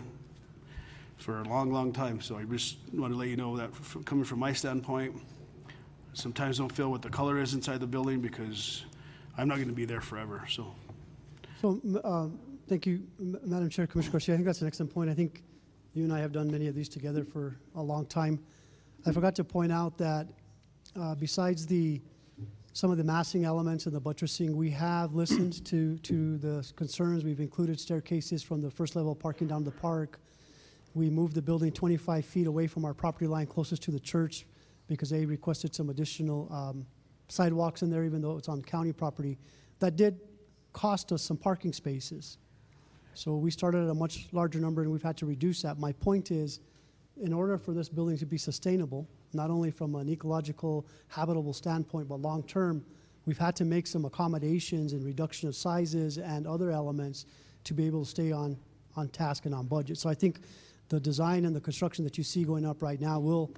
for a long, long time. So I just want to let you know that coming from my standpoint, sometimes don't feel what the color is inside the building because I'm not going to be there forever. So thank you, Madam Chair, Commissioner Garcia. I think that's an excellent point. I think you and I have done many of these together for a long time. I forgot to point out that besides some of the massing elements and the buttressing, we have listened to the concerns. We've included staircases from the first level parking down to the park. We moved the building 25 feet away from our property line closest to the church because they requested some additional sidewalks in there, even though it's on county property. That did cost us some parking spaces. So we started at a much larger number and we've had to reduce that. My point is, in order for this building to be sustainable, not only from an ecological, habitable standpoint, but long term, we've had to make some accommodations and reduction of sizes and other elements to be able to stay on task and on budget. So I think the design and the construction that you see going up right now will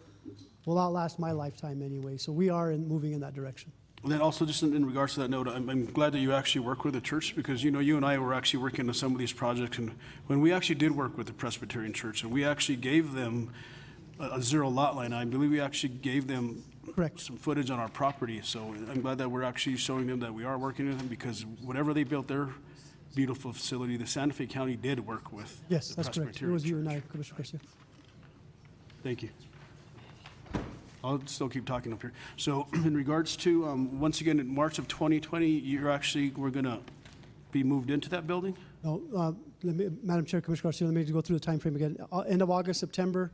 outlast my lifetime anyway. So we are moving in that direction. And then also just in regards to that note, I'm glad that you actually work with the church because, you know, you and I were actually working on some of these projects. And when we actually did work with the Presbyterian Church and we actually gave them a zero lot line, I believe we actually gave them some footage on our property. So I'm glad that we're actually showing them that we are working with them because whatever they built their beautiful facility, the Santa Fe County did work with. Yes, that's correct. It was you and I, Commissioner Garcia. Thank you. I'll still keep talking up here. So in regards to, once again, in March of 2020, we're going to be moved into that building? No, Madam Chair, Commissioner Garcia, let me go through the time frame again. End of August, September,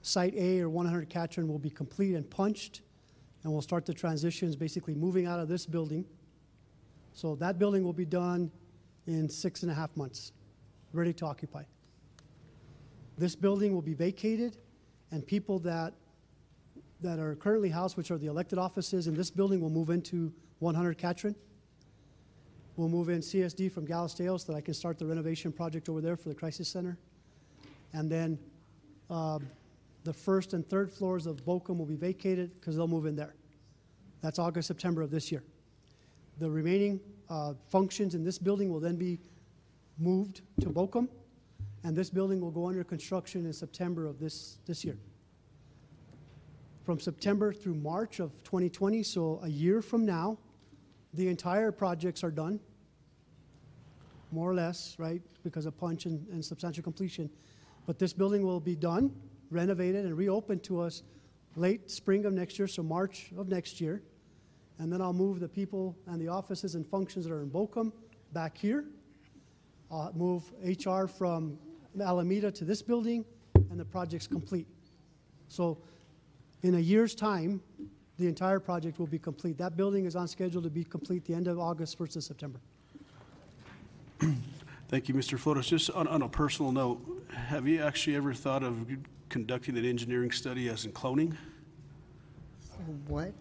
Site A or 100 Catron will be complete and punched, and we'll start the transitions, basically moving out of this building. So that building will be done in 6.5 months, ready to occupy. This building will be vacated, and people that are currently housed, which are the elected offices in this building, will move into 100 Catron. We'll move in CSD from Galisteo so that I can start the renovation project over there for the crisis center. And then the first and third floors of Bochum will be vacated because they'll move in there. That's August, September of this year. The remaining functions in this building will then be moved to Bochum, and this building will go under construction in September of this year. From September through March of 2020, so a year from now, the entire projects are done, more or less, right, because of punch and substantial completion. But this building will be done, renovated, and reopened to us late spring of next year, so March of next year. And then I'll move the people and the offices and functions that are in Bochum back here. I'll move HR from Alameda to this building, and the project's complete. So in a year's time, the entire project will be complete. That building is on schedule to be complete the end of August, 1st of September. Thank you, Mr. Flores. Just on a personal note, have you actually ever thought of conducting an engineering study as in cloning? What?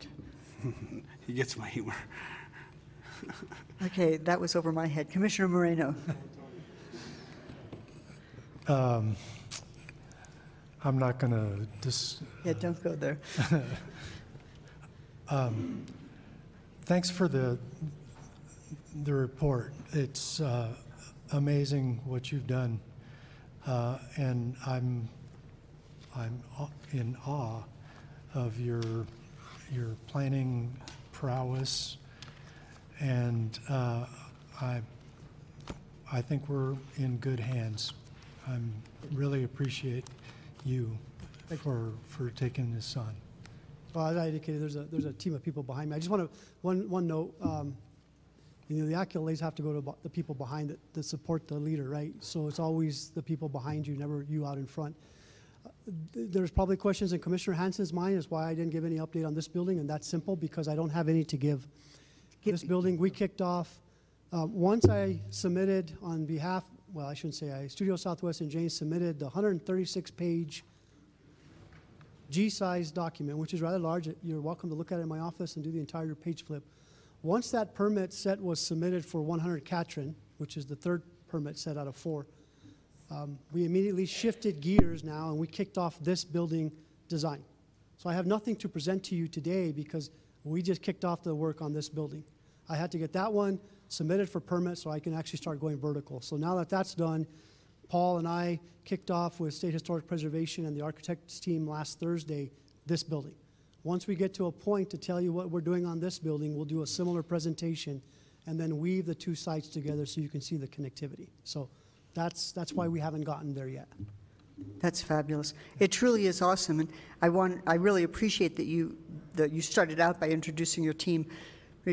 He gets my humor. Okay, that was over my head. Commissioner Moreno. I'm not going to just... Yeah, don't go there. Thanks for the report. It's amazing what you've done. And I'm in awe of your planning prowess, and I think we're in good hands. I really appreciate you for taking this on. Well, as I indicated, there's a team of people behind me. I just want to one note. You know, the accolades have to go to the people behind it that support the leader, right? So it's always the people behind you, never you out in front. There's probably questions in Commissioner Hansen's mind as why I didn't give any update on this building, and that's simple because I don't have any to give. This building, we kicked off. Once I submitted on behalf, well, I shouldn't say Studio Southwest and James submitted the 136-page G-size document, which is rather large. You're welcome to look at it in my office and do the entire page flip. Once that permit set was submitted for 100 Catron, which is the third permit set out of 4, we immediately shifted gears now and we kicked off this building design. So I have nothing to present to you today because we just kicked off the work on this building. I had to get that one submitted for permit so I can actually start going vertical. So now that that's done, Paul and I kicked off with State Historic Preservation and the architects team last Thursday this building. Once we get to a point to tell you what we're doing on this building, we'll do a similar presentation and then weave the two sites together so you can see the connectivity. So that's why we haven't gotten there yet. That's fabulous. It truly is awesome, and I really appreciate that you started out by introducing your team.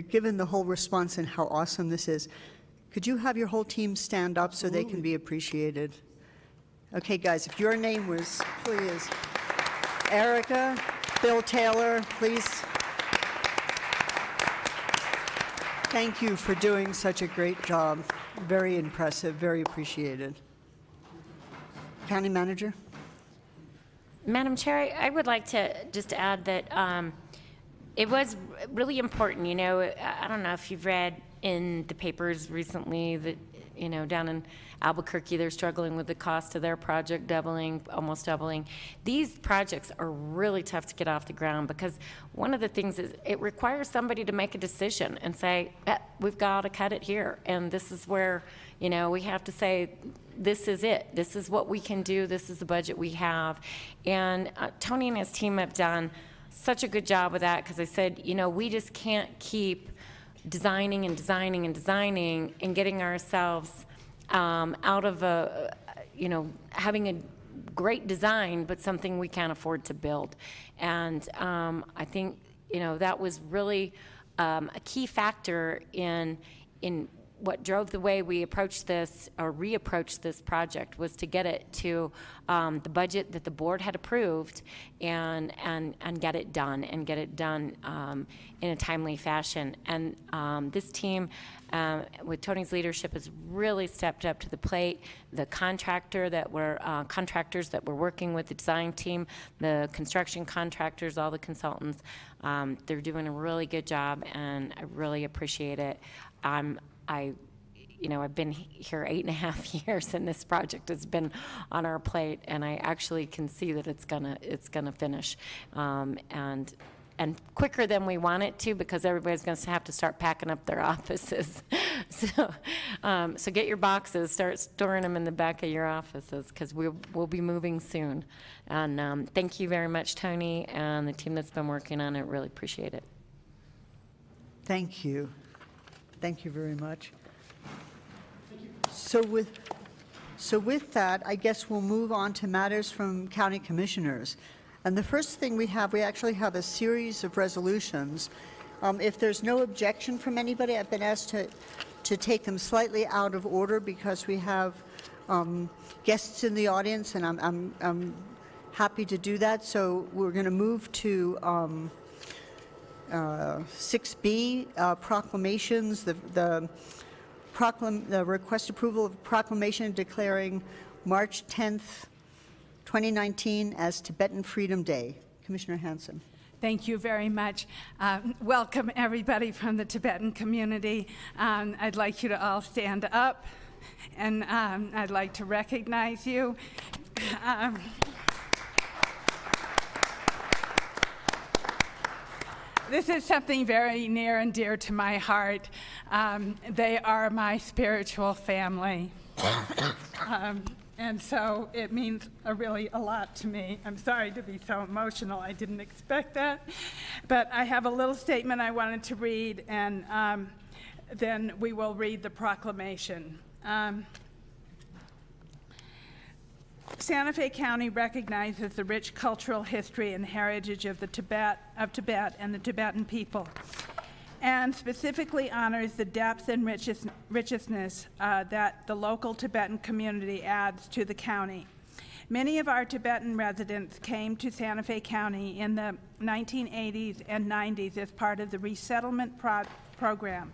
Given the whole response and how awesome this is, could you have your whole team stand up so they can be appreciated? Okay, guys, if your name was, please, Erica, Bill Taylor, please. Thank you for doing such a great job. Very impressive, very appreciated. County Manager? Madam Chair, I would like to just add that it was really important. You know, I don't know if you've read in the papers recently that, you know, down in Albuquerque, they're struggling with the cost of their project doubling, almost doubling. These projects are really tough to get off the ground because one of the things is it requires somebody to make a decision and say, we've got to cut it here. And this is where, you know, we have to say, this is it. This is what we can do. This is the budget we have. And Tony and his team have done such a good job with that because I said, you know, we just can't keep designing and designing and designing and getting ourselves out of a, you know, having a great design, but something we can't afford to build. And I think, you know, that was really a key factor in what drove the way we approached this or reapproached this project was to get it to the budget that the board had approved and get it done in a timely fashion. And this team, with Tony's leadership, has really stepped up to the plate. The contractors that we're working with, the design team, the construction contractors, all the consultants, they're doing a really good job, and I really appreciate it. You know, I've been here 8.5 years, and this project has been on our plate, and I actually can see that it's gonna finish, and quicker than we want it to, because everybody's going to have to start packing up their offices. So get your boxes, start storing them in the back of your offices, because we'll be moving soon. And thank you very much, Tony, and the team that's been working on it. Really appreciate it. Thank you. Thank you very much. So with that, I guess we'll move on to matters from county commissioners. And the first thing we actually have a series of resolutions. If there's no objection from anybody, I've been asked to take them slightly out of order because we have guests in the audience, and I'm happy to do that. So we're going to move to 6B, proclamations, the request approval of proclamation declaring March 10th, 2019 as Tibetan Freedom Day. Commissioner Hansen. Thank you very much. Welcome everybody from the Tibetan community. I'd like you to all stand up, and I'd like to recognize you. This is something very near and dear to my heart. They are my spiritual family. And so it means really a lot to me. I'm sorry to be so emotional. I didn't expect that. But I have a little statement I wanted to read, and then we will read the proclamation. Santa Fe County recognizes the rich cultural history and heritage of Tibet and the Tibetan people, and specifically honors the depth and richness that the local Tibetan community adds to the county. Many of our Tibetan residents came to Santa Fe County in the 1980s and 90s as part of the resettlement program.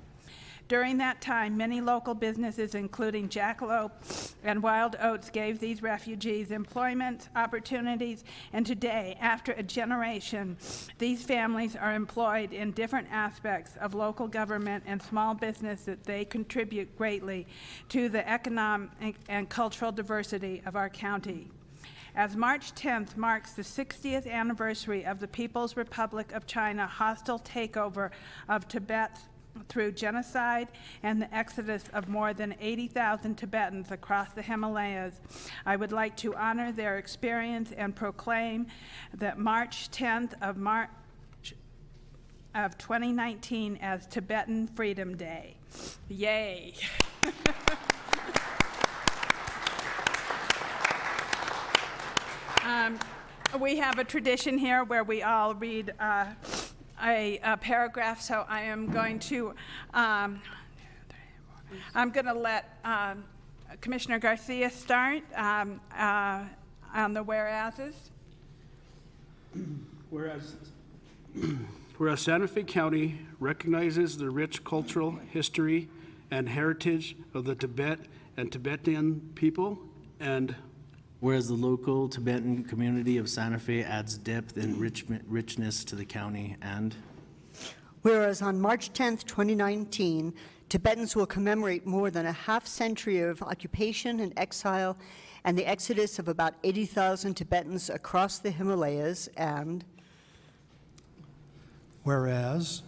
During that time, many local businesses, including Jackalope and Wild Oats, gave these refugees employment opportunities, and today, after a generation, these families are employed in different aspects of local government and small business that they contribute greatly to the economic and cultural diversity of our county. As March 10th marks the 60th anniversary of the People's Republic of China hostile takeover of Tibet through genocide and the exodus of more than 80,000 Tibetans across the Himalayas, I would like to honor their experience and proclaim that March 10th of 2019 as Tibetan Freedom Day. Yay! We have a tradition here where we all read a paragraph, so I am going to let Commissioner Garcia start on the whereases. Whereas Santa Fe County recognizes the rich cultural history and heritage of the Tibet and Tibetan people, and whereas the local Tibetan community of Santa Fe adds depth and richness to the county, and whereas on March 10th, 2019, Tibetans will commemorate more than a half-century of occupation and exile and the exodus of about 80,000 Tibetans across the Himalayas, and whereas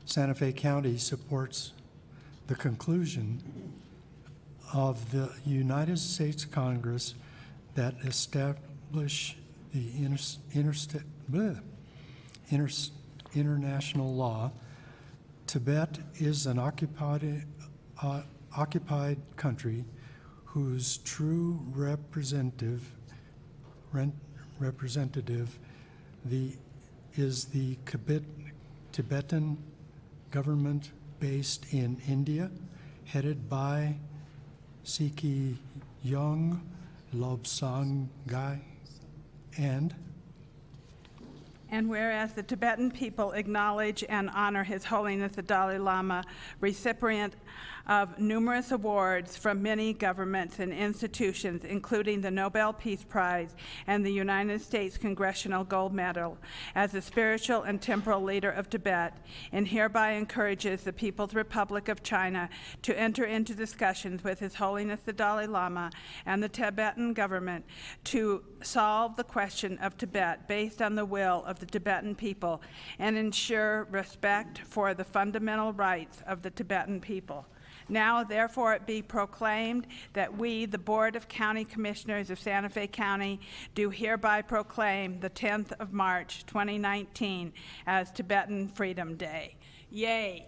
Santa Fe County supports the conclusion of the United States Congress that establish the international law. Tibet is an occupied country whose true representative is the Tibetan government based in India, headed by Siki Young Lobsang Gai, and whereas the Tibetan people acknowledge and honor His Holiness the Dalai Lama, recipient of numerous awards from many governments and institutions, including the Nobel Peace Prize and the United States Congressional Gold Medal, as the spiritual and temporal leader of Tibet, and hereby encourages the People's Republic of China to enter into discussions with His Holiness the Dalai Lama and the Tibetan government to solve the question of Tibet based on the will of the Tibetan people and ensure respect for the fundamental rights of the Tibetan people. Now, therefore, it be proclaimed that we, the Board of County Commissioners of Santa Fe County, do hereby proclaim the 10th of March, 2019, as Tibetan Freedom Day. Yay!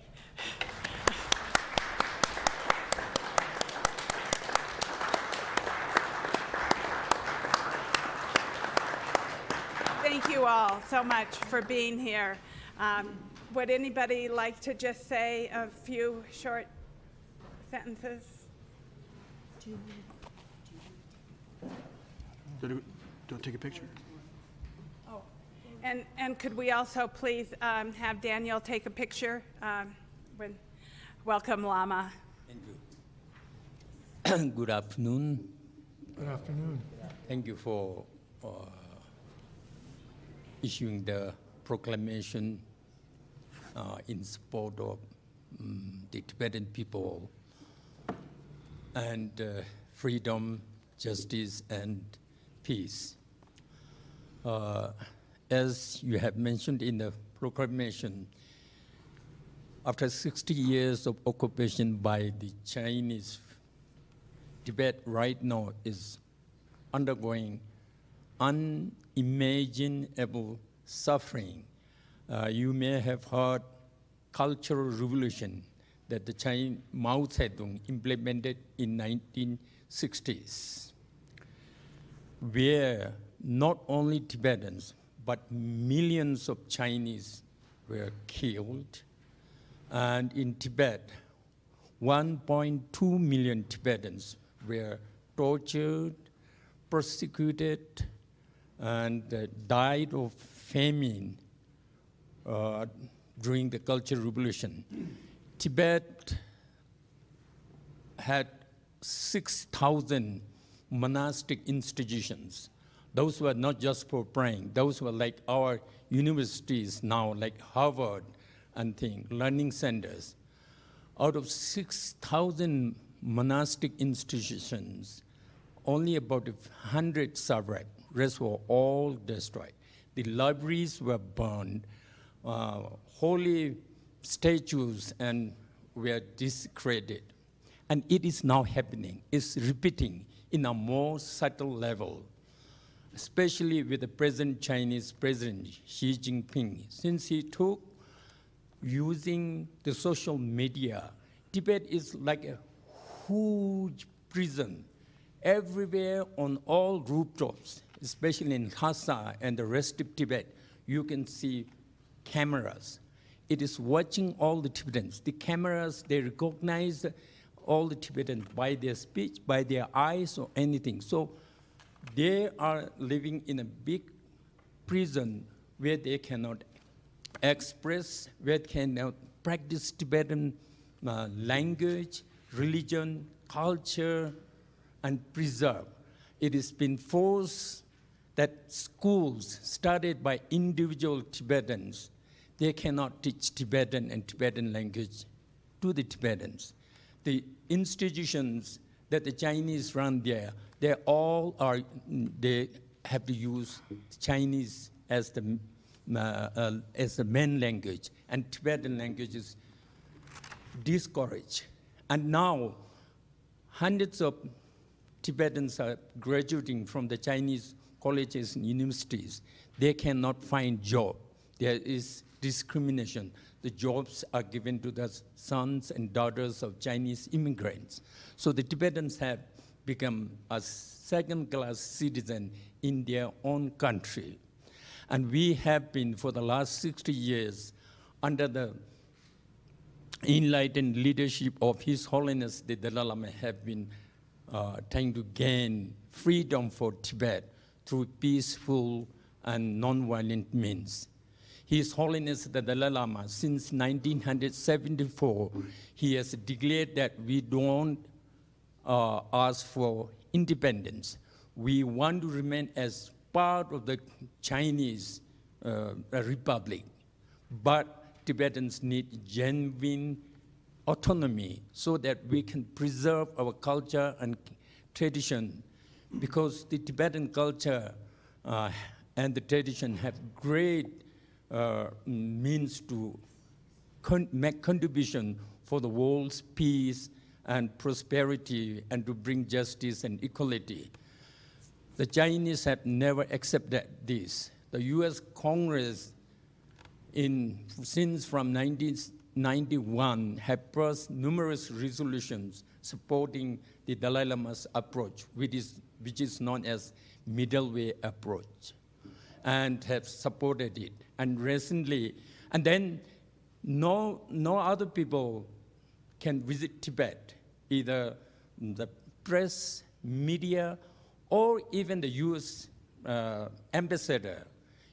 Thank you all so much for being here. Would anybody like to just say a few short sentences? Don't take a picture. Oh, and could we also please have Daniel take a picture? Welcome, Lama. Thank you. Good afternoon. Good afternoon. Thank you for issuing the proclamation in support of the Tibetan people and freedom, justice, and peace. As you have mentioned in the proclamation, after 60 years of occupation by the Chinese Tibet right now is undergoing unimaginable suffering. You may have heard Cultural Revolution that the Chinese Mao Zedong implemented in 1960s, where not only Tibetans, but millions of Chinese were killed. And in Tibet, 1.2 million Tibetans were tortured, persecuted, and died of famine during the Cultural Revolution. Tibet had 6,000 monastic institutions. Those were not just for praying. Those were like our universities now, like Harvard and learning centers. Out of 6,000 monastic institutions, only about 100 survived. Rest were all destroyed. The libraries were burned. Holy statues and were discredited. And it is now happening. It's repeating in a more subtle level, especially with the present Chinese President Xi Jinping. Since he took using the social media, Tibet is like a huge prison. Everywhere on all rooftops, especially in Lhasa and the rest of Tibet, you can see cameras. It is watching all the Tibetans. The cameras, they recognize all the Tibetans by their speech, by their eyes, or anything. So they are living in a big prison where they cannot express, where they cannot practice Tibetan language, religion, culture, and preserve. It has been forced that schools started by individual Tibetans, they cannot teach Tibetan and Tibetan language to the Tibetans. The institutions that the Chinese run there, they have to use Chinese as the main language, and Tibetan language is discouraged. And now, hundreds of Tibetans are graduating from the Chinese colleges and universities. They cannot find job. There is discrimination. The jobs are given to the sons and daughters of Chinese immigrants. So the Tibetans have become a second-class citizen in their own country. And we have been, for the last 60 years, under the enlightened leadership of His Holiness the Dalai Lama, have been trying to gain freedom for Tibet through peaceful and non-violent means. His Holiness the Dalai Lama, since 1974, he has declared that we don't ask for independence. We want to remain as part of the Chinese Republic, but Tibetans need genuine autonomy so that we can preserve our culture and tradition, because the Tibetan culture and the tradition have great means to make contribution for the world's peace and prosperity and to bring justice and equality. The Chinese have never accepted this. The US Congress, since from 1991, have passed numerous resolutions supporting the Dalai Lama's approach, which is known as middle way approach, and have supported it. And recently, and then no other people can visit Tibet, either the press, media, or even the US ambassador.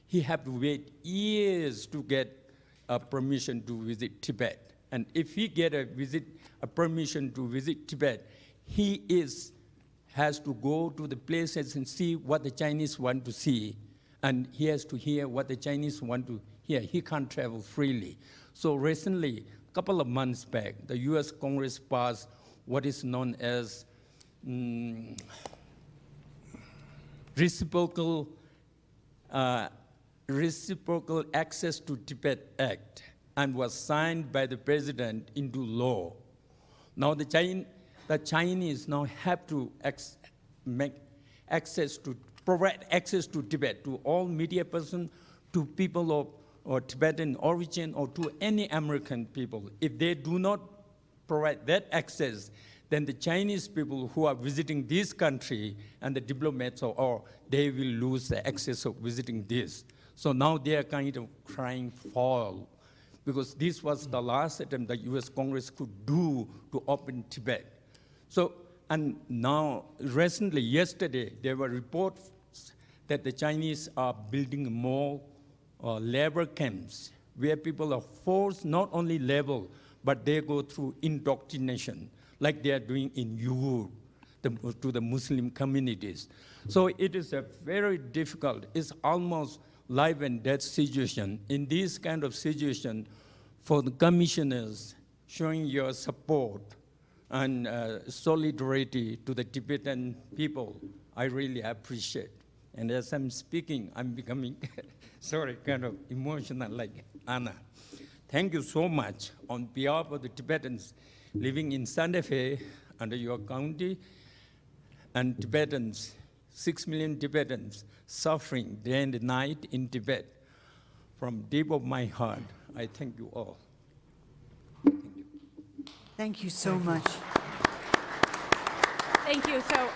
He have to wait years to get a permission to visit Tibet. And if he get a permission to visit Tibet, he has to go to the places and see what the Chinese want to see, and he has to hear what the Chinese want to hear. He can't travel freely. So recently, a couple of months back, the US Congress passed what is known as Reciprocal Access to Tibet Act, and was signed by the president into law. Now the the Chinese now have to provide access to Tibet to all media persons, to people of or Tibetan origin, or to any American people. If they do not provide that access, then the Chinese people who are visiting this country and the diplomats, they will lose the access of visiting this. So now they are kind of crying foul, because this was the last attempt the US Congress could do to open Tibet. So, and now, recently, yesterday, there were reports that the Chinese are building more labor camps where people are forced not only labor, but they go through indoctrination, like they are doing in Uyghur to the Muslim communities. So it is a very difficult, it's almost life and death situation. In this kind of situation, for the commissioners showing your support and solidarity to the Tibetan people, I really appreciate. And as I'm speaking, I'm becoming, sorry, kind of emotional like Anna. Thank you so much on behalf of the Tibetans living in Santa Fe under your county, and Tibetans, 6 million Tibetans suffering day and night in Tibet. From deep of my heart, I thank you all. Thank you so much. Thank you. So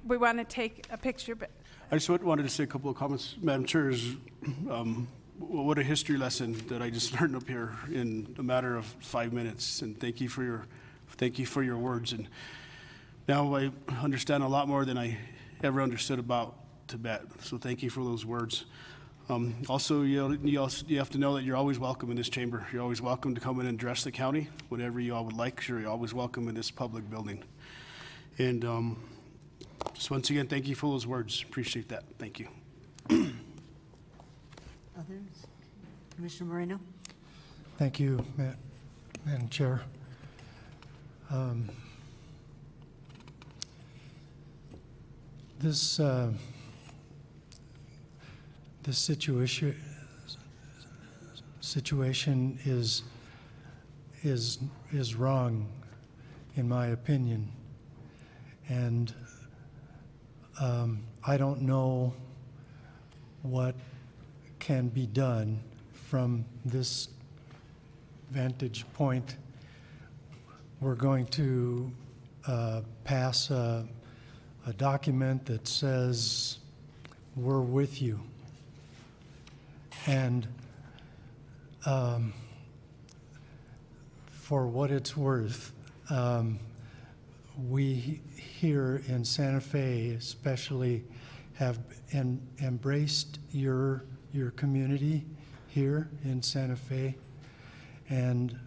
we want to take a picture, but I just wanted to say a couple of comments, Madam Chair. What a history lesson that I just learned up here in a matter of 5 minutes, and thank you for your words. And now I understand a lot more than I ever understood about Tibet. So thank you for those words. Also, you have to know that you're always welcome in this chamber. You're always welcome to come in and address the county, whatever you all would like. Sure, you're always welcome in this public building. And just once again, thank you for those words. Appreciate that. Thank you. Others? Commissioner Moreno? Thank you, Madam Chair. This situation is wrong, in my opinion, and I don't know what can be done from this vantage point. We're going to pass a document that says we're with you. And for what it's worth, we here in Santa Fe especially have embraced your community here in Santa Fe, and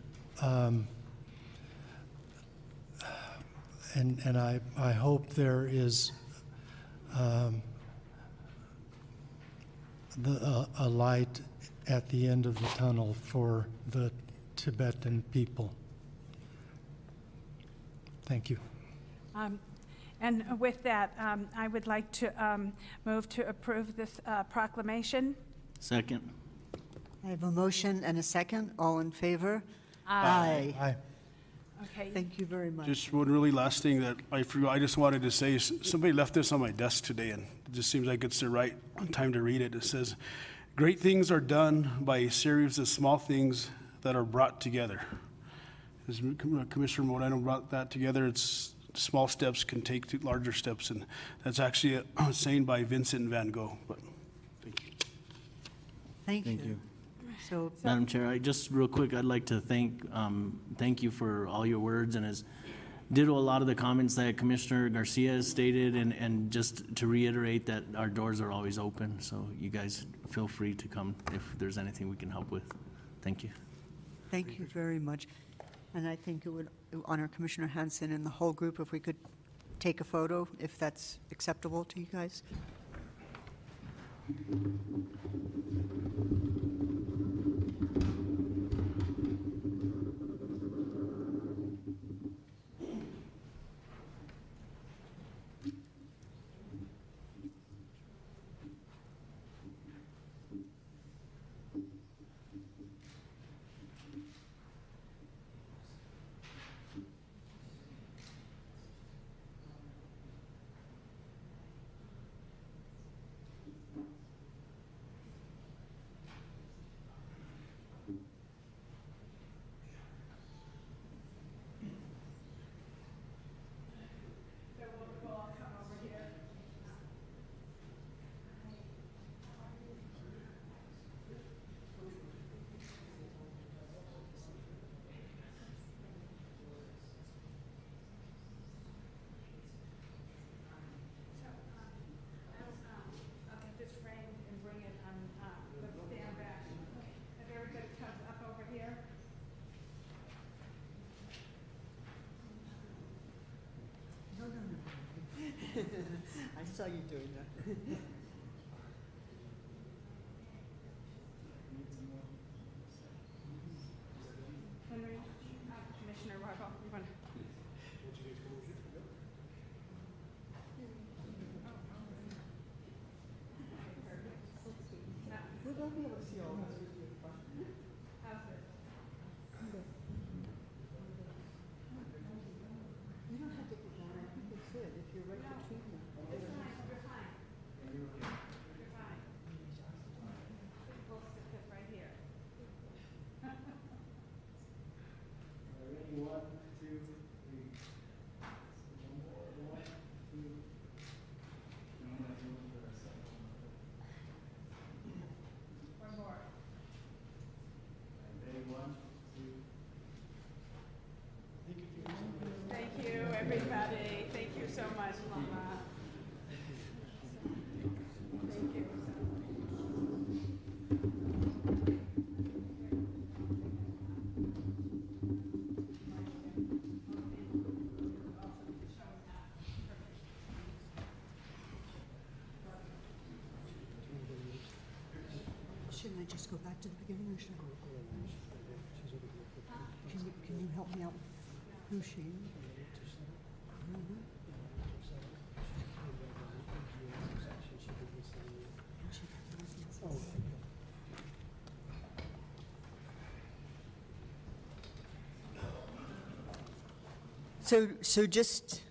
I hope there is a light at the end of the tunnel for the Tibetan people. Thank you. And with that, I would like to move to approve this proclamation. Second. I have a motion and a second. All in favor? Aye. Aye. Okay. Thank you very much. Just one really last thing that I forgot. I just wanted to say, somebody left this on my desk today, and it just seems like it's the right time to read it. It says, "Great things are done by a series of small things that are brought together." As Commissioner Moreno brought that together, it's small steps can take to larger steps, and that's actually a saying by Vincent van Gogh. But thank you. Thank you. So, Madam Chair, I just real quick, I'd like to thank you for all your words, and as ditto a lot of the comments that Commissioner Garcia has stated, and just to reiterate that our doors are always open, so you guys feel free to come if there's anything we can help with. Thank you. thank you very much. And I think it would honor Commissioner Hansen and the whole group if we could take a photo, if that's acceptable to you guys. saw you doing that. Commissioner Roybal, you want to? We're going to be able to see all this. You don't have to get down. I think it's good if you're right between them. You're fine. You're fine. We'll stick it right here. Ready, 1, 2, 3. One more. Ready, 1, 2. Thank you, everybody. Thank you so much, Mama. Thank you. Shouldn't I just go back to the beginning, or should I? Can you help me out? Who's she? So just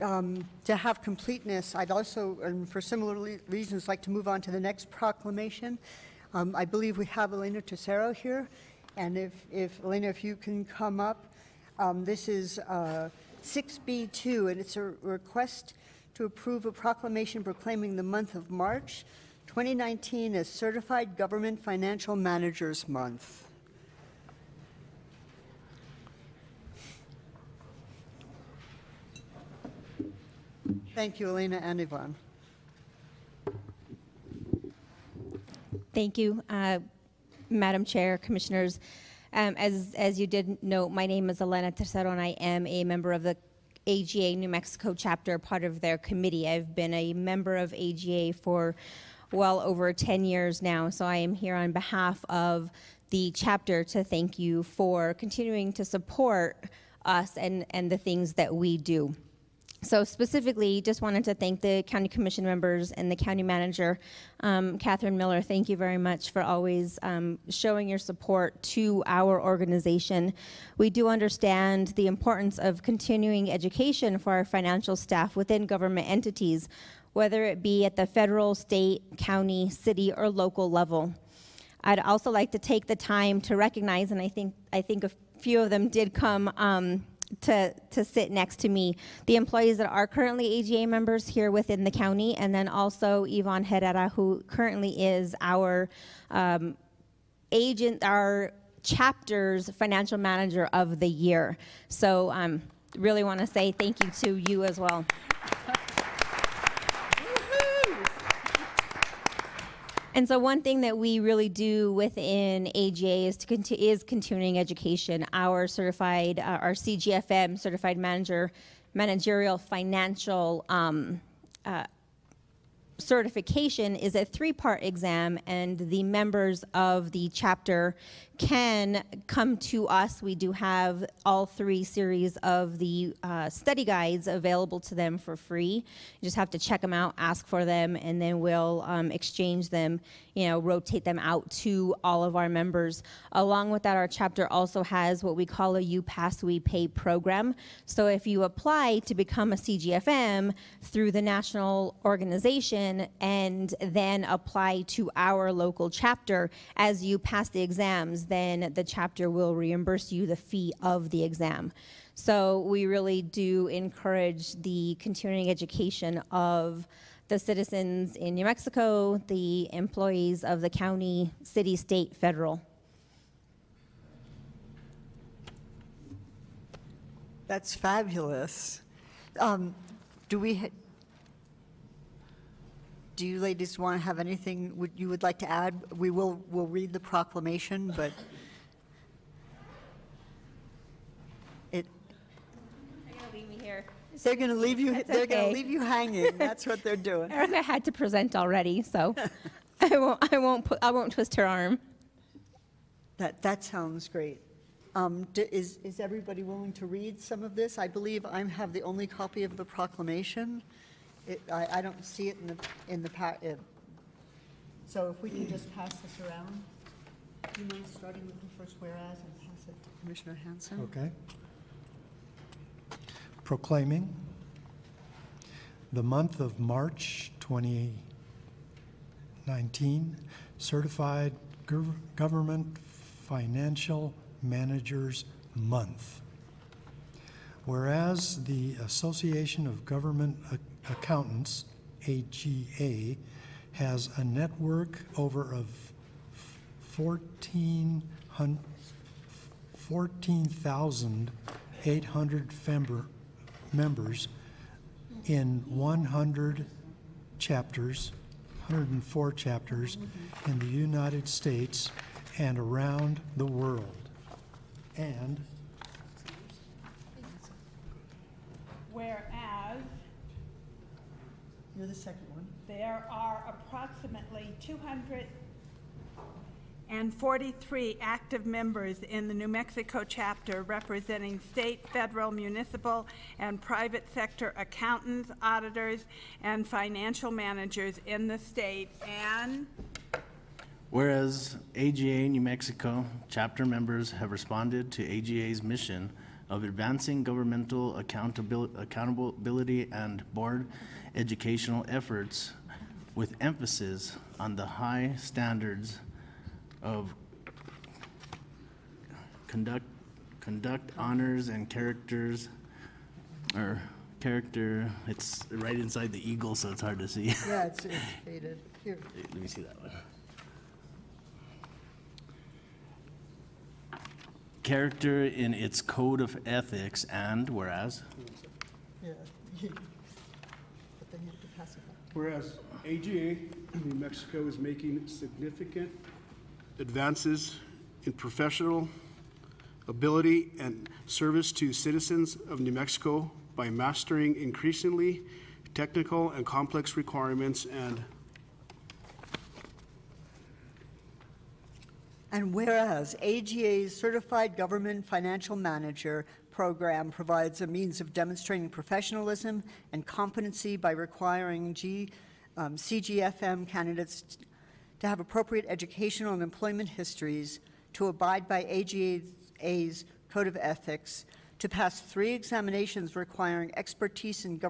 to have completeness, I'd also, and for similar reasons, like to move on to the next proclamation. I believe we have Elena Tesoro here, and if Elena, if you can come up. This is 6B2, and it's a request to approve a proclamation proclaiming the month of March 2019 as Certified Government Financial Managers Month. Thank you, Elena and Yvonne. Thank you, Madam Chair, Commissioners. As you did note, my name is Elena Tercero, and I am a member of the AGA New Mexico chapter, part of their committee. I've been a member of AGA for well over 10 years now, so I am here on behalf of the chapter to thank you for continuing to support us and the things that we do. So specifically, just wanted to thank the county commission members and the county manager, Catherine Miller. Thank you very much for always showing your support to our organization. We do understand the importance of continuing education for our financial staff within government entities, whether it be at the federal, state, county, city, or local level. I'd also like to take the time to recognize, and I think a few of them did come to sit next to me, the employees that are currently AGA members here within the county, and then also Yvonne Herrera, who currently is our our chapter's financial manager of the year. So really want to say thank you to you as well. And so one thing that we really do within AGA is continuing education. Our certified, our CGFM, Certified Managerial Financial certification is a 3-part exam, and the members of the chapter can come to us. We do have all 3 series of the study guides available to them for free. You just have to check them out, ask for them, and then we'll exchange them, rotate them out to all of our members. Along with that, our chapter also has what we call a You Pass, We Pay program. So if you apply to become a CGFM through the national organization and then apply to our local chapter, as you pass the exams, then the chapter will reimburse you the fee of the exam. So we really do encourage the continuing education of the citizens in New Mexico, the employees of the county, city, state, federal. That's fabulous. Do you ladies want to have anything you would like to add? We'll read the proclamation, but You're gonna leave me here. They're going to leave you. That's They're going okay. to leave you hanging. That's what they're doing. Erica had to present already, so I won't twist her arm. That sounds great. Is everybody willing to read some of this? I believe I have the only copy of the proclamation. I don't see it in the packet. So if we can just pass this around. Do you mind starting with the first whereas and pass it to Commissioner Hanson? Okay. Proclaiming the month of March 2019 Certified Government Financial Managers Month. Whereas the Association of Government Accountants, AGA, has a network of 14,800 members in 104 chapters in the United States and around the world. And whereas you're the second one. There are approximately 243 active members in the New Mexico chapter representing state, federal, municipal, and private sector accountants, auditors, and financial managers in the state. And whereas AGA New Mexico chapter members have responded to AGA's mission of advancing governmental accountability and board educational efforts with emphasis on the high standards of conduct, honors, and character. It's right inside the eagle, so it's hard to see. Yeah, it's faded. Here. Let me see that one. Character in its code of ethics, and whereas Yeah. But then you have to pass it back. Whereas AGA New Mexico is making significant advances in professional ability and service to citizens of New Mexico by mastering increasingly technical and complex requirements And whereas AGA's Certified Government Financial Manager program provides a means of demonstrating professionalism and competency by requiring CGFM candidates to have appropriate educational and employment histories, to abide by AGA's Code of Ethics, to pass 3 examinations requiring expertise in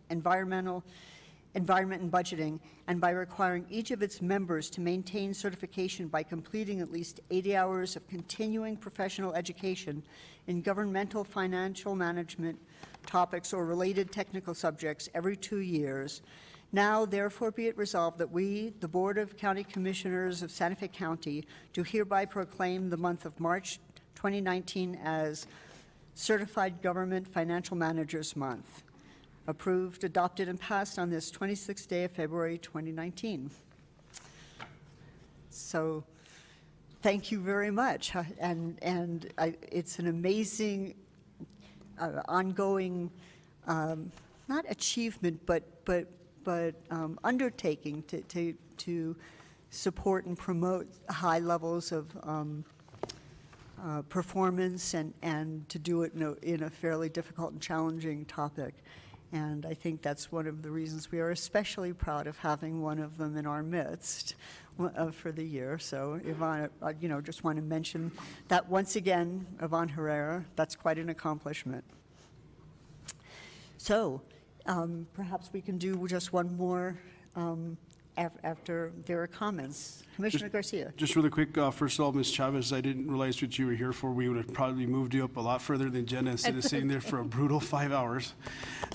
environment and budgeting, and by requiring each of its members to maintain certification by completing at least 80 hours of continuing professional education in governmental financial management topics or related technical subjects every 2 years. Now, therefore, be it resolved that we, the Board of County Commissioners of Santa Fe County, do hereby proclaim the month of March 2019 as Certified Government Financial Managers Month. Approved, adopted, and passed on this 26th day of February 2019. So, thank you very much. It's an amazing, ongoing, not achievement, but undertaking to support and promote high levels of performance and to do it in a fairly difficult and challenging topic. And I think that's one of the reasons we are especially proud of having one of them in our midst for the year. So Yvonne, just want to mention that once again, Yvonne Herrera, that's quite an accomplishment. So perhaps we can do just one more after there are comments. Commissioner Garcia. Just really quick, first of all, Ms. Chavez, I didn't realize what you were here for. We would have probably moved you up a lot further than Jenna instead of sitting there for a brutal 5 hours.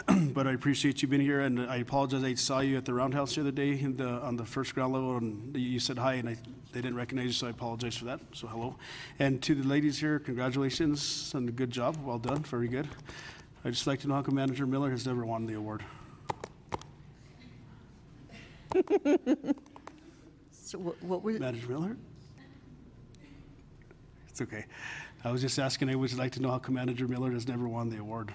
But I appreciate you being here, and I apologize. I saw you at the Roundhouse the other day on the first ground level, and you said hi, and they didn't recognize you, so I apologize for that. So hello. And to the ladies here, congratulations on the good job. Well done. Very good. I'd just like to know how come Manager Miller has never won the award. So what was Manager Miller? It's okay. I was just asking, I would like to know how come Manager Miller has never won the award.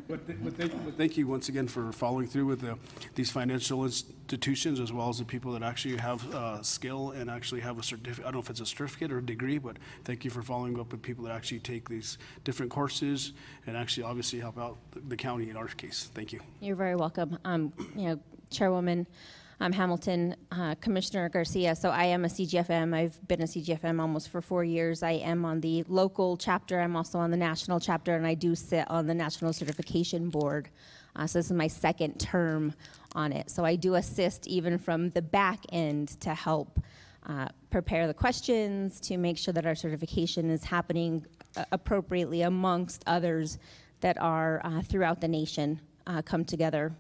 But thank you once again for following through with these financial institutions, as well as the people that actually have skill and actually have a certificate. I don't know if it's a certificate or a degree, but thank you for following up with people that actually take these different courses and actually obviously help out the county in our case. Thank you. You're very welcome. Chairwoman Hamilton, Commissioner Garcia. So I am a CGFM. I've been a CGFM almost for 4 years. I am on the local chapter. I'm also on the national chapter, and I do sit on the National Certification Board. So this is my second term on it. So I do assist even from the back end to help prepare the questions, to make sure that our certification is happening appropriately amongst others that are throughout the nation come together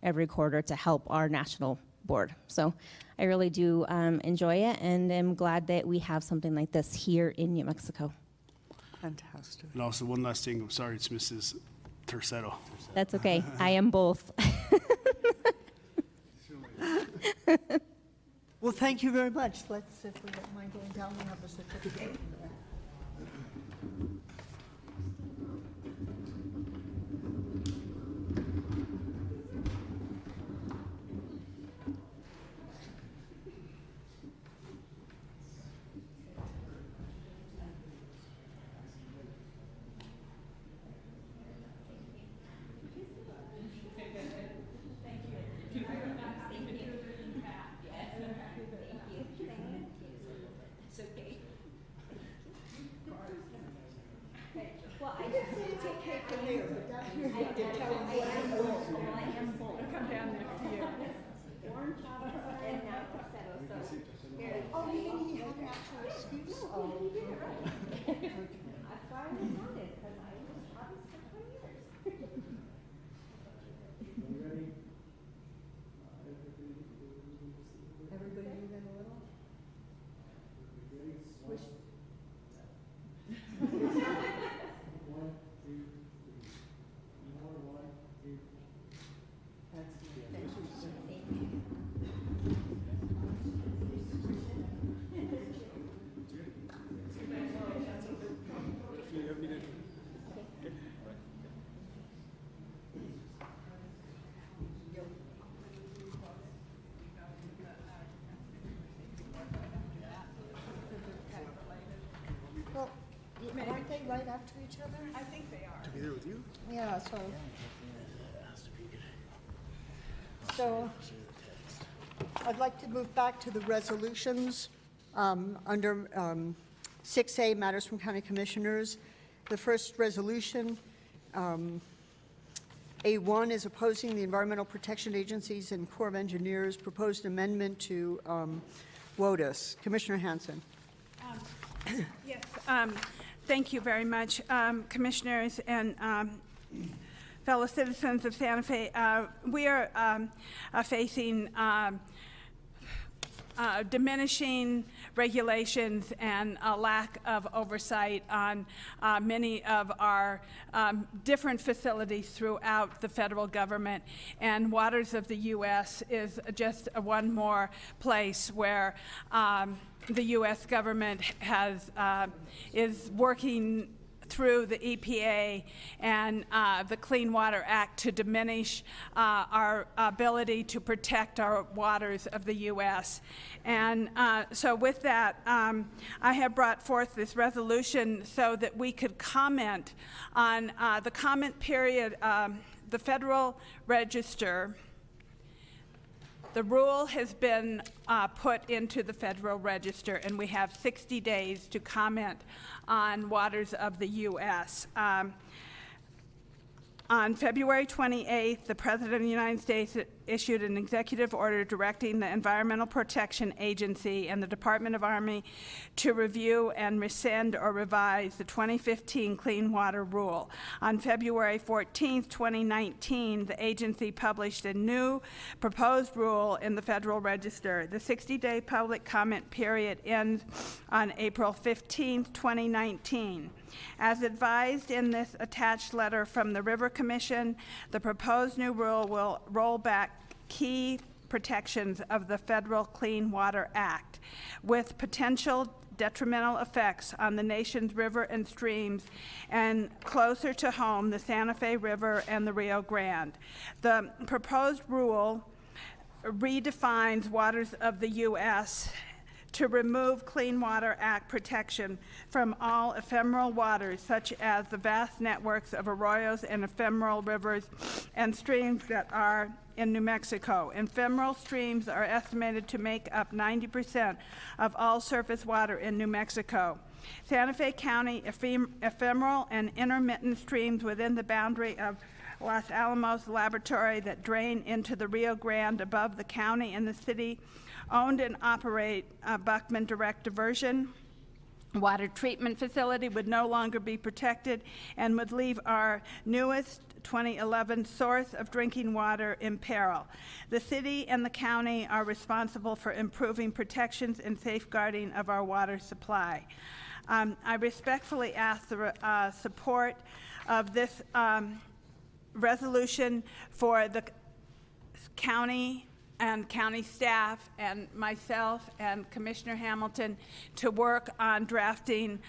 every quarter to help our national board. So I really do enjoy it, and am glad that we have something like this here in New Mexico. Fantastic. And also one last thing, I'm sorry, it's Mrs. Tercero. That's okay. I am both. Well, thank you very much. Let's, if we don't mind going down, we'll have a certificate. Aren't they right after each other? I think they are. To be there with you? Yeah, so I'd like to move back to the resolutions under 6A, Matters from County Commissioners. The first resolution, A1, is opposing the Environmental Protection Agencies and Corps of Engineers proposed amendment to WOTUS. Commissioner Hanson. Yes, thank you very much, commissioners and fellow citizens of Santa Fe. We are facing diminishing regulations and a lack of oversight on many of our different facilities throughout the federal government. And Waters of the U.S. is just one more place where the U.S. government is working through the EPA and the Clean Water Act to diminish our ability to protect our waters of the U.S. And so with that, I have brought forth this resolution so that we could comment on the comment period. The Federal Register, the rule has been put into the Federal Register, and we have 60 days to comment on waters of the U.S. On February 28th, the President of the United States issued an executive order directing the Environmental Protection Agency and the Department of Army to review and rescind or revise the 2015 Clean Water Rule. On February 14th, 2019, the agency published a new proposed rule in the Federal Register. The 60-day public comment period ends on April 15th, 2019. As advised in this attached letter from the River Commission, the proposed new rule will roll back key protections of the Federal Clean Water Act, with potential detrimental effects on the nation's river and streams, and closer to home, the Santa Fe River and the Rio Grande. The proposed rule redefines waters of the U.S. to remove Clean Water Act protection from all ephemeral waters, such as the vast networks of arroyos and ephemeral rivers and streams that are in New Mexico. Ephemeral streams are estimated to make up 90% of all surface water in New Mexico. Santa Fe County ephemeral and intermittent streams within the boundary of Los Alamos Laboratory that drain into the Rio Grande above the county and the city owned and operate a Buckman Direct Diversion water treatment facility would no longer be protected and would leave our newest 2011 source of drinking water in peril. The city and the county are responsible for improving protections and safeguarding of our water supply. I respectfully ask the support of this resolution for the county and county staff and myself and Commissioner Hamilton to work on drafting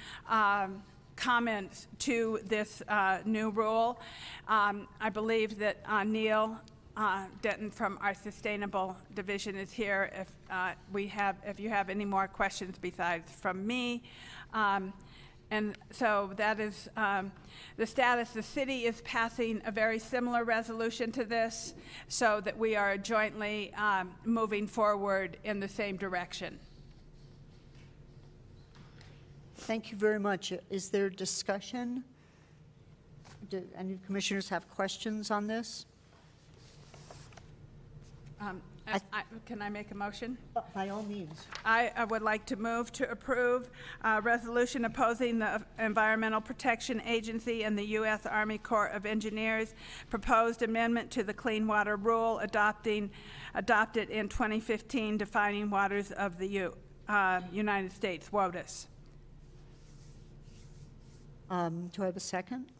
comments to this new rule. I believe that Neil Denton from our Sustainable Division is here if you have any more questions besides from me. And so that is the status. The city is passing a very similar resolution to this so that we are jointly moving forward in the same direction. Thank you very much. Is there discussion? Do any commissioners have questions on this? Can I make a motion? By all means. I would like to move to approve a resolution opposing the Environmental Protection Agency and the U.S. Army Corps of Engineers proposed amendment to the Clean Water Rule adopted in 2015 defining waters of the United States, WOTUS. Do I have a second?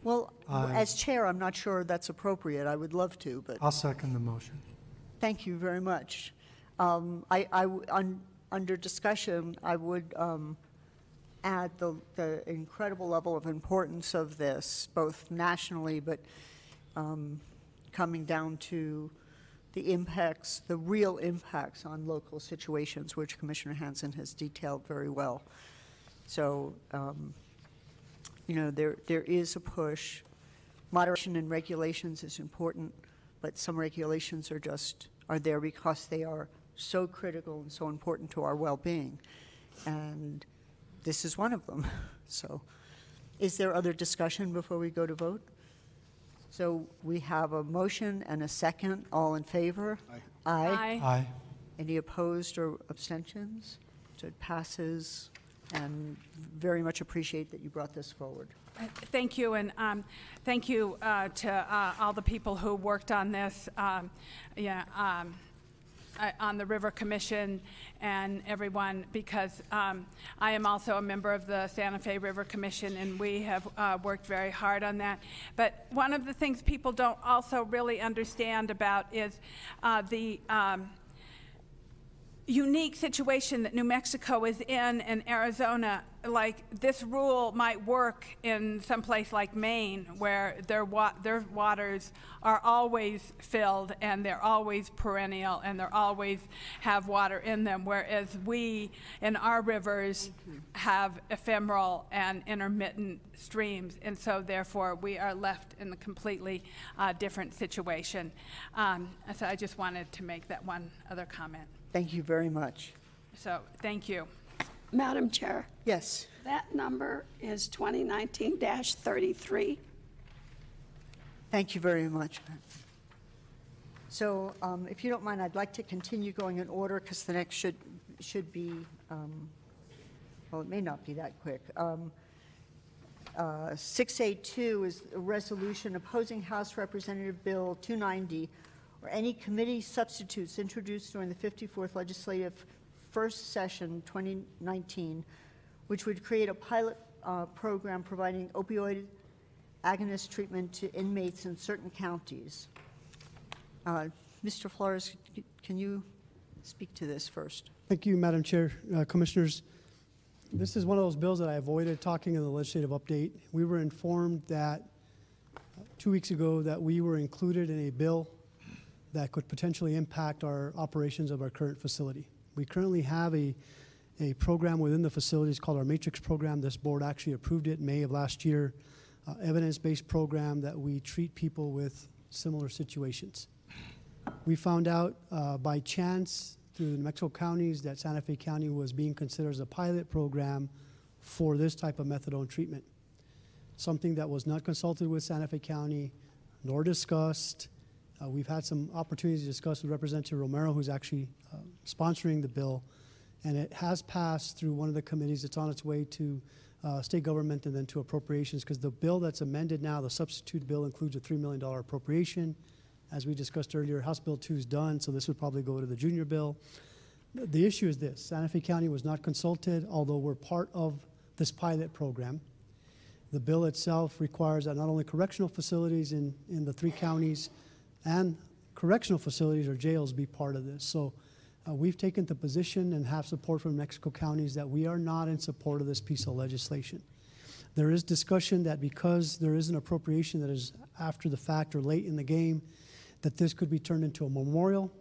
Well, as chair, I'm not sure that's appropriate. I would love to, but I'll second the motion. Thank you very much. Under discussion, I would add the incredible level of importance of this, both nationally, but coming down to the impacts, the real impacts on local situations, which Commissioner Hansen has detailed very well. So, you know, there is a push. Moderation and regulations is important, but some regulations are there because they are so critical and so important to our well-being. And this is one of them. So is there other discussion before we go to vote? So we have a motion and a second. All in favor? Aye. Aye. Aye. Any opposed or abstentions? So it passes, and very much appreciate that you brought this forward. Thank you, and thank you to all the people who worked on this, on the River Commission and everyone, because I am also a member of the Santa Fe River Commission, and we have worked very hard on that. But one of the things people don't also really understand about is the unique situation that New Mexico is in and Arizona. Like, this rule might work in some place like Maine, where their waters are always filled and they're always perennial and they're always have water in them, whereas we in our rivers have ephemeral and intermittent streams, and so therefore we are left in a completely different situation. So I just wanted to make that one other comment. Thank you very much. So thank you. Madam Chair. Yes. That number is 2019-33. Thank you very much. So if you don't mind, I'd like to continue going in order because the next should be, well, it may not be that quick. 682 is a resolution opposing House Representative Bill 290 or any committee substitutes introduced during the 54th Legislative First Session 2019, which would create a pilot program providing opioid agonist treatment to inmates in certain counties. Mr. Flores, can you speak to this first? Thank you, Madam Chair, Commissioners. This is one of those bills that I avoided talking in the legislative update. We were informed that 2 weeks ago that we were included in a bill that could potentially impact our operations of our current facility. We currently have a program within the facilities called our Matrix program. This board actually approved it in May of last year, evidence-based program that we treat people with similar situations. We found out by chance through the New Mexico counties that Santa Fe County was being considered as a pilot program for this type of methadone treatment. Something that was not consulted with Santa Fe County nor discussed. We've had some opportunities to discuss with Representative Romero, who's actually sponsoring the bill, and it has passed through one of the committees. It's on its way to state government and then to appropriations, because the bill that's amended now, the substitute bill, includes a $3 million appropriation. As we discussed earlier, House Bill 2 is done, so this would probably go to the junior bill. The issue is this: Santa Fe County was not consulted, although we're part of this pilot program. The bill itself requires that not only correctional facilities in the 3 counties and correctional facilities or jails be part of this. So we've taken the position and have support from Mexico counties that we are not in support of this piece of legislation. There is discussion that because there is an appropriation that is after the fact or late in the game, that this could be turned into a memorial.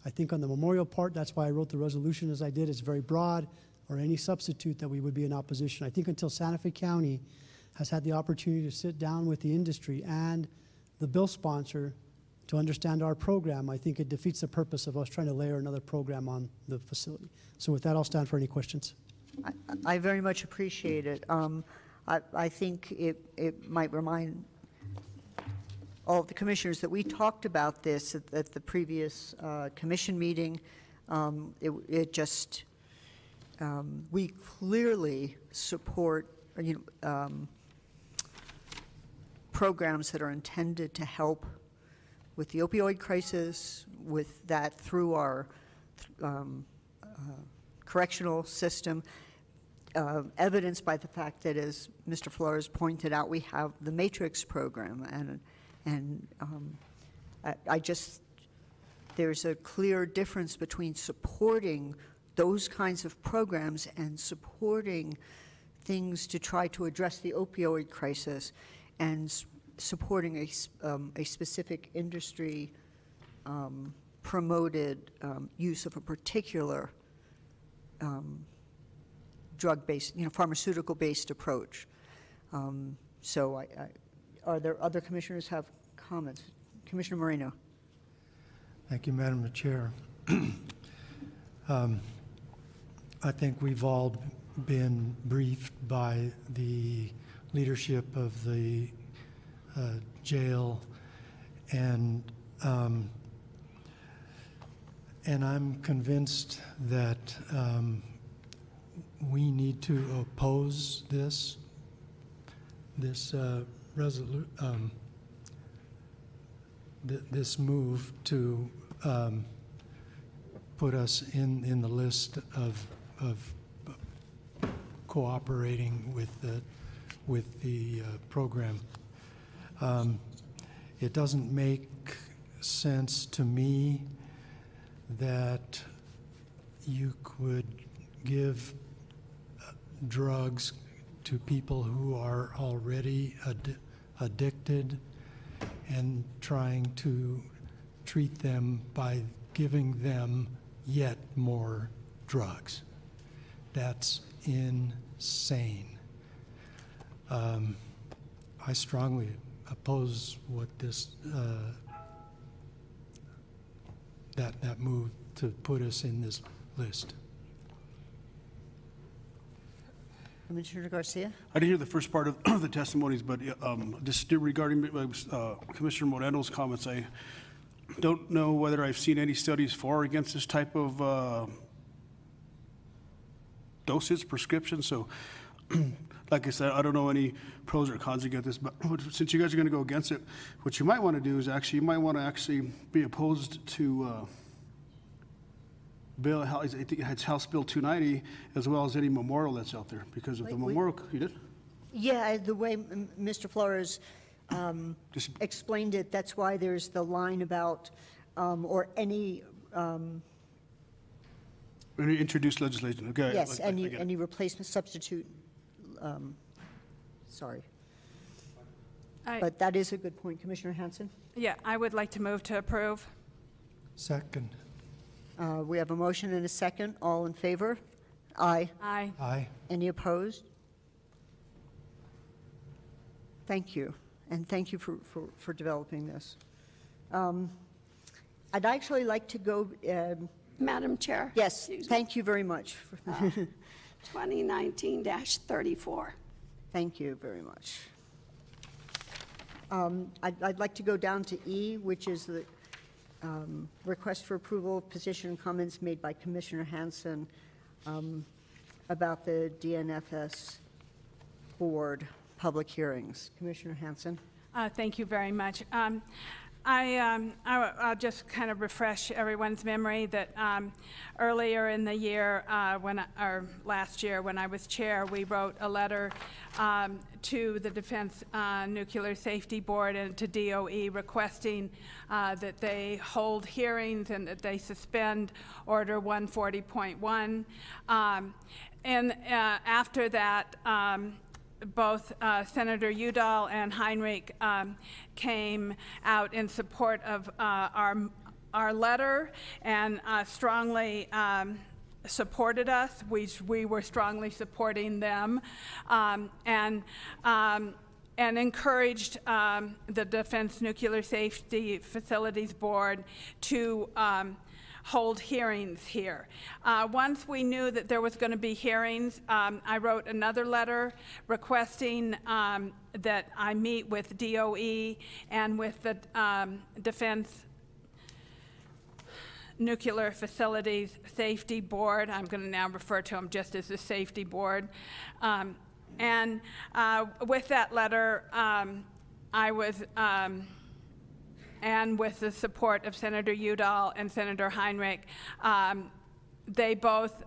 I think on the memorial part, that's why I wrote the resolution as I did. It's very broad, or any substitute that we would be in opposition. I think until Santa Fe County has had the opportunity to sit down with the industry and the bill sponsor to understand our program, I think it defeats the purpose of us trying to layer another program on the facility. So with that, I'll stand for any questions. I very much appreciate it. I think it might remind all of the commissioners that we talked about this at the previous commission meeting. We clearly support programs that are intended to help with the opioid crisis, with that through our correctional system, evidenced by the fact that, as Mr. Flores pointed out, we have the Matrix program, and there's a clear difference between supporting those kinds of programs and supporting things to try to address the opioid crisis and supporting a specific industry promoted use of a particular drug-based, pharmaceutical-based approach. So are there other commissioners have comments? Commissioner Moreno. Thank you, Madam Chair. I think we've all been briefed by the leadership of the jail, and I'm convinced that we need to oppose this move to put us in the list of cooperating with the program. It doesn't make sense to me that you could give drugs to people who are already addicted and trying to treat them by giving them yet more drugs. That's insane. I strongly oppose what this that move to put us in this list. Commissioner Garcia? I didn't hear the first part of the testimonies, but just regarding Commissioner Moreno's comments, I don't know whether I've seen any studies for or against this type of dosage prescription. So, like I said, I don't know any pros or cons against this, but since you guys are going to go against it, what you might want to do is you might want to be opposed to bill, I think it's House Bill 290, as well as any memorial that's out there, because of the memorial. You did? Yeah, the way Mr. Flores explained it, that's why there's the line about or any, Introduce legislation, okay. yes, I get it. any replacement substitute, sorry. But that is a good point, Commissioner Hanson. Yeah, I would like to move to approve. Second. We have a motion and a second. All in favor? Aye. Aye. Aye. Any opposed? Thank you, and thank you for developing this. I'd actually like to go... Madam Chair. Yes, thank you very much. 2019-34. Thank you very much. I'd like to go down to E, which is the request for approval of position and comments made by Commissioner Hanson about the DNFS board public hearings. Commissioner Hanson. Thank you very much. I'll just kind of refresh everyone's memory that earlier in the year, or last year when I was chair, we wrote a letter to the Defense Nuclear Safety Board and to DOE requesting that they hold hearings and that they suspend Order 140.1. And after that, both Senator Udall and Heinrich came out in support of our letter and strongly supported us. We were strongly supporting them and encouraged the Defense Nuclear Safety Facilities Board to hold hearings here. Once we knew that there was going to be hearings, I wrote another letter requesting that I meet with DOE and with the Defense Nuclear Facilities Safety Board. I'm going to now refer to them just as the Safety Board. And with that letter, I was and with the support of Senator Udall and Senator Heinrich, they both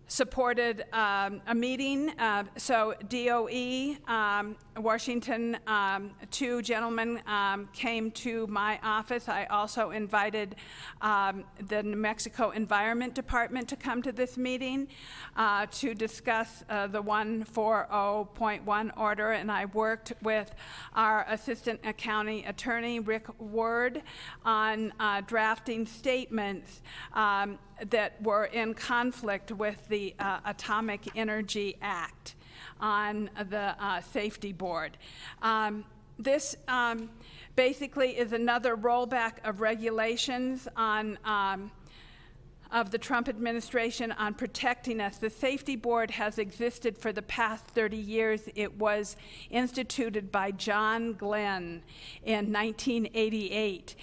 supported a meeting. So DOE, Washington, two gentlemen came to my office. I also invited the New Mexico Environment Department to come to this meeting to discuss the 140.1 order, and I worked with our Assistant County Attorney, Rick Ward, on drafting statements that were in conflict with the Atomic Energy Act on the Safety Board. This basically is another rollback of regulations on of the Trump administration on protecting us. The Safety Board has existed for the past 30 years. It was instituted by John Glenn in 1988.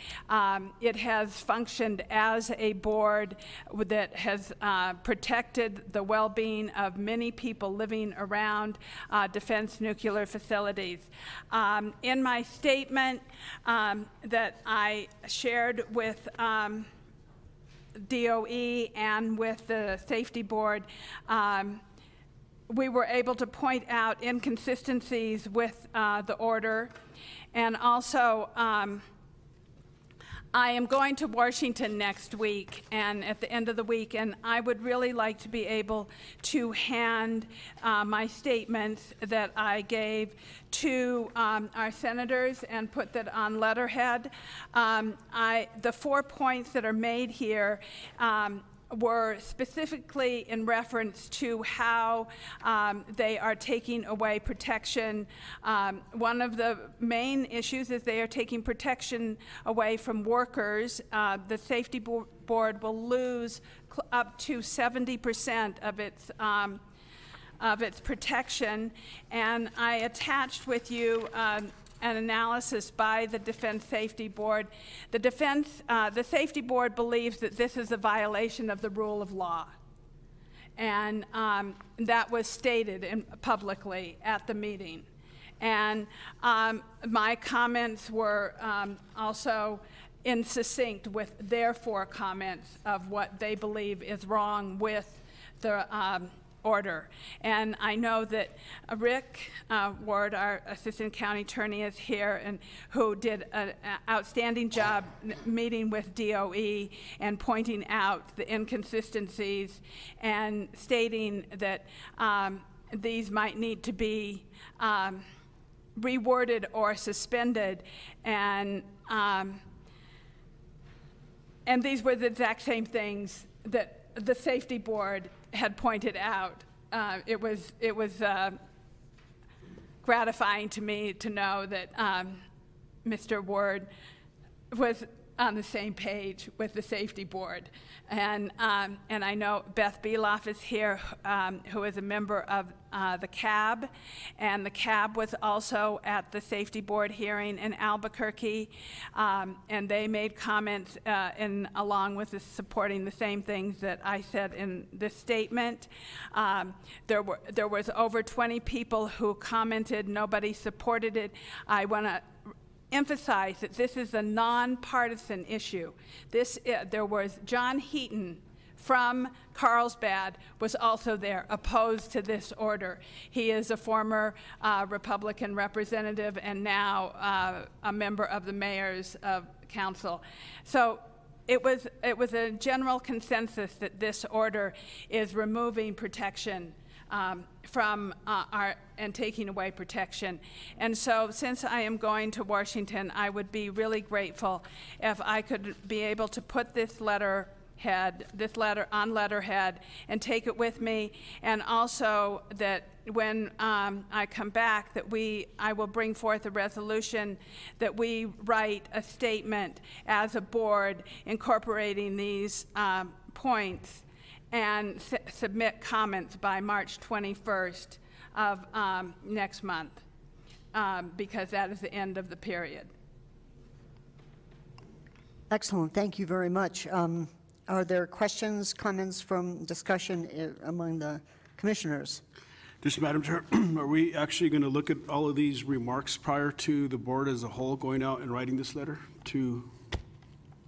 It has functioned as a board that has protected the well-being of many people living around defense nuclear facilities. In my statement that I shared with DOE and with the Safety Board, we were able to point out inconsistencies with the order. And also, I am going to Washington next week and at the end of the week, and I would really like to be able to hand my statements that I gave to our senators and put that on letterhead. The 4 points that are made here were specifically in reference to how they are taking away protection. One of the main issues is they are taking protection away from workers. The Safety Board will lose up to 70% of its protection. And I attached with you an analysis by the Defense Safety Board. The Safety Board believes that this is a violation of the rule of law. And that was stated publicly at the meeting. And my comments were also in succinct with their 4 comments of what they believe is wrong with the order. And I know that Rick Ward, our Assistant County Attorney, is here, and who did an outstanding job meeting with DOE and pointing out the inconsistencies and stating that these might need to be reworded or suspended, and these were the exact same things that the safety board had pointed out. It was gratifying to me to know that Mr. Ward was on the same page with the safety board. And I know Beth Beloff is here, who is a member of the CAB, and the CAB was also at the safety board hearing in Albuquerque, and they made comments along with supporting the same things that I said in this statement. There was over 20 people who commented. Nobody supported it. I want to emphasize that this is a nonpartisan issue. There was John Heaton from Carlsbad was also there, opposed to this order. He is a former Republican representative and now a member of the Mayor's Council. So it was a general consensus that this order is removing protection from and taking away protection. And so since I am going to Washington, I would be really grateful if I could be able to put this letter on letterhead and take it with me, and also that when I come back, that I will bring forth a resolution that we write a statement as a board incorporating these points, and submit comments by March 21st of next month, because that is the end of the period. Excellent. Thank you very much. Are there questions, comments from discussion among the commissioners? Just, Madam Chair, are we actually going to look at all of these remarks prior to the board as a whole going out and writing this letter to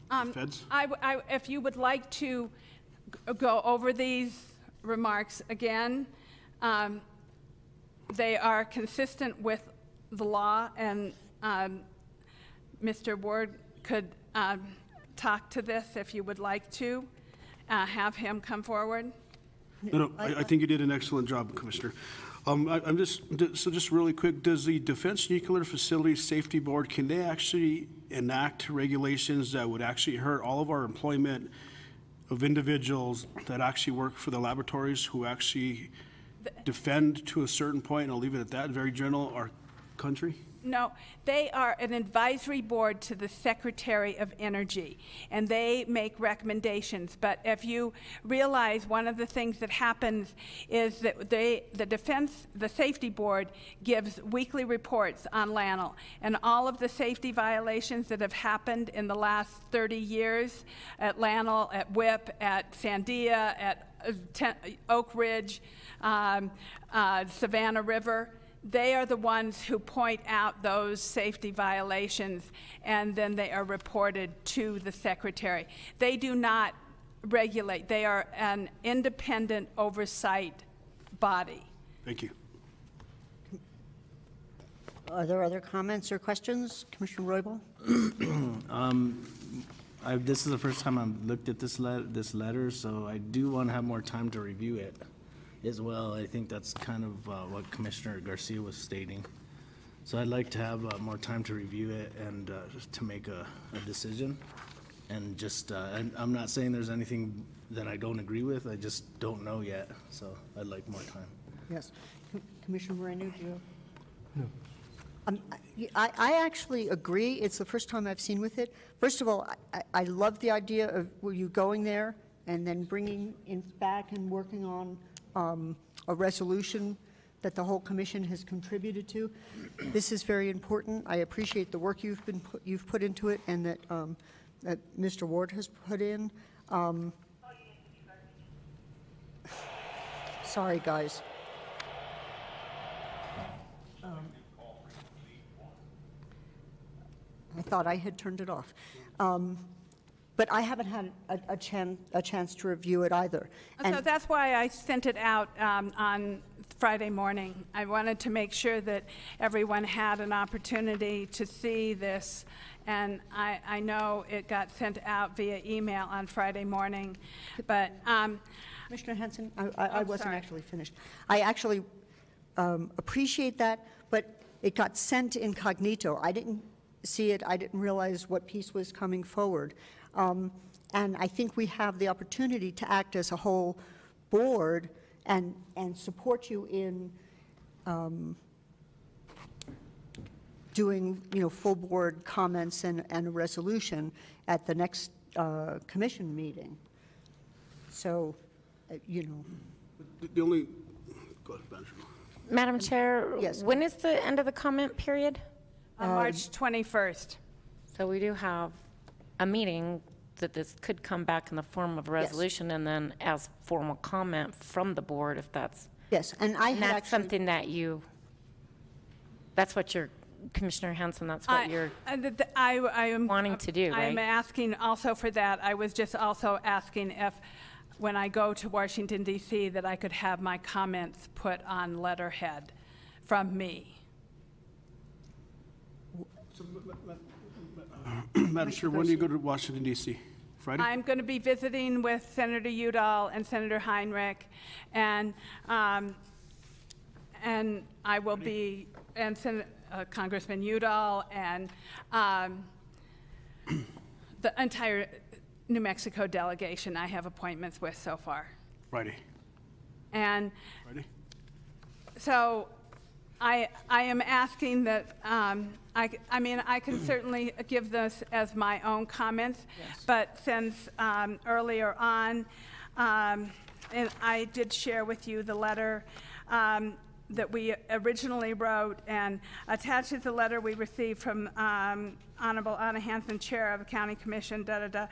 the feds? If you would like to go over these remarks again, they are consistent with the law, and Mr. Ward could talk to this if you would like to have him come forward. No, I think you did an excellent job, Commissioner. I'm just really quick, does the Defense Nuclear Facilities Safety Board, can they actually enact regulations that would actually hurt all of our employment of individuals that actually work for the laboratories, who actually defend to a certain point, and I'll leave it at that, very general, our country? No, they are an advisory board to the Secretary of Energy, and they make recommendations. But if you realize, one of the things that happens is that the Safety Board gives weekly reports on LANL, and all of the safety violations that have happened in the last 30 years at LANL, at WIP, at Sandia, at Oak Ridge, Savannah River, they are the ones who point out those safety violations, and then they are reported to the Secretary. They do not regulate. They are an independent oversight body. Thank you. Are there other comments or questions? Commissioner Roybal? This is the first time I've looked at this letter, so I do want to have more time to review it as well. I think that's kind of what Commissioner Garcia was stating. So I'd like to have more time to review it and to make a decision. And just, I'm not saying there's anything that I don't agree with, I just don't know yet, so I'd like more time. Yes. Commissioner Moreno, do you? No. I actually agree. It's the first time I've seen with it. First of all, I love the idea of you going there and then bringing it back and working on a resolution that the whole commission has contributed to. This is very important. I appreciate the work you've put into it, and that that Mr. Ward has put in. Sorry, guys. I thought I had turned it off. but I haven't had a chance to review it either. So that's why I sent it out on Friday morning. I wanted to make sure that everyone had an opportunity to see this, and I know it got sent out via email on Friday morning, but Commissioner Hanson, I wasn't actually finished. I actually appreciate that, but it got sent incognito. I didn't see it. I didn't realize what piece was coming forward. And I think we have the opportunity to act as a whole board and support you in doing, full board comments and a resolution at the next commission meeting. So, The only, go ahead, Manager. Madam Chair, yes. When is the end of the comment period? March 21st. So we do have a meeting that this could come back in the form of a resolution and then as formal comment from the board if that's. Yes, and that's something that that's what you're, Commissioner Hanson, that's what you're I am wanting to do, right? I'm asking also for that. I was just also asking if when I go to Washington, D.C., that I could have my comments put on letterhead from me. Madam Chair, when do you go to Washington, D.C.? Friday? I'm going to be visiting with Senator Udall and Senator Heinrich, and I will be, and Congressman Udall, and the entire New Mexico delegation I have appointments with so far. Friday. And Friday? so I am asking that, I mean, I can certainly give this as my own comments, but since earlier on, and I did share with you the letter that we originally wrote, and attached to the letter we received from Honorable Anna Hanson, Chair of the County Commission, the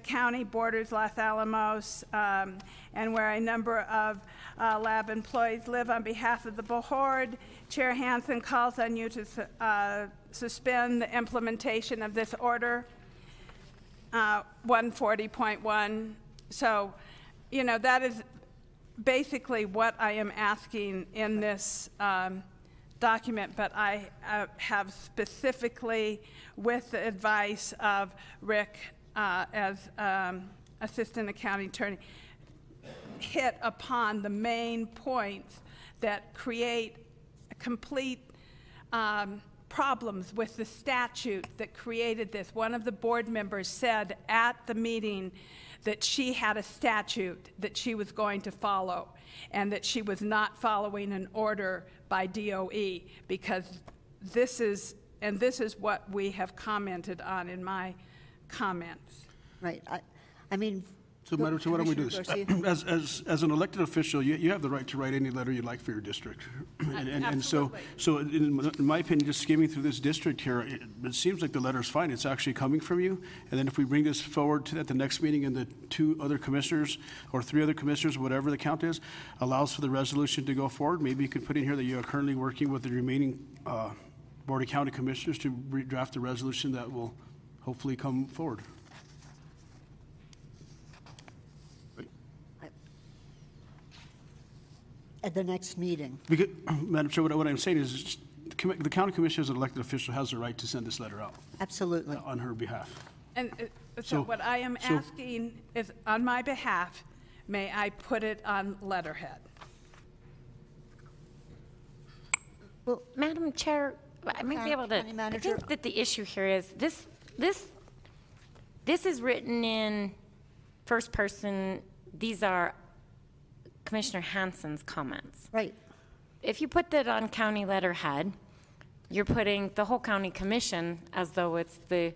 county borders Los Alamos, and where a number of lab employees live. On behalf of the board, Chair Hanson calls on you to suspend the implementation of this order, 140.1. So, that is basically what I am asking in this document, but I have specifically, with the advice of Rick as Assistant County Attorney, hit upon the main points that create complete problems with the statute that created this. One of the board members said at the meeting that she had a statute that she was going to follow and that she was not following an order by DOE, because this is what we have commented on in my comments. Right. I mean, so, Madam Chair, why don't we do this? As an elected official, you have the right to write any letter you like for your district. And so in my opinion, just skimming through this district here, it seems like the letter's fine. It's actually coming from you. And then if we bring this forward at the next meeting and the 2 other commissioners or 3 other commissioners, whatever the count is, allows for the resolution to go forward, maybe you could put in here that you are currently working with the remaining Board of County Commissioners to draft a resolution that will hopefully come forward. at the next meeting. Because, Madam Chair, what I'm saying is the county commissioner as an elected official has the right to send this letter out. Absolutely. On her behalf. And so what I am asking is, on my behalf, may I put it on letterhead? Well, Madam Chair, I might be able to. I think that the issue here is this is written in first person. These are Commissioner Hanson's comments. Right. If you put that on county letterhead, you're putting the whole county commission as though it's the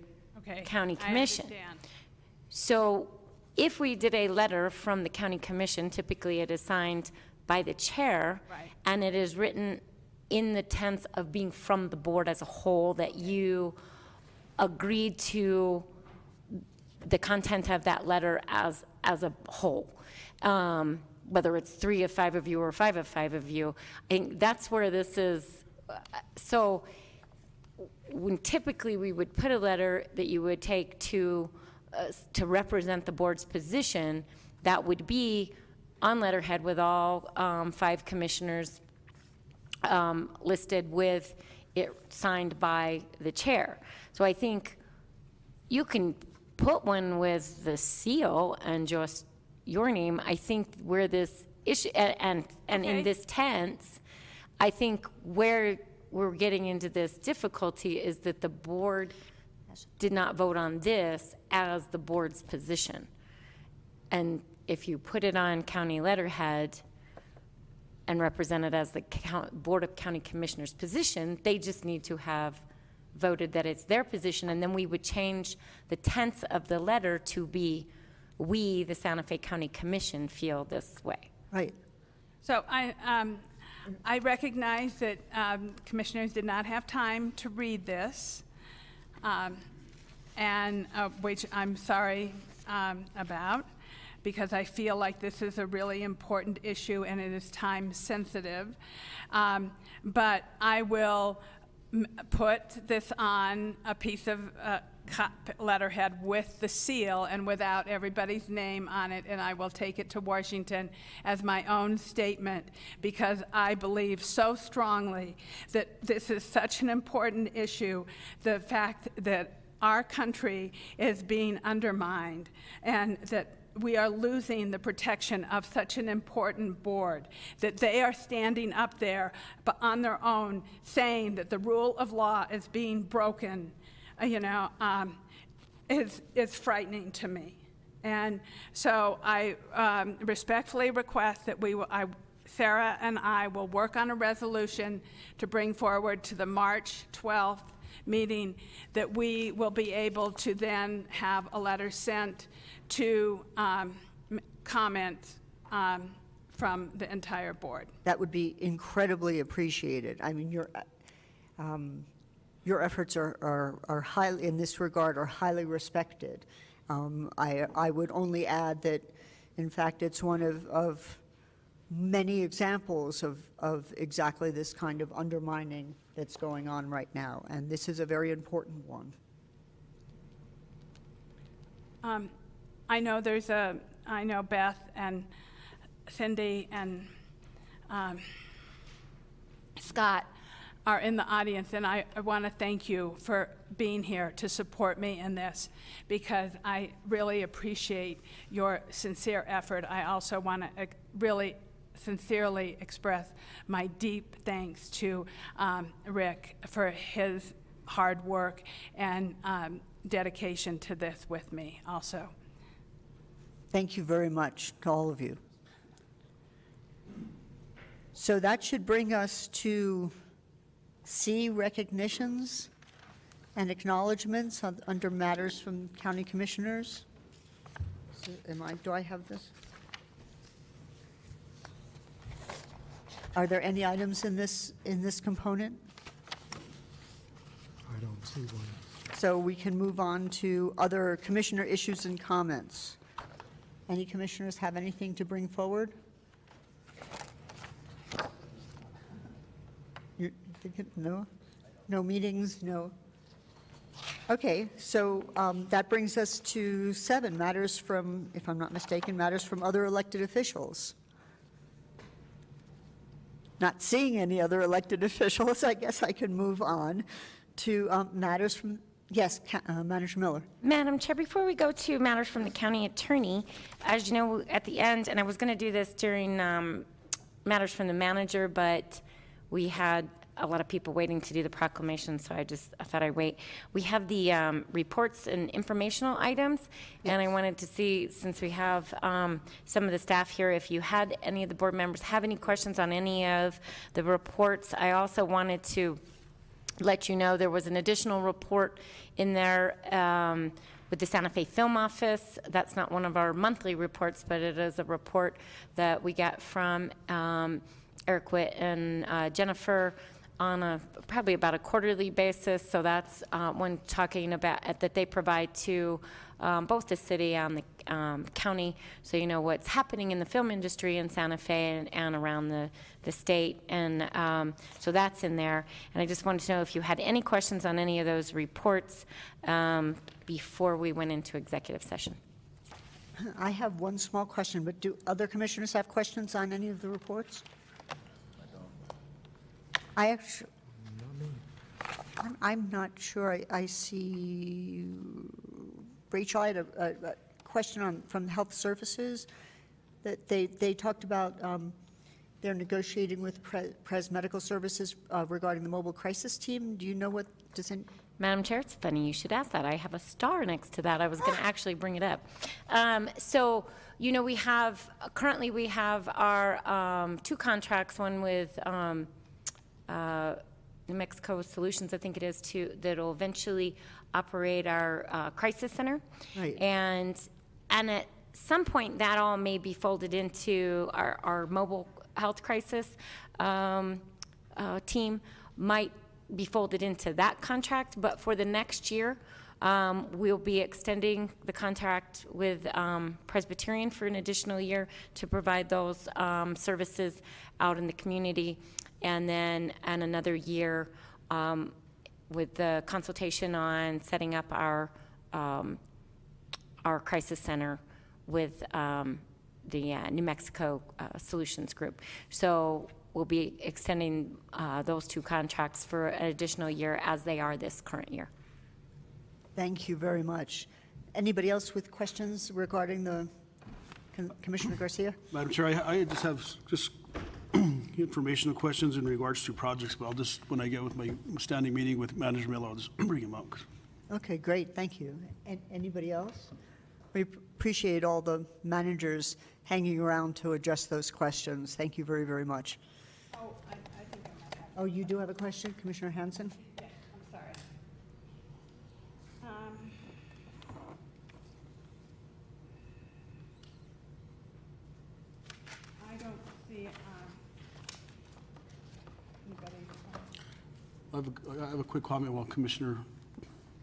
county commission. I understand. So if we did a letter from the county commission, typically it is signed by the chair, and it is written in the tense of being from the board as a whole, that you agreed to the content of that letter as a whole. Whether it's 3 of 5 of you or 5 of 5 of you, and that's where this is. So when typically we would put a letter that you would take to to represent the board's position, that would be on letterhead with all 5 commissioners listed with it signed by the chair. So I think you can put one with the seal and just your name. I think where this issue, and in this tense, I think where we're getting into this difficulty is that the board did not vote on this as the board's position. And if you put it on county letterhead and represent it as the Board of County Commissioners position, they just need to have voted that it's their position, and then we would change the tense of the letter to be, we, the Santa Fe County Commission, feel this way. Right. So I recognize that commissioners did not have time to read this, and which I'm sorry about, because I feel like this is a really important issue and it is time sensitive. But I will put this on a piece of letterhead with the seal and without everybody's name on it, and I will take it to Washington as my own statement, because I believe so strongly that this is such an important issue, the fact that our country is being undermined and that we are losing the protection of such an important board, that they are standing up there but on their own saying that the rule of law is being broken, is frightening to me. And so I respectfully request that Sarah and I will work on a resolution to bring forward to the March 12th meeting, that we will be able to then have a letter sent to comments from the entire board. That would be incredibly appreciated. I mean, your efforts are highly, in this regard, are highly respected. I would only add that, in fact, it's one of many examples of exactly this kind of undermining that's going on right now, and this is a very important one. I know I know Beth and Cindy and Scott are in the audience, and I want to thank you for being here to support me in this, because I really appreciate your sincere effort. I also want to really sincerely express my deep thanks to Rick for his hard work and dedication to this with me also. Thank you very much to all of you. So that should bring us to C, recognitions and acknowledgements under matters from county commissioners. So do I have this? Are there any items in this component? I don't see one. So we can move on to other commissioner issues and comments. Any commissioners have anything to bring forward? You think no? No meetings, no? Okay, so that brings us to 7, matters from, if I'm not mistaken, matters from other elected officials. Not seeing any other elected officials, I guess I can move on to matters from, yes, Manager Miller. Madam Chair, before we go to matters from the county attorney, as you know, at the end, and I was going to do this during matters from the manager, but we had a lot of people waiting to do the proclamation, so I thought I'd wait. We have the reports and informational items, yes. And I wanted to see, since we have some of the staff here, if you had any of the board members have any questions on any of the reports. I also wanted to let you know there was an additional report in there with the Santa Fe Film Office. That's not one of our monthly reports, but it is a report that we got from Eric Witt and Jennifer on probably about a quarterly basis. So that's when talking about that they provide to both the city and the county, so you know what's happening in the film industry in Santa Fe and around the state. And so that's in there. And I just wanted to know if you had any questions on any of those reports before we went into executive session. I have one small question, but do other commissioners have questions on any of the reports? I actually, I'm not sure. I see Rachel, I had a question from Health Services that they talked about they're negotiating with Pres Medical Services regarding the mobile crisis team. Do you know what does it? Madam Chair, it's funny you should ask that. I have a star next to that. I was going to actually bring it up. So, you know, currently we have our 2 contracts, one with New Mexico Solutions, I think it is, that'll eventually operate our crisis center. Right. And at some point that all may be folded into our mobile health crisis team, might be folded into that contract, but for the next year, we'll be extending the contract with Presbyterian for an additional year to provide those services out in the community, and then another year with the consultation on setting up our crisis center with the New Mexico Solutions Group. So we'll be extending those 2 contracts for an additional year as they are this current year. Thank you very much. Anybody else with questions regarding the Commissioner Garcia? Madam Chair, I just have informational questions in regards to projects, but I'll just, when I get with my standing meeting with Manager Miller, I'll just bring them up. Okay, great, thank you. And anybody else? We appreciate all the managers hanging around to address those questions. Thank you very, very much. Oh, I think I might have. Oh, you do have a question, Commissioner Hanson? Yeah, I'm sorry. I don't see anybody. I have a quick comment while Commissioner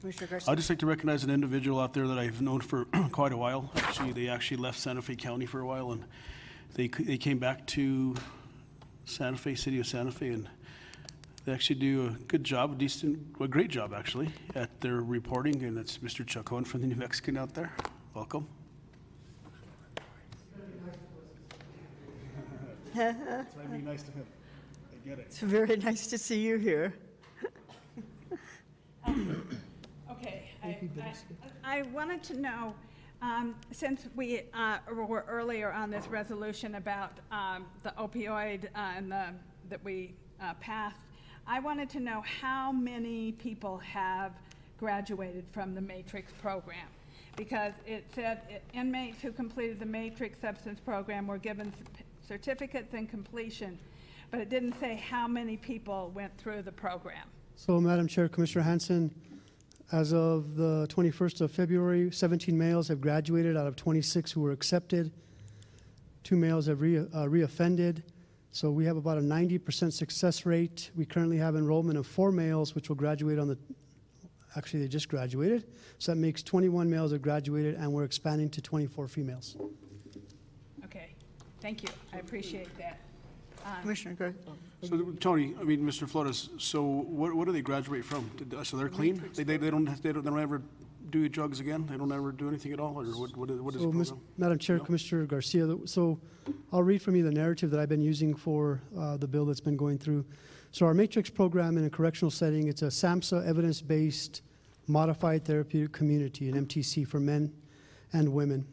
Garcia. I'd just like to recognize an individual out there that I've known for quite a while. They actually left Santa Fe County for a while, and they came back to Santa Fe, City of Santa Fe, and they actually do a good job, a great job actually, at their reporting, and that's Mr. Chacon from the New Mexican out there. Welcome. It's very nice to him. I get it. It's very nice to see you here. Okay, I wanted to know, since we were earlier on this resolution about the opioid and that we passed, I wanted to know how many people have graduated from the Matrix program, because it said inmates who completed the Matrix substance program were given certificates in completion, but it didn't say how many people went through the program. So, Madam Chair, Commissioner Hanson, as of the 21st of February, 17 males have graduated out of 26 who were accepted. 2 males have reoffended. So we have about a 90% success rate. We currently have enrollment of 4 males, which will graduate actually they just graduated. So that makes 21 males have graduated, and we're expanding to 24 females. Okay, thank you. I appreciate that. Commissioner, go ahead. So, Tony, Mr. Flores, so what do they graduate from? So they're clean? They don't ever do drugs again? They don't ever do anything at all? Or what is the program? Madam Chair, Commissioner Garcia, so I'll read from you the narrative that I've been using for the bill that's been going through. So our Matrix program in a correctional setting, it's a SAMHSA evidence-based modified therapeutic community, an MTC for men and women.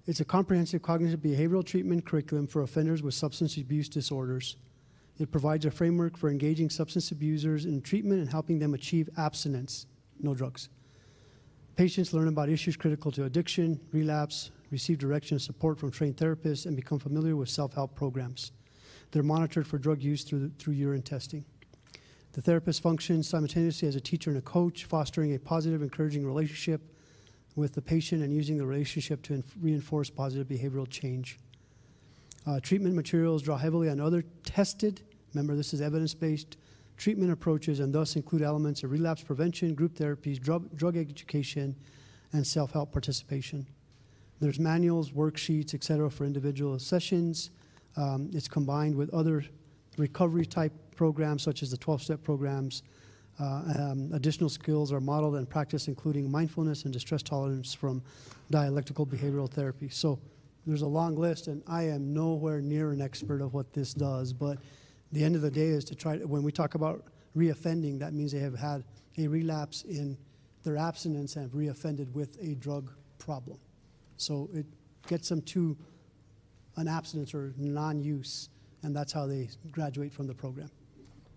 It's a comprehensive cognitive behavioral treatment curriculum for offenders with substance abuse disorders. It provides a framework for engaging substance abusers in treatment and helping them achieve abstinence, no drugs. Patients learn about issues critical to addiction, relapse, receive direction and support from trained therapists, and become familiar with self-help programs. They're monitored for drug use through urine testing. The therapist functions simultaneously as a teacher and a coach, fostering a positive, encouraging relationship with the patient and using the relationship to reinforce positive behavioral change. Treatment materials draw heavily on other tested Remember, this is evidence-based treatment approaches and thus include elements of relapse prevention, group therapies, drug education, and self-help participation. There's manuals, worksheets, et cetera, for individual sessions. It's combined with other recovery-type programs, such as the 12-step programs. Additional skills are modeled and practiced, including mindfulness and distress tolerance from dialectical behavioral therapy. So there's a long list, and I am nowhere near an expert of what this does, but the end of the day is to try to, when we talk about reoffending, that means they have had a relapse in their abstinence and have reoffended with a drug problem. So it gets them to an abstinence or non-use, and that's how they graduate from the program.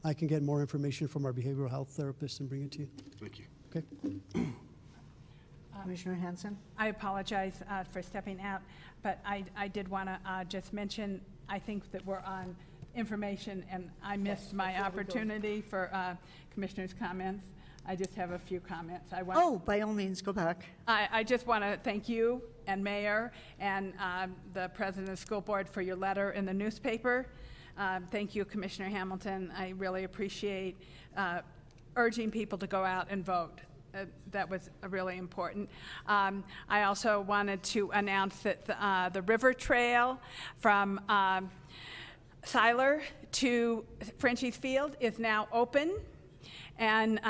I can get more information from our behavioral health therapist and bring it to you. Thank you. Okay. Commissioner Hanson? I apologize for stepping out, but I did want to just mention, I think that we're on information, and I missed my opportunity for commissioners' comments. I just have a few comments. By all means, go back. I just want to thank you and Mayor and the President of the School Board for your letter in the newspaper. Thank you, Commissioner Hamilton. I really appreciate urging people to go out and vote. That was really important. I also wanted to announce that the river trail from Siler to Frenchie's Field is now open, and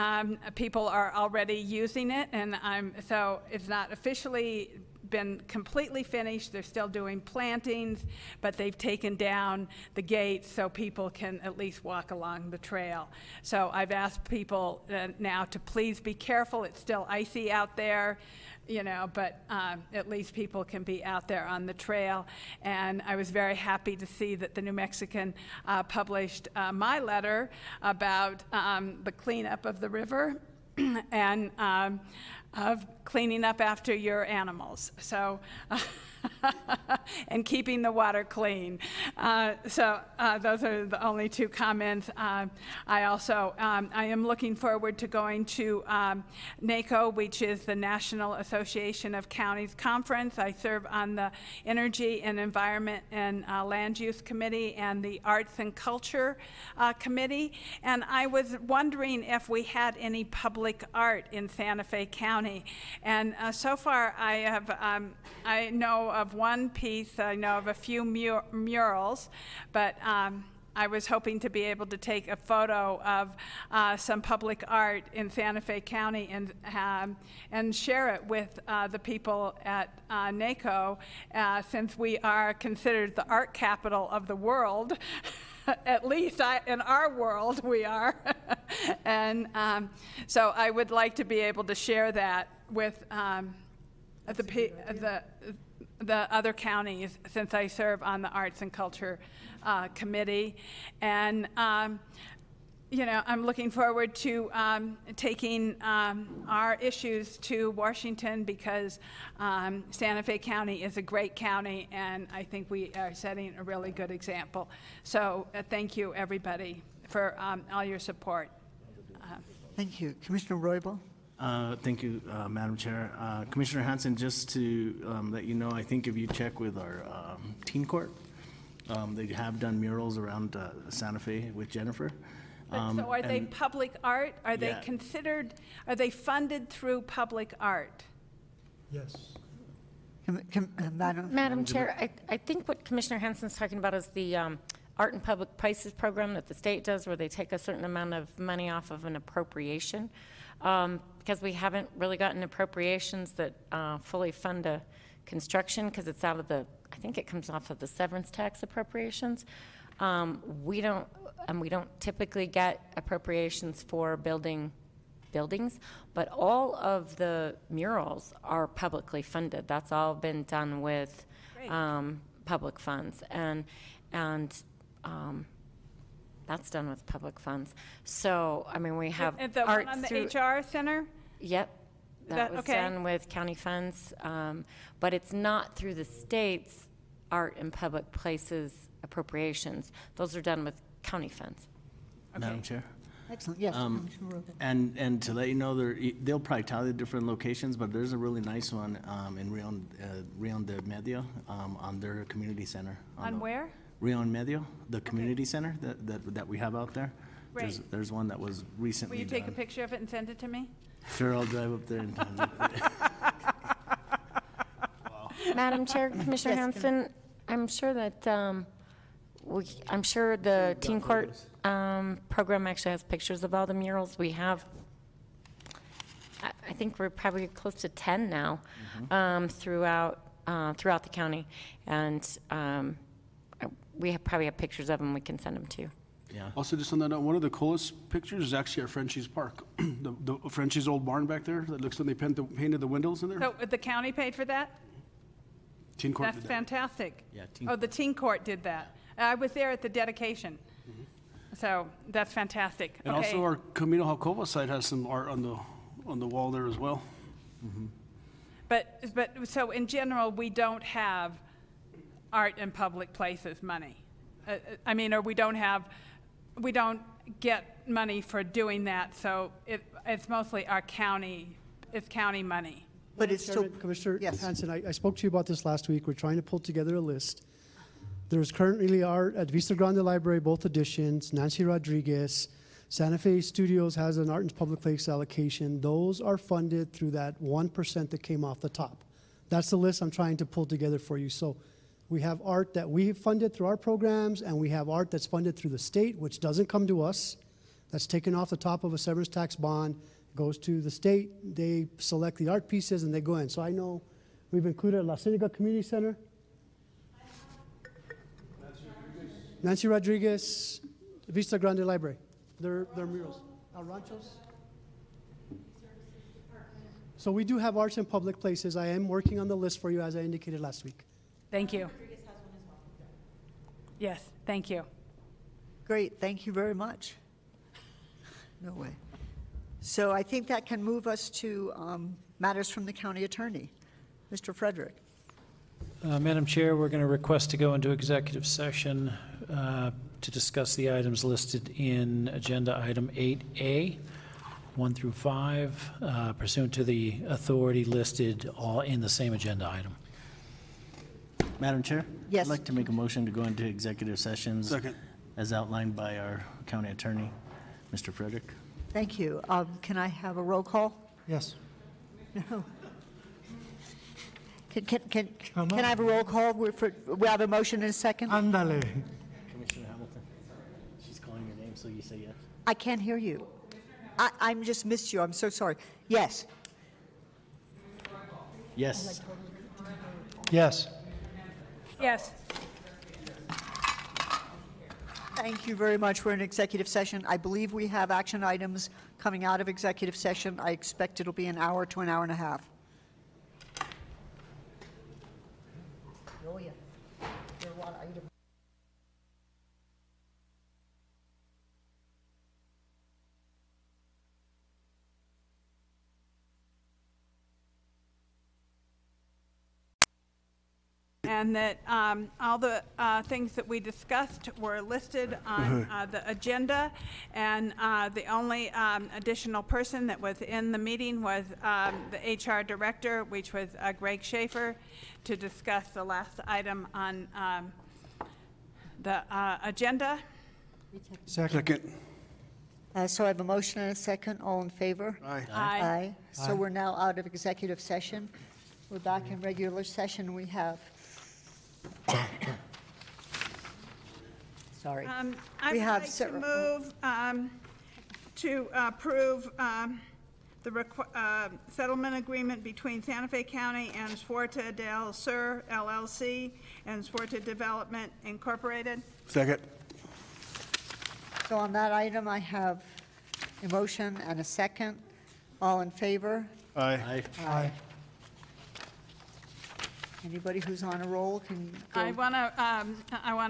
people are already using it, and so it's not officially been completely finished. They're still doing plantings, but they've taken down the gates so people can at least walk along the trail. So I've asked people now to please be careful. It's still icy out there, you know, but at least people can be out there on the trail. And I was very happy to see that the New Mexican published my letter about the cleanup of the river and of cleaning up after your animals. So, and keeping the water clean. So those are the only two comments. I also, I am looking forward to going to NACO, which is the National Association of Counties Conference. I serve on the Energy and Environment and Land Use Committee and the Arts and Culture Committee. And I was wondering if we had any public art in Santa Fe County. And so far I have, I know of one piece, I know of a few murals, but I was hoping to be able to take a photo of some public art in Santa Fe County and share it with the people at NACO, since we are considered the art capital of the world. At least in our world we are. And so I would like to be able to share that with the other counties, since I serve on the Arts and Culture Committee. And you know, I'm looking forward to taking our issues to Washington, because Santa Fe County is a great county, and I think we are setting a really good example. So thank you, everybody, for all your support. Thank you. Commissioner Roybal? Thank you, Madam Chair. Commissioner Hanson, just to let you know, I think if you check with our teen court, they have done murals around Santa Fe with Jennifer. So are they public art? Are they considered, are they funded through public art? Yes. Madam Chair, I think what Commissioner Hanson's talking about is the Art and Public Places program that the state does, where they take a certain amount of money off of an appropriation. Because we haven't really gotten appropriations that fully fund a construction, because it's out of the, I think it comes off of the severance tax appropriations. We don't typically get appropriations for buildings, but all of the murals are publicly funded. That's all been done with public funds, and that's done with public funds. So, I mean, we have and the art one on the through, HR Center? Yep. That was done with county funds, but it's not through the state's art and public places appropriations. Those are done with county funds. Okay. Madam Chair? Excellent, yes. And to let you know, they'll probably tell you different locations, but there's a really nice one in Rio de Medio on their community center. On where? Rio en Medio, the community center that we have out there. Great. There's one that was recently Will you take a done. picture of it and send it to me? Sure, I'll drive up there and Madam Chair, Commissioner Hanson, I'm sure that, I'm sure the teen court program actually has pictures of all the murals. We have, I think we're probably close to 10 now throughout the county. And we probably have pictures of them we can send them to. Yeah. Also, just on that note, one of the coolest pictures is actually at Frenchie's Park. the Frenchie's old barn back there that looks like they painted the windows in there. So the county paid for that? Teen court That's did that. fantastic. Yeah, the teen court did that. I was there at the dedication. So that's fantastic. And Okay. also our Camino Jacoba site has some art on the wall there as well. But so in general, we don't have art in public places money. I mean, or we don't get money for doing that. So it's mostly our county, it's county money. But it's still, Commissioner yes. Hanson, I spoke to you about this last week. We're trying to pull together a list. There's currently art at Vista Grande Library, both editions, Nancy Rodriguez. Santa Fe Studios has an art and public place allocation. Those are funded through that 1% that came off the top. That's the list I'm trying to pull together for you. So we have art that we funded through our programs, and we have art that's funded through the state, which doesn't come to us. That's taken off the top of a severance tax bond, goes to the state. They select the art pieces, and they go in. So I know we've included La Cienega Community Center. Nancy Rodriguez, Vista Grande Library. They're murals. El Ranchos. So we do have arts in public places. I am working on the list for you, as I indicated last week. Thank you. Yes, thank you. Great, thank you very much. No way. So I think that can move us to matters from the county attorney. Mr. Frederick. Madam Chair, we're going to request to go into executive session to discuss the items listed in agenda item 8A, 1 through 5, pursuant to the authority listed all in the same agenda item. Madam Chair? Yes. I'd like to make a motion to go into executive sessions. Second. As outlined by our county attorney, Mr. Frederick. Thank you. Can I have a roll call? Yes. No. Can I have a roll call? We have a motion and a second? Ándale. Commissioner Hamilton, she's calling your name, so you say yes. I can't hear you. I just missed you. I'm so sorry. Yes. Yes. Yes. Yes. Thank you very much. We're in executive session. I believe we have action items coming out of executive session. I expect it'll be an hour to an hour and a half. Oh, yeah. There are a lot of items. And that all the things that we discussed were listed on the agenda, and the only additional person that was in the meeting was the HR director, which was Greg Schaefer, to discuss the last item on the agenda. Second. So I have a motion and a second. All in favor? Aye. Aye. So we're now out of executive session. We're back in regular session. We have sorry. I would like to move to approve the settlement agreement between Santa Fe County and Suerte del Sur LLC and Suerte Development Incorporated. Second. So on that item, I have a motion and a second. All in favor? Aye. Aye. Aye. Anybody who's on a roll can go. I want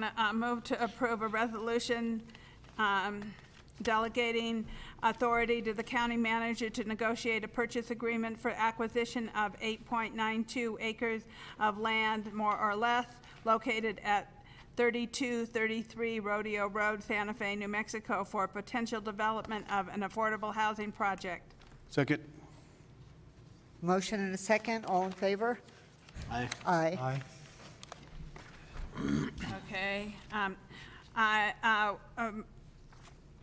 to move to approve a resolution delegating authority to the county manager to negotiate a purchase agreement for acquisition of 8.92 acres of land, more or less, located at 3233 Rodeo Road, Santa Fe, New Mexico, for potential development of an affordable housing project. Second. Motion and a second. All in favor? Aye. Aye. Aye. Okay. Okay. I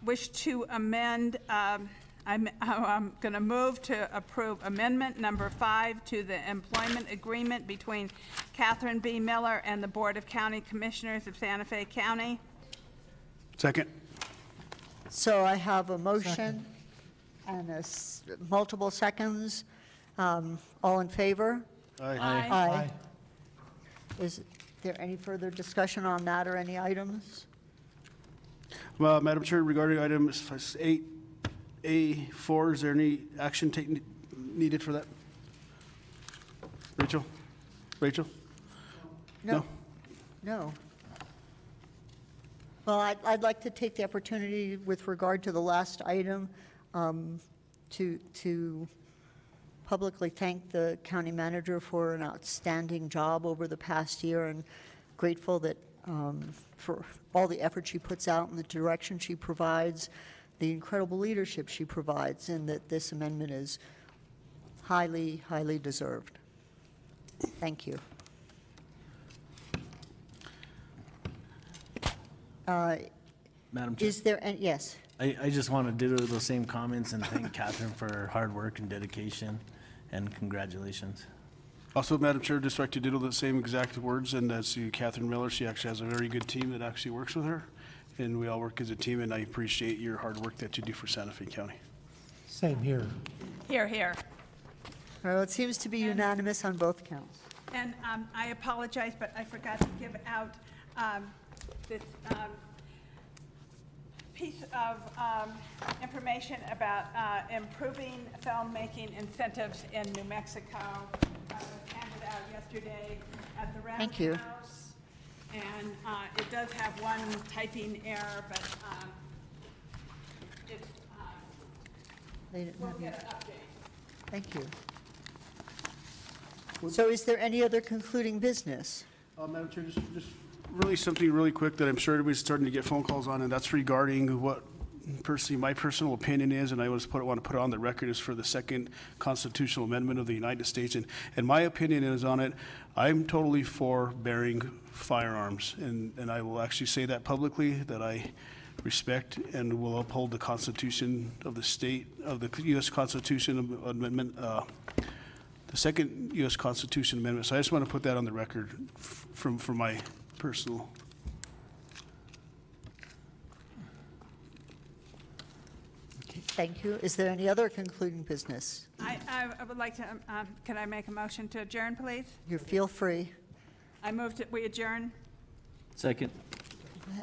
wish to amend, I'm going to move to approve amendment number 5 to the employment agreement between Catherine B. Miller and the Board of County Commissioners of Santa Fe County. Second. So I have a motion and multiple seconds. All in favor? Aye. Aye. Is there any further discussion on that or any items? Well, Madam Chair, regarding item 8A4, is there any action needed for that? Rachel? No. Well, I'd like to take the opportunity with regard to the last item to publicly thank the county manager for an outstanding job over the past year, and grateful that for all the effort she puts out and the direction she provides, the incredible leadership she provides, and that this amendment is highly, highly deserved. Thank you. Madam Chair. Is there any, yes? I just want to ditto those same comments and thank Catherine for her hard work and dedication, and congratulations. Also, Madam Chair, just like to ditto the same exact words, and that's to Catherine Miller. She actually has a very good team that actually works with her, and we all work as a team, and I appreciate your hard work that you do for Santa Fe County. Same here. Here. Well, it seems to be unanimous on both counts. And I apologize, but I forgot to give out this piece of information about improving filmmaking incentives in New Mexico. It was handed out yesterday at the Round Thank you. House. And it does have one typing error, but it's, we'll get an update. Thank you. So is there any other concluding business? Madam Chair, just really something really quick that I'm sure everybody's starting to get phone calls on, and that's regarding what personally my personal opinion is, and I want to put it on the record, is for the second constitutional amendment of the United States. And my opinion is on it, I'm totally for bearing firearms, and I will actually say that publicly, that I respect and will uphold the Constitution of the state, of the U.S. Constitution Amendment, the second U.S. Constitution Amendment. So I just want to put that on the record from my personal. Okay, thank you. Is there any other concluding business? I would like to, can I make a motion to adjourn, please? You feel free. I move that we adjourn. Second.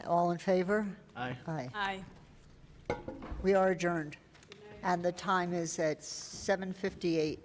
All in favor? Aye. Aye. Aye. We are adjourned. And the time is at 7:58.